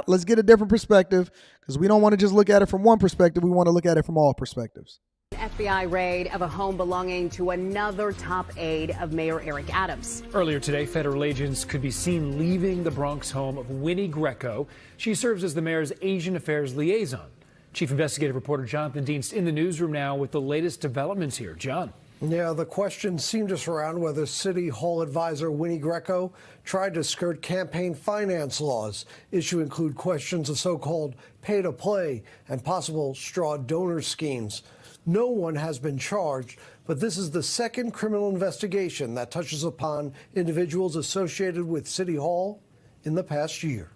Let's get a different perspective, because we don't want to just look at it from one perspective. We want to look at it from all perspectives. FBI raid of a home belonging to another top aide of Mayor Eric Adams. Earlier today, federal agents could be seen leaving the Bronx home of Winnie Greco. She serves as the mayor's Asian affairs liaison. Chief investigative reporter Jonathan Dienst in the newsroom now with the latest developments here. John. Yeah, the questions seem to surround whether City Hall advisor Winnie Greco tried to skirt campaign finance laws. Issue include questions of so-called pay-to-play and possible straw donor schemes. No one has been charged, but this is the second criminal investigation that touches upon individuals associated with City Hall in the past year.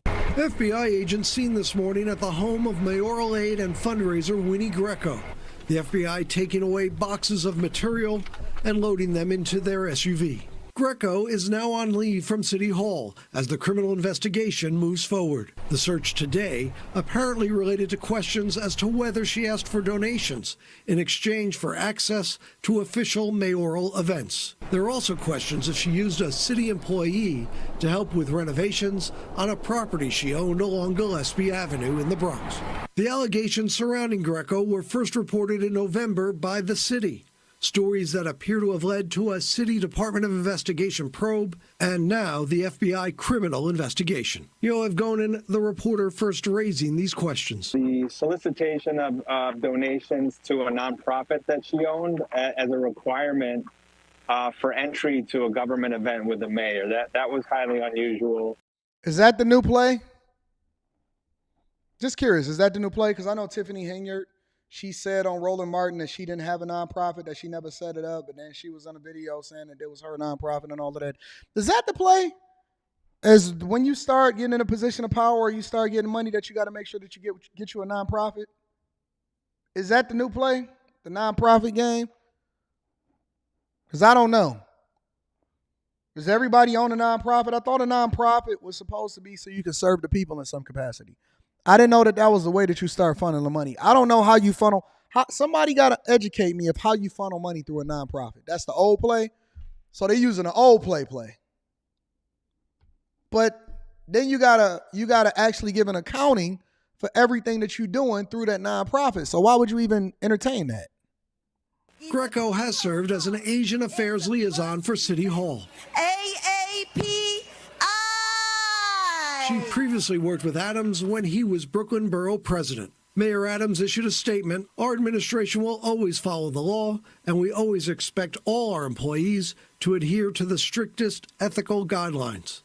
FBI agents seen this morning at the home of mayoral aide and fundraiser Winnie Greco. The FBI taking away boxes of material and loading them into their SUV. Greco is now on leave from City Hall as the criminal investigation moves forward. The search today apparently related to questions as to whether she asked for donations in exchange for access to official mayoral events. There are also questions if she used a city employee to help with renovations on a property she owned along Gillespie Avenue in the Bronx. The allegations surrounding Greco were first reported in November by the city. Stories that appear to have led to a City Department of Investigation probe, and now the FBI criminal investigation. Yoav Gonen, the reporter first raising these questions. The solicitation of donations to a nonprofit that she owned as a requirement for entry to a government event with the mayor, that was highly unusual. Is that the new play? Just curious, is that the new play? Because I know Tiffany Henyard, She said on Roland Martin that she didn't have a nonprofit, that she never set it up, and then she was on a video saying that it was her nonprofit and all of that. Is that the play? As when you start getting in a position of power or you start getting money, that you got to make sure that you get you a nonprofit? Is that the new play? The nonprofit game? Because I don't know. Does everybody own a nonprofit? I thought a nonprofit was supposed to be so you could serve the people in some capacity. I didn't know that that was the way that you start funneling the money. I don't know how you funnel. Somebody got to educate me of how you funnel money through a nonprofit. That's the old play. So they're using the old play. But then you gotta actually give an accounting for everything that you're doing through that nonprofit. So why would you even entertain that? Greco has served as an Asian Affairs liaison for City Hall. AAPI. She previously worked with Adams when he was Brooklyn Borough president. Mayor Adams issued a statement. Our administration will always follow the law, and we always expect all our employees to adhere to the strictest ethical guidelines.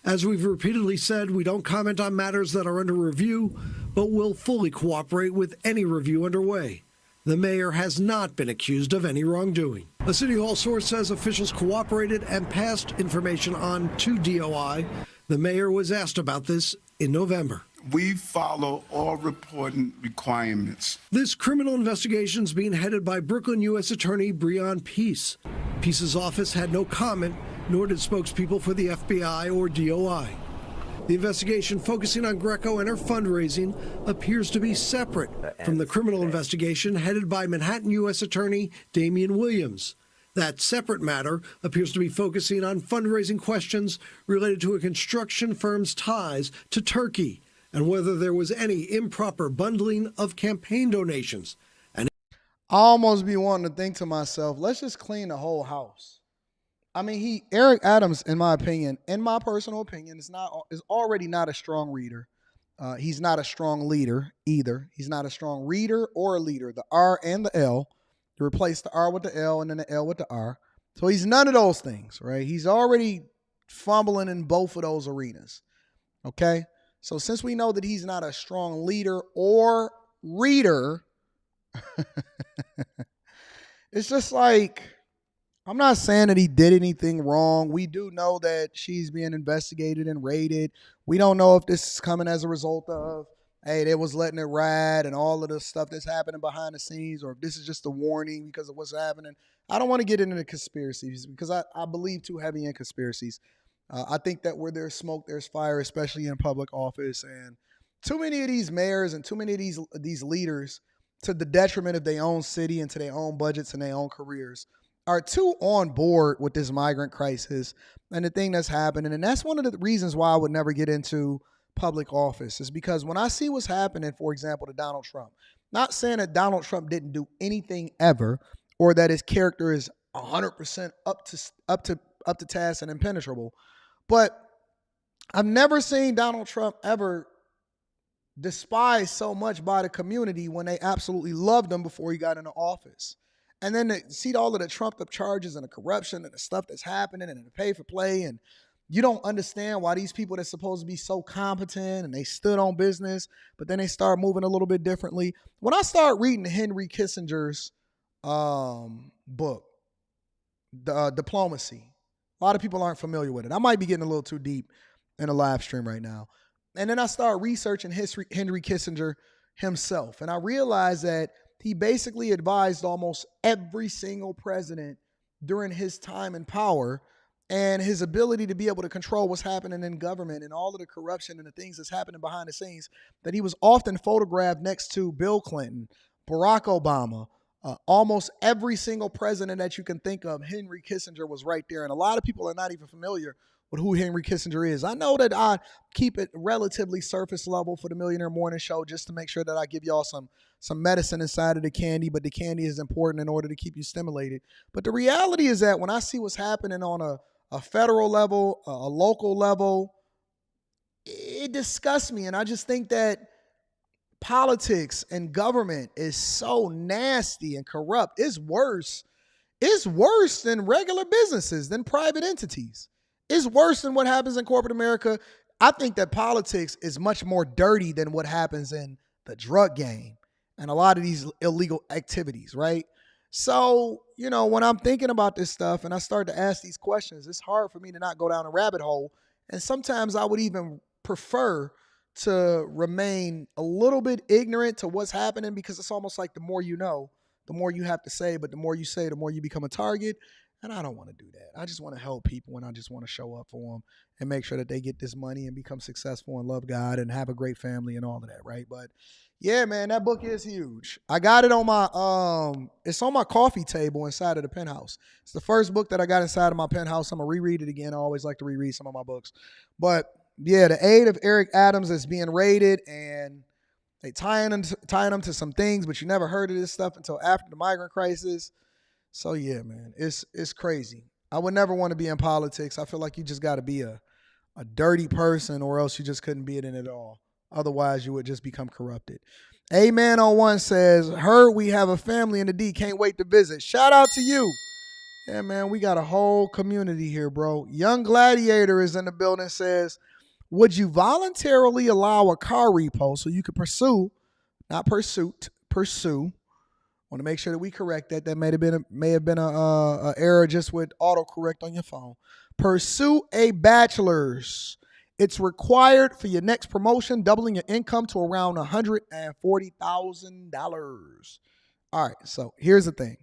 As we've repeatedly said, we don't comment on matters that are under review, but will fully cooperate with any review underway. The mayor has not been accused of any wrongdoing. A City Hall source says officials cooperated and passed information on to DOI. The mayor was asked about this in November. We follow all reporting requirements. This criminal investigation is being headed by Brooklyn U.S. Attorney Breon Peace. Peace's office had no comment, nor did spokespeople for the FBI or DOI. The investigation focusing on Greco and her fundraising appears to be separate from the criminal investigation headed by Manhattan U.S. Attorney Damian Williams. That separate matter appears to be focusing on fundraising questions related to a construction firm's ties to Turkey and whether there was any improper bundling of campaign donations. And I almost be wanting to think to myself, let's just clean the whole house. I mean, Eric Adams, in my opinion, in my personal opinion, is already not a strong reader. He's not a strong leader either. He's not a strong reader or a leader. The R and the L. You replace the R with the L and then the L with the R. So he's none of those things, right? He's already fumbling in both of those arenas, okay? So since we know that he's not a strong leader or reader, it's just like, I'm not saying that he did anything wrong. We do know that she's being investigated and raided. We don't know if this is coming as a result of, hey, they was letting it ride and all of the stuff that's happening behind the scenes, or if this is just a warning because of what's happening. I don't want to get into the conspiracies because I believe too heavy in conspiracies. I think that where there's smoke, there's fire, especially in public office. And too many of these mayors and too many of these leaders, to the detriment of their own city and to their own budgets and their own careers, are too on board with this migrant crisis and the thing that's happening. And that's one of the reasons why I would never get into public office, is because when I see what's happening, for example, to Donald Trump, not saying that Donald Trump didn't do anything ever or that his character is 100% up to task and impenetrable, but I've never seen Donald Trump ever despised so much by the community when they absolutely loved him before he got into office. And then to see all of the trumped up charges and the corruption and the stuff that's happening and the pay for play, and you don't understand why these people that's supposed to be so competent and they stood on business, but then they start moving a little bit differently. When I start reading Henry Kissinger's book, Diplomacy, a lot of people aren't familiar with it. I might be getting a little too deep in a live stream right now. And then I start researching Henry Kissinger himself, and I realized that he basically advised almost every single president during his time in power, and his ability to be able to control what's happening in government and all of the corruption and the things that's happening behind the scenes, that he was often photographed next to Bill Clinton, Barack Obama, almost every single president that you can think of. Henry Kissinger was right there. And a lot of people are not even familiar with who Henry Kissinger is. I know that I keep it relatively surface level for the Millionaire Morning Show just to make sure that I give y'all some medicine inside of the candy, but the candy is important in order to keep you stimulated. But the reality is that when I see what's happening on a federal level, a local level, it disgusts me. And I just think that politics and government is so nasty and corrupt. It's worse than regular businesses, than private entities. It's worse than what happens in corporate America. I think that politics is much more dirty than what happens in the drug game and a lot of these illegal activities, right? So, you know, when I'm thinking about this stuff and I start to ask these questions, it's hard for me to not go down a rabbit hole. And sometimes I would even prefer to remain a little bit ignorant to what's happening, because it's almost like the more you know, the more you have to say, but the more you say, the more you become a target. And I don't want to do that. I just want to help people, and I just want to show up for them and make sure that they get this money and become successful and love God and have a great family and all of that, right? But yeah, man, that book is huge. I got it on my it's on my coffee table inside of the penthouse. It's the first book that I got inside of my penthouse. I'm gonna reread it again. I always like to reread some of my books. But yeah, the aide of Eric Adams is being raided, and they tying them to some things, but you never heard of this stuff until after the migrant crisis. So yeah, man, it's crazy. I would never want to be in politics. I feel like you just got to be a dirty person, or else you just couldn't be in it at all. Otherwise, you would just become corrupted. Amen on one says, heard we have a family in the D. Can't wait to visit. Shout out to you. Yeah, man, we got a whole community here, bro. Young Gladiator is in the building, says, would you voluntarily allow a car repo so you could pursue, not pursuit, pursue. Want to make sure that we correct that. That may have been a error just with autocorrect on your phone. Pursue a bachelor's. It's required for your next promotion, doubling your income to around $140,000. All right, so here's the thing.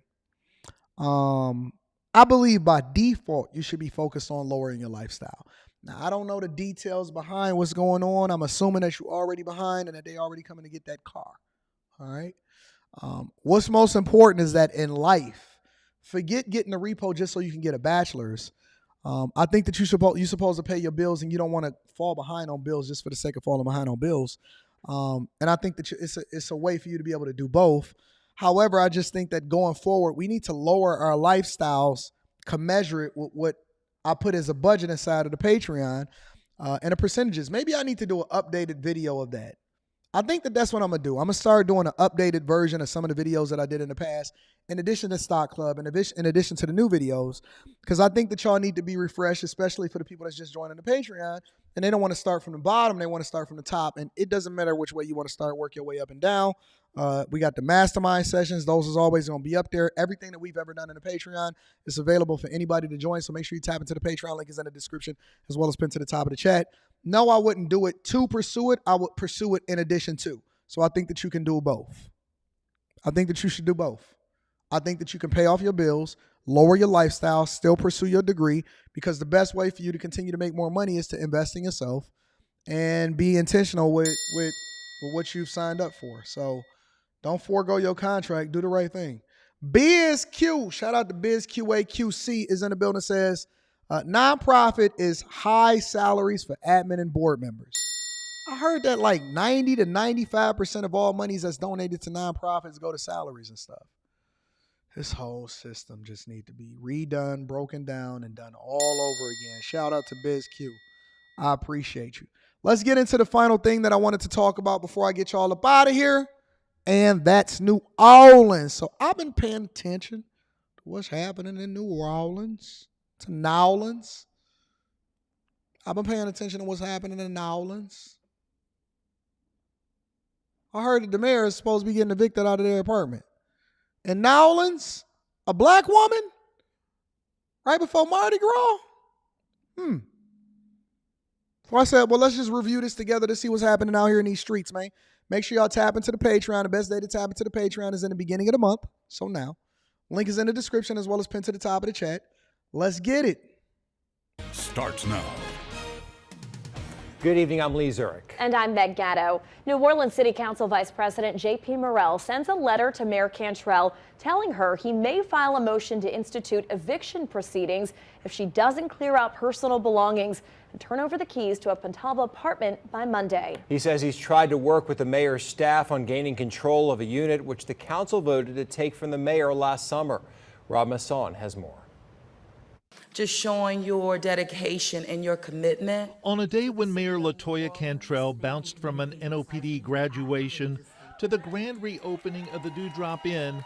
I believe by default, you should be focused on lowering your lifestyle. Now, I don't know the details behind what's going on. I'm assuming that you're already behind and that they already coming to get that car. All right. What's most important is that in life, forget getting a repo just so you can get a bachelor's. I think that you're supposed to pay your bills, and you don't want to fall behind on bills just for the sake of falling behind on bills. And I think that it's a way for you to be able to do both. However, I just think that going forward, we need to lower our lifestyles, commensurate with what I put as a budget inside of the Patreon and the percentages. Maybe I need to do an updated video of that. I think that that's what I'm going to do. I'm going to start doing an updated version of some of the videos that I did in the past, in addition to Stock Club, in addition to the new videos, because I think that y'all need to be refreshed, especially for the people that's just joining the Patreon, and they don't want to start from the bottom. They want to start from the top, and it doesn't matter which way you want to start, work your way up and down. We got the mastermind sessions. Those is always going to be up there. Everything that we've ever done in the Patreon is available for anybody to join, so make sure you tap into the Patreon. Link is in the description, as well as pinned to the top of the chat. No, I wouldn't do it to pursue it. I would pursue it in addition to. So I think that you can do both. I think that you should do both. I think that you can pay off your bills, lower your lifestyle, still pursue your degree, because the best way for you to continue to make more money is to invest in yourself and be intentional with what you've signed up for. So don't forego your contract. Do the right thing. BizQ, shout out to BizQAQC is in the building, says, nonprofit is high salaries for admin and board members. I heard that like 90 to 95% of all monies that's donated to nonprofits go to salaries and stuff. This whole system just needs to be redone, broken down, and done all over again. Shout out to BizQ. I appreciate you. Let's get into the final thing that I wanted to talk about before I get y'all up out of here, and that's New Orleans. So I've been paying attention to what's happening in New Orleans. To Nowlands. I've been paying attention to what's happening in Nowlands. I heard that the mayor is supposed to be getting evicted out of their apartment. In Nowlands, a black woman, right before Mardi Gras. So I said, well, let's just review this together to see what's happening out here in these streets, man. Make sure y'all tap into the Patreon. The best day to tap into the Patreon is in the beginning of the month. So now, link is in the description as well as pinned to the top of the chat. Let's get it. Starts now. Good evening, I'm Lee Zurich. And I'm Meg Gatto. New Orleans City Council Vice President J.P. Morrell sends a letter to Mayor Cantrell telling her he may file a motion to institute eviction proceedings if she doesn't clear out personal belongings and turn over the keys to a Pontalba apartment by Monday. He says he's tried to work with the mayor's staff on gaining control of a unit which the council voted to take from the mayor last summer. Rob Masson has more. Just showing your dedication and your commitment. On a day when Mayor LaToya Cantrell bounced from an NOPD graduation to the grand reopening of the Dewdrop Inn,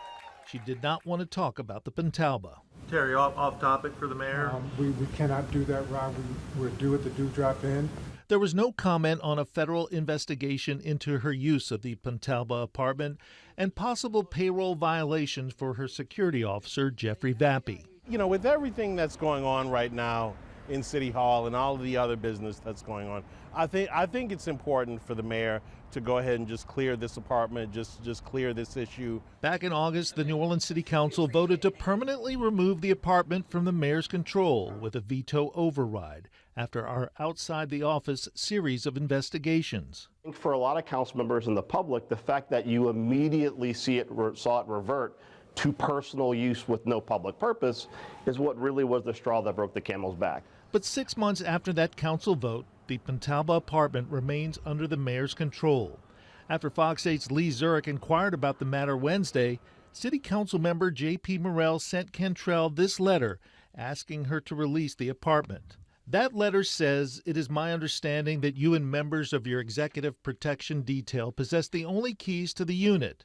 she did not want to talk about the Pontalba. Terry, off topic for the mayor. We cannot do that, Rob. We're due at the Dewdrop Inn. There was no comment on a federal investigation into her use of the Pontalba apartment and possible payroll violations for her security officer, Jeffrey Vappy. You know, with everything that's going on right now in City Hall and all of the other business that's going on, I think it's important for the mayor to go ahead and just clear this apartment, just clear this issue. Back in August, the New Orleans City Council voted to permanently remove the apartment from the mayor's control with a veto override after our outside the office series of investigations. I think for a lot of council members and the public, the fact that you immediately saw it revert to personal use with no public purpose is what really was the straw that broke the camel's back. But 6 months after that council vote, the Pontalba apartment remains under the mayor's control. After Fox 8's Lee Zurich inquired about the matter Wednesday, City Council member J.P. Morrell sent Cantrell this letter asking her to release the apartment. That letter says, "It is my understanding that you and members of your executive protection detail possess the only keys to the unit.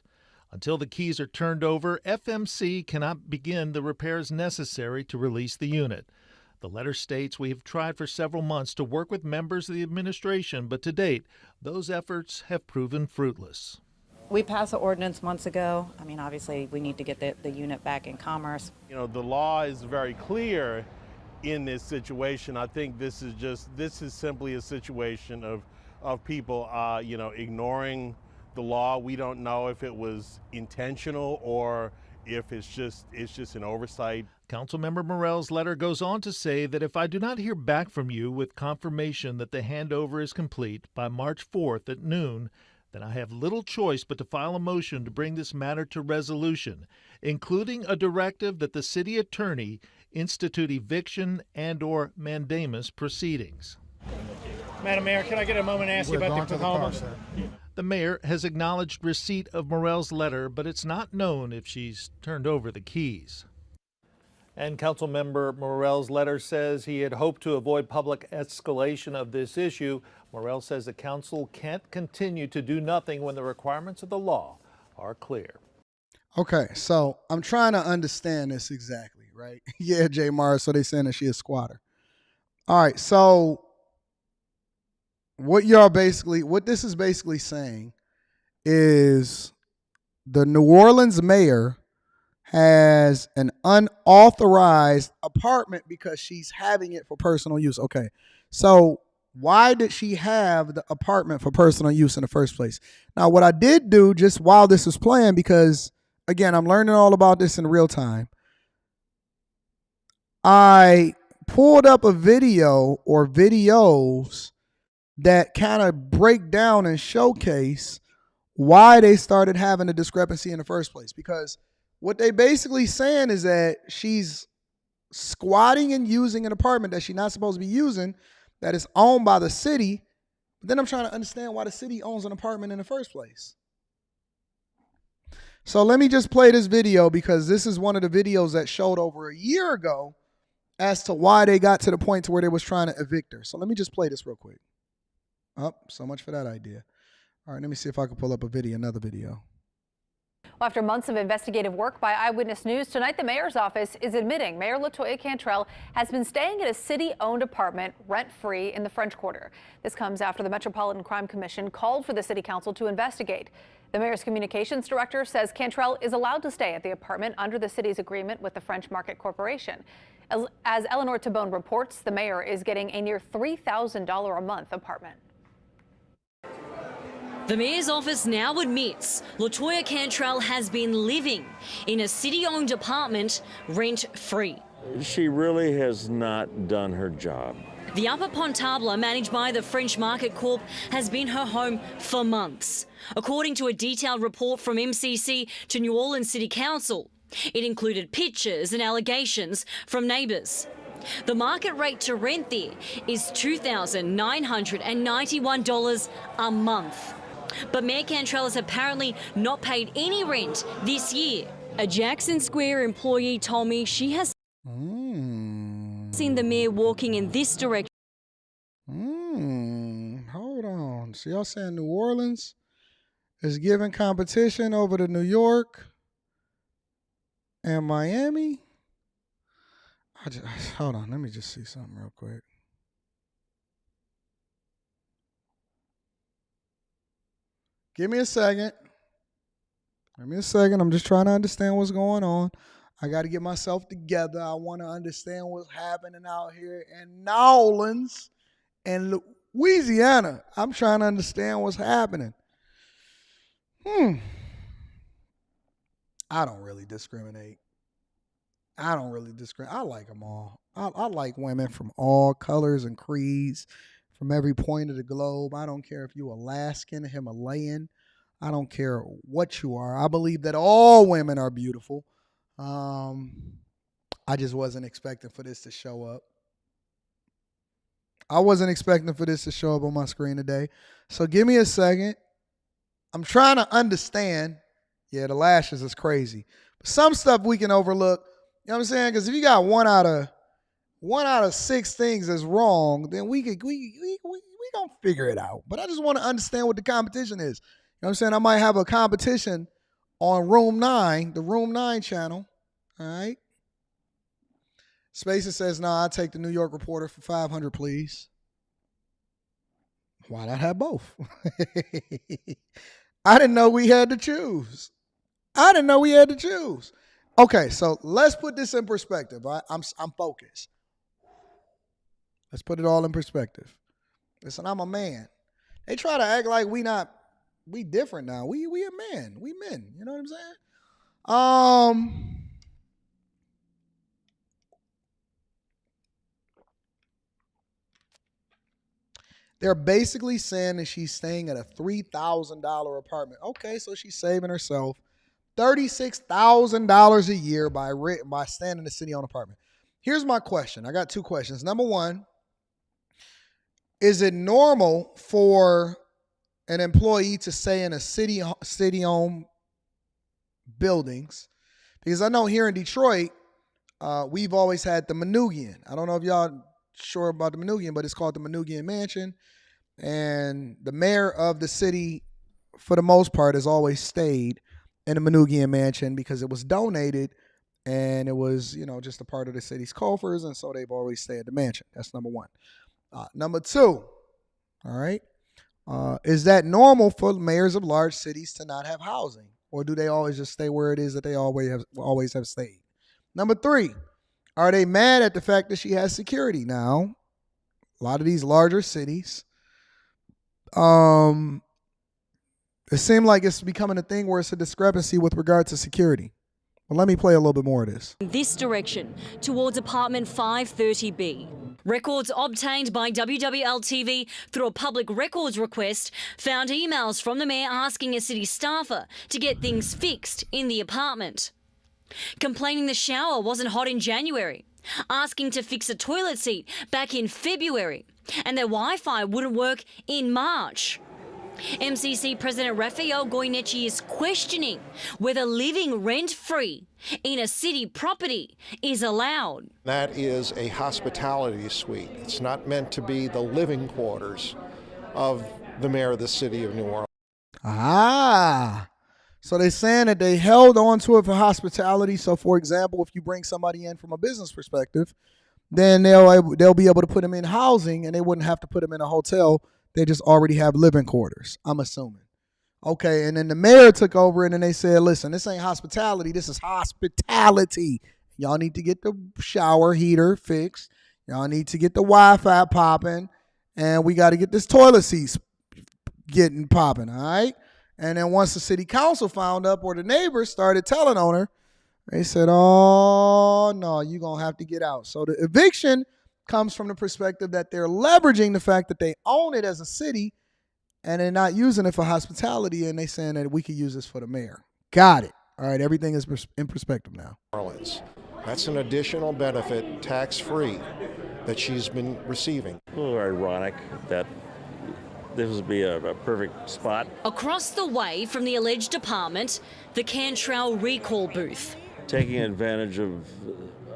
Until the keys are turned over, FMC cannot begin the repairs necessary to release the unit." The letter states, "We have tried for several months to work with members of the administration, but to date, those efforts have proven fruitless." We passed the ordinance months ago. I mean, obviously, we need to get the unit back in commerce. You know, the law is very clear in this situation. I think this is simply a situation of people, ignoring the law. We don't know if it was intentional or if it's just an oversight. Councilmember Morrell's letter goes on to say that if I do not hear back from you with confirmation that the handover is complete by March 4th at noon, then I have little choice but to file a motion to bring this matter to resolution, including a directive that the city attorney institute eviction and/or mandamus proceedings. Madam Mayor, can I get a moment to ask you about the Pontalba? The mayor has acknowledged receipt of Morrell's letter, but it's not known if she's turned over the keys. And Councilmember Morrell's letter says he had hoped to avoid public escalation of this issue. Morrell says the council can't continue to do nothing when the requirements of the law are clear. Okay, so I'm trying to understand this exactly, right? Yeah, Jay Mars, so they saying that she a squatter. All right, so what this is basically saying is the New Orleans mayor has an unauthorized apartment because she's having it for personal use. Okay, so why did she have the apartment for personal use in the first place? Now, what I did do just while this was playing, because again, I'm learning all about this in real time, I pulled up a video or videos that kind of break down and showcase why they started having a discrepancy in the first place. Because what they basically saying is that she's squatting and using an apartment that she's not supposed to be using, that is owned by the city. But then I'm trying to understand why the city owns an apartment in the first place. So let me just play this video, because this is one of the videos that showed over a year ago as to why they got to the point to where they was trying to evict her. So let me just play this real quick. Oh, so much for that idea. All right, let me see if I can pull up another video. Well, after months of investigative work by Eyewitness News, tonight the mayor's office is admitting Mayor LaToya Cantrell has been staying at a city-owned apartment rent-free in the French Quarter. This comes after the Metropolitan Crime Commission called for the city council to investigate. The mayor's communications director says Cantrell is allowed to stay at the apartment under the city's agreement with the French Market Corporation. As Eleanor Tabone reports, the mayor is getting a near $3,000 a month apartment. The mayor's office now admits LaToya Cantrell has been living in a city-owned apartment rent-free. She really has not done her job. The Upper Pontalba, managed by the French Market Corp, has been her home for months. According to a detailed report from MCC to New Orleans City Council, it included pictures and allegations from neighbours. The market rate to rent there is $2,991 a month. But Mayor Cantrell has apparently not paid any rent this year. A Jackson Square employee told me she has seen the mayor walking in this direction. Hold on. So y'all saying New Orleans is giving competition over to New York and Miami? Hold on. Let me just see something real quick. Give me a second. Give me a second. I'm just trying to understand what's going on. I got to get myself together. I want to understand what's happening out here in New Orleans and Louisiana. I'm trying to understand what's happening. I don't really discriminate. I like them all. I like women from all colors and creeds, from every point of the globe. I don't care if you're Alaskan, Himalayan. I don't care what you are. I believe that all women are beautiful. I just wasn't expecting for this to show up. I wasn't expecting for this to show up on my screen today. So give me a second. I'm trying to understand. Yeah, the lashes is crazy. But some stuff we can overlook. You know what I'm saying? Because if you got one out of 6 things that's wrong, then we gonna figure it out. But I just want to understand what the competition is. You know what I'm saying? I might have a competition on Room 9, the Room 9 channel. All right. Spacer says, I'll take the New York Reporter for $500, please. Why not have both? I didn't know we had to choose. Okay, so let's put this in perspective. I'm focused. Let's put it all in perspective. Listen, I'm a man. They try to act like we different now. We a man. We men. You know what I'm saying? They're basically saying that she's staying at a $3,000 apartment. Okay, so she's saving herself $36,000 a year by staying in a city-owned apartment. Here's my question. I got 2 questions. Number 1, is it normal for an employee to stay in a city-owned buildings? Because I know here in Detroit, we've always had the Manoogian. I don't know if y'all sure about the Manoogian, but it's called the Manoogian Mansion. And the mayor of the city, for the most part, has always stayed in the Manoogian Mansion because it was donated and it was, just a part of the city's coffers. And so they've always stayed at the mansion. That's number 1. Number 2, all right, is that normal for mayors of large cities to not have housing? Or do they always just stay where it is that they always have stayed? Number 3, are they mad at the fact that she has security? Now, a lot of these larger cities, it seems like it's becoming a thing where it's a discrepancy with regard to security. Well, let me play a little bit more of this. This direction, towards apartment 530B. Records obtained by WWL-TV through a public records request found emails from the mayor asking a city staffer to get things fixed in the apartment. Complaining the shower wasn't hot in January, asking to fix a toilet seat back in February, and their Wi-Fi wouldn't work in March. MCC President Rafael Goyeneche is questioning whether living rent-free in a city property is allowed. That is a hospitality suite. It's not meant to be the living quarters of the mayor of the city of New Orleans. So they're saying that they held on to it for hospitality. So, for example, if you bring somebody in from a business perspective, then they'll be able to put them in housing and they wouldn't have to put them in a hotel. They just already have living quarters, I'm assuming. Okay, and then the mayor took over and then they said, listen, this ain't hospitality, this is hospitality. Y'all need to get the shower heater fixed. Y'all need to get the Wi-Fi popping. And we got to get this toilet seats getting popping, all right? And then once the city council found up or the neighbors started telling on her, they said, oh, no, you're going to have to get out. So the eviction comes from the perspective that they're leveraging the fact that they own it as a city and they're not using it for hospitality, and they saying that we could use this for the mayor. Got it. All right, everything is in perspective now. Orleans. That's an additional benefit, tax-free, that she's been receiving. A little ironic that this would be a perfect spot. Across the way from the alleged apartment, the Cantrell recall booth. Taking advantage of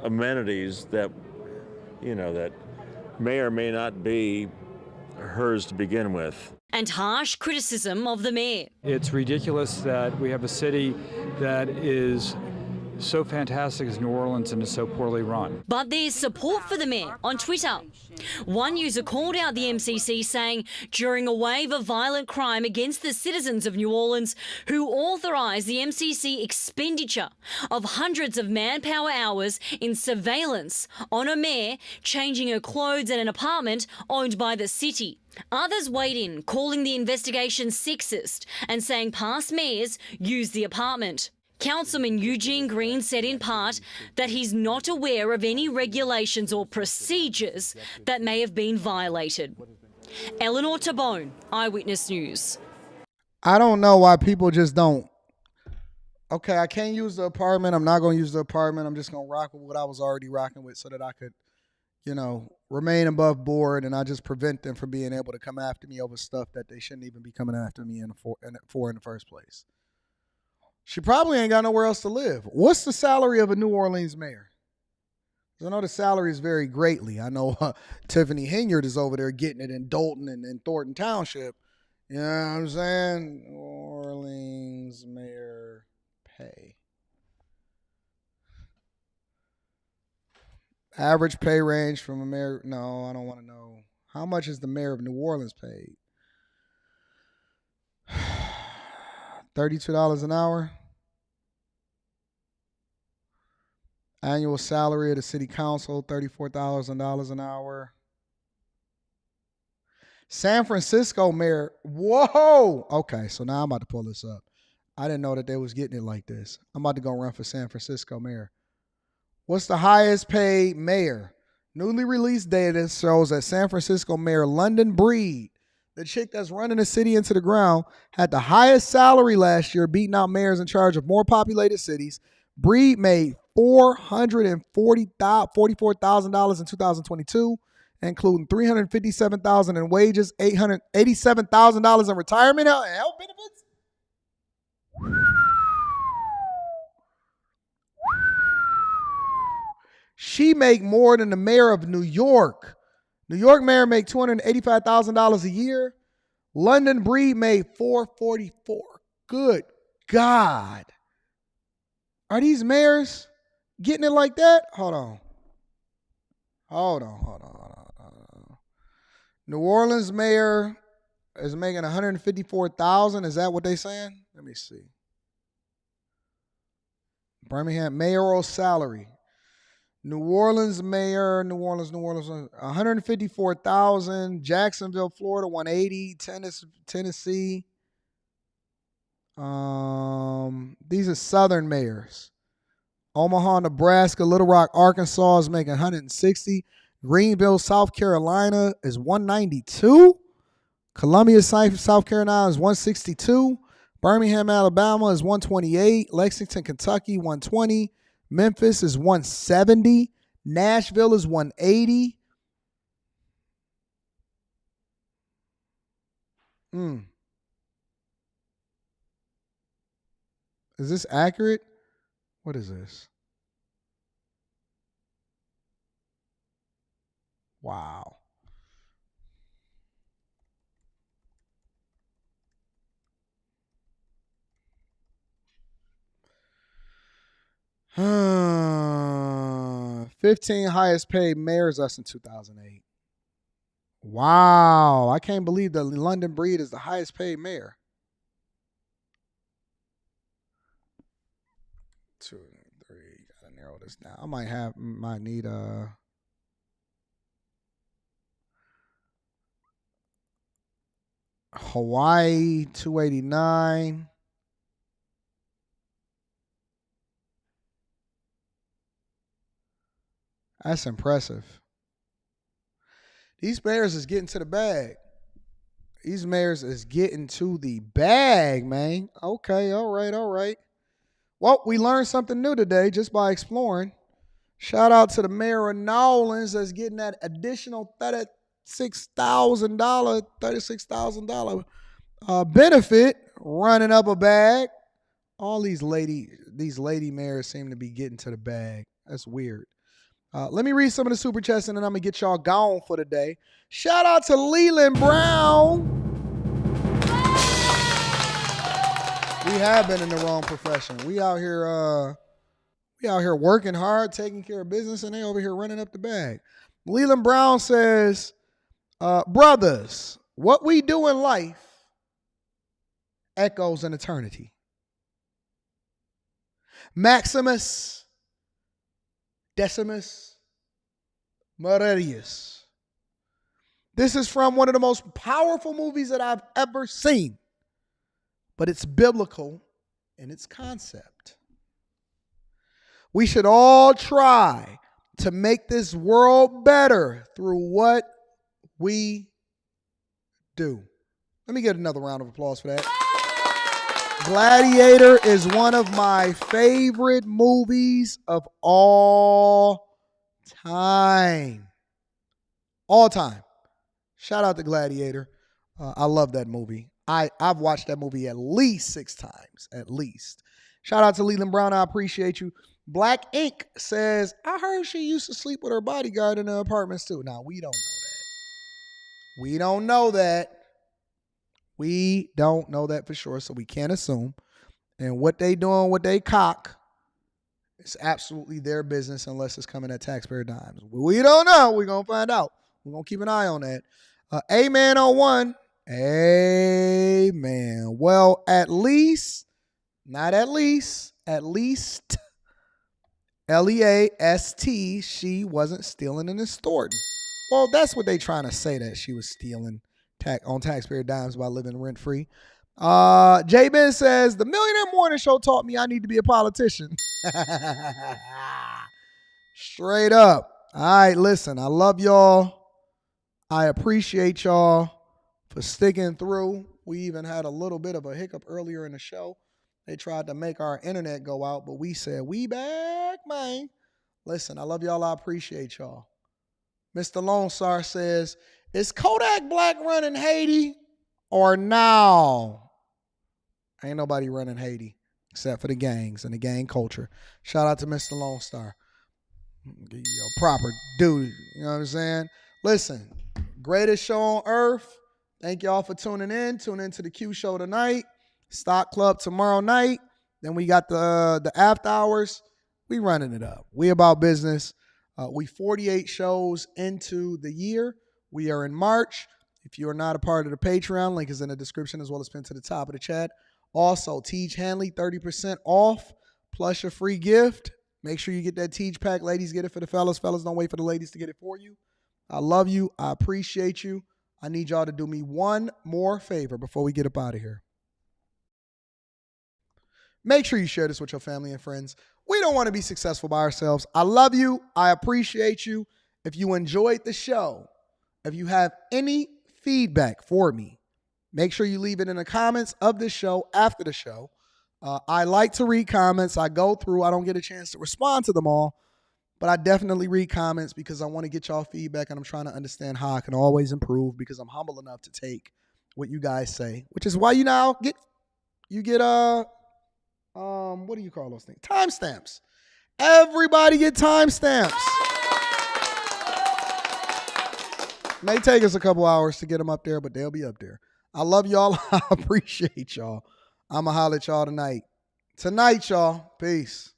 amenities that, that may or may not be hers to begin with. And harsh criticism of the mayor. It's ridiculous that we have a city that is so fantastic as New Orleans and is so poorly run. But there's support for the mayor on Twitter. One user called out the MCC saying during a wave of violent crime against the citizens of New Orleans who authorised the MCC expenditure of hundreds of manpower hours in surveillance on a mayor changing her clothes at an apartment owned by the city. Others weighed in, calling the investigation sexist and saying past mayors used the apartment. Councilman Eugene Green said in part that he's not aware of any regulations or procedures that may have been violated. Eleanor Tabone, Eyewitness News. I don't know why people just don't. Okay, I can't use the apartment. I'm not going to use the apartment. I'm just going to rock with what I was already rocking with so that I could, remain above board, and I just prevent them from being able to come after me over stuff that they shouldn't even be coming after me for in the first place. She probably ain't got nowhere else to live. What's the salary of a New Orleans mayor? I know the salaries vary greatly. I know Tiffany Hinyard is over there getting it in Dolton and in Thornton Township. You know what I'm saying? New Orleans mayor pay. Average pay range from a mayor. No, I don't want to know. How much is the mayor of New Orleans paid? $32 an hour. Annual salary of the city council, $34,000 an hour. San Francisco mayor. Whoa. Okay, so now I'm about to pull this up. I didn't know that they was getting it like this. I'm about to go run for San Francisco mayor. What's the highest paid mayor? Newly released data shows that San Francisco mayor London Breed, the chick that's running the city into the ground, had the highest salary last year, beating out mayors in charge of more populated cities. Breed made $444,000 in 2022, including $357,000 in wages, $887,000 in retirement and health benefits. She make more than the mayor of New York. New York mayor made $285,000 a year. London Breed made $444,000. Good God. Are these mayors getting it like that? Hold on. New Orleans mayor is making $154,000. Is that what they saying? Let me see. Birmingham mayoral salary. New Orleans mayor, New Orleans, $154,000. Jacksonville, Florida, $180,000. Tennessee. These are southern mayors. Omaha, Nebraska, Little Rock, Arkansas is making $160,000. Greenville, South Carolina is $192,000. Columbia, South Carolina is $162,000. Birmingham, Alabama is $128,000. Lexington, Kentucky, $120,000. Memphis is $170,000. Nashville is $180,000. Is this accurate? What is this? Wow. Uh, 15 highest paid mayors us in 2008. Wow. I can't believe that London Breed is the highest paid mayor. 2, 3. Gotta narrow this down. I might need Hawaii, $289,000. That's impressive. These mayors is getting to the bag. These mayors is getting to the bag, man. Okay, all right. Well, we learned something new today just by exploring. Shout out to the mayor of New Orleans that's getting that additional $36,000 benefit, running up a bag. All these lady mayors seem to be getting to the bag. That's weird. Let me read some of the super chats and then I'm going to get y'all gone for the day. Shout out to Leland Brown. We have been in the wrong profession. We out here We out here working hard, taking care of business, and they over here running up the bag. Leland Brown says, brothers, what we do in life echoes in eternity. Maximus Decimus Meridius. This is from one of the most powerful movies that I've ever seen, but it's biblical in its concept. We should all try to make this world better through what we do. Let me get another round of applause for that. Gladiator is one of my favorite movies of all time. All time. Shout out to Gladiator. I love that movie. I've watched that movie at least 6 times, at least. Shout out to Leland Brown. I appreciate you. Black Ink says, I heard she used to sleep with her bodyguard in the apartments too. Now, we don't know that. We don't know that. We don't know that for sure, so we can't assume. And what they doing with they cock is absolutely their business unless it's coming at taxpayer dimes. We don't know. We're going to find out. We're going to keep an eye on that. Amen on one. Amen. Well, at least, L-E-A-S-T, she wasn't stealing and extorting. Well, that's what they trying to say, that she was stealing on taxpayer dimes by living rent-free. J-Ben says, the Millionaire Morning Show taught me I need to be a politician. Straight up. All right, listen, I love y'all. I appreciate y'all for sticking through. We even had a little bit of a hiccup earlier in the show. They tried to make our internet go out, but we said, we back, man. Listen, I love y'all. I appreciate y'all. Mr. Lone Star says, is Kodak Black running Haiti or no? Ain't nobody running Haiti except for the gangs and the gang culture. Shout out to Mr. Lone Star. Give you a proper dude. You know what I'm saying? Listen, greatest show on earth. Thank y'all for tuning in. Tune into the Q show tonight. Stock Club tomorrow night. Then we got the after hours. We running it up. We about business. We 48 shows into the year. We are in March. If you are not a part of the Patreon, link is in the description as well as pinned to the top of the chat. Also, Tiege Hanley, 30% off plus your free gift. Make sure you get that Tiege pack. Ladies, get it for the fellas. Fellas, don't wait for the ladies to get it for you. I love you. I appreciate you. I need y'all to do me one more favor before we get up out of here. Make sure you share this with your family and friends. We don't want to be successful by ourselves. I love you. I appreciate you. If you enjoyed the show, if you have any feedback for me, make sure you leave it in the comments of this show after the show. I like to read comments. I go through. I don't get a chance to respond to them all, but I definitely read comments because I want to get y'all feedback, and I'm trying to understand how I can always improve because I'm humble enough to take what you guys say, which is why you now get what do you call those things? Timestamps. Everybody get timestamps. May take us a couple hours to get them up there, but they'll be up there. I love y'all. I appreciate y'all. I'm going to holler at y'all tonight. Tonight, y'all. Peace.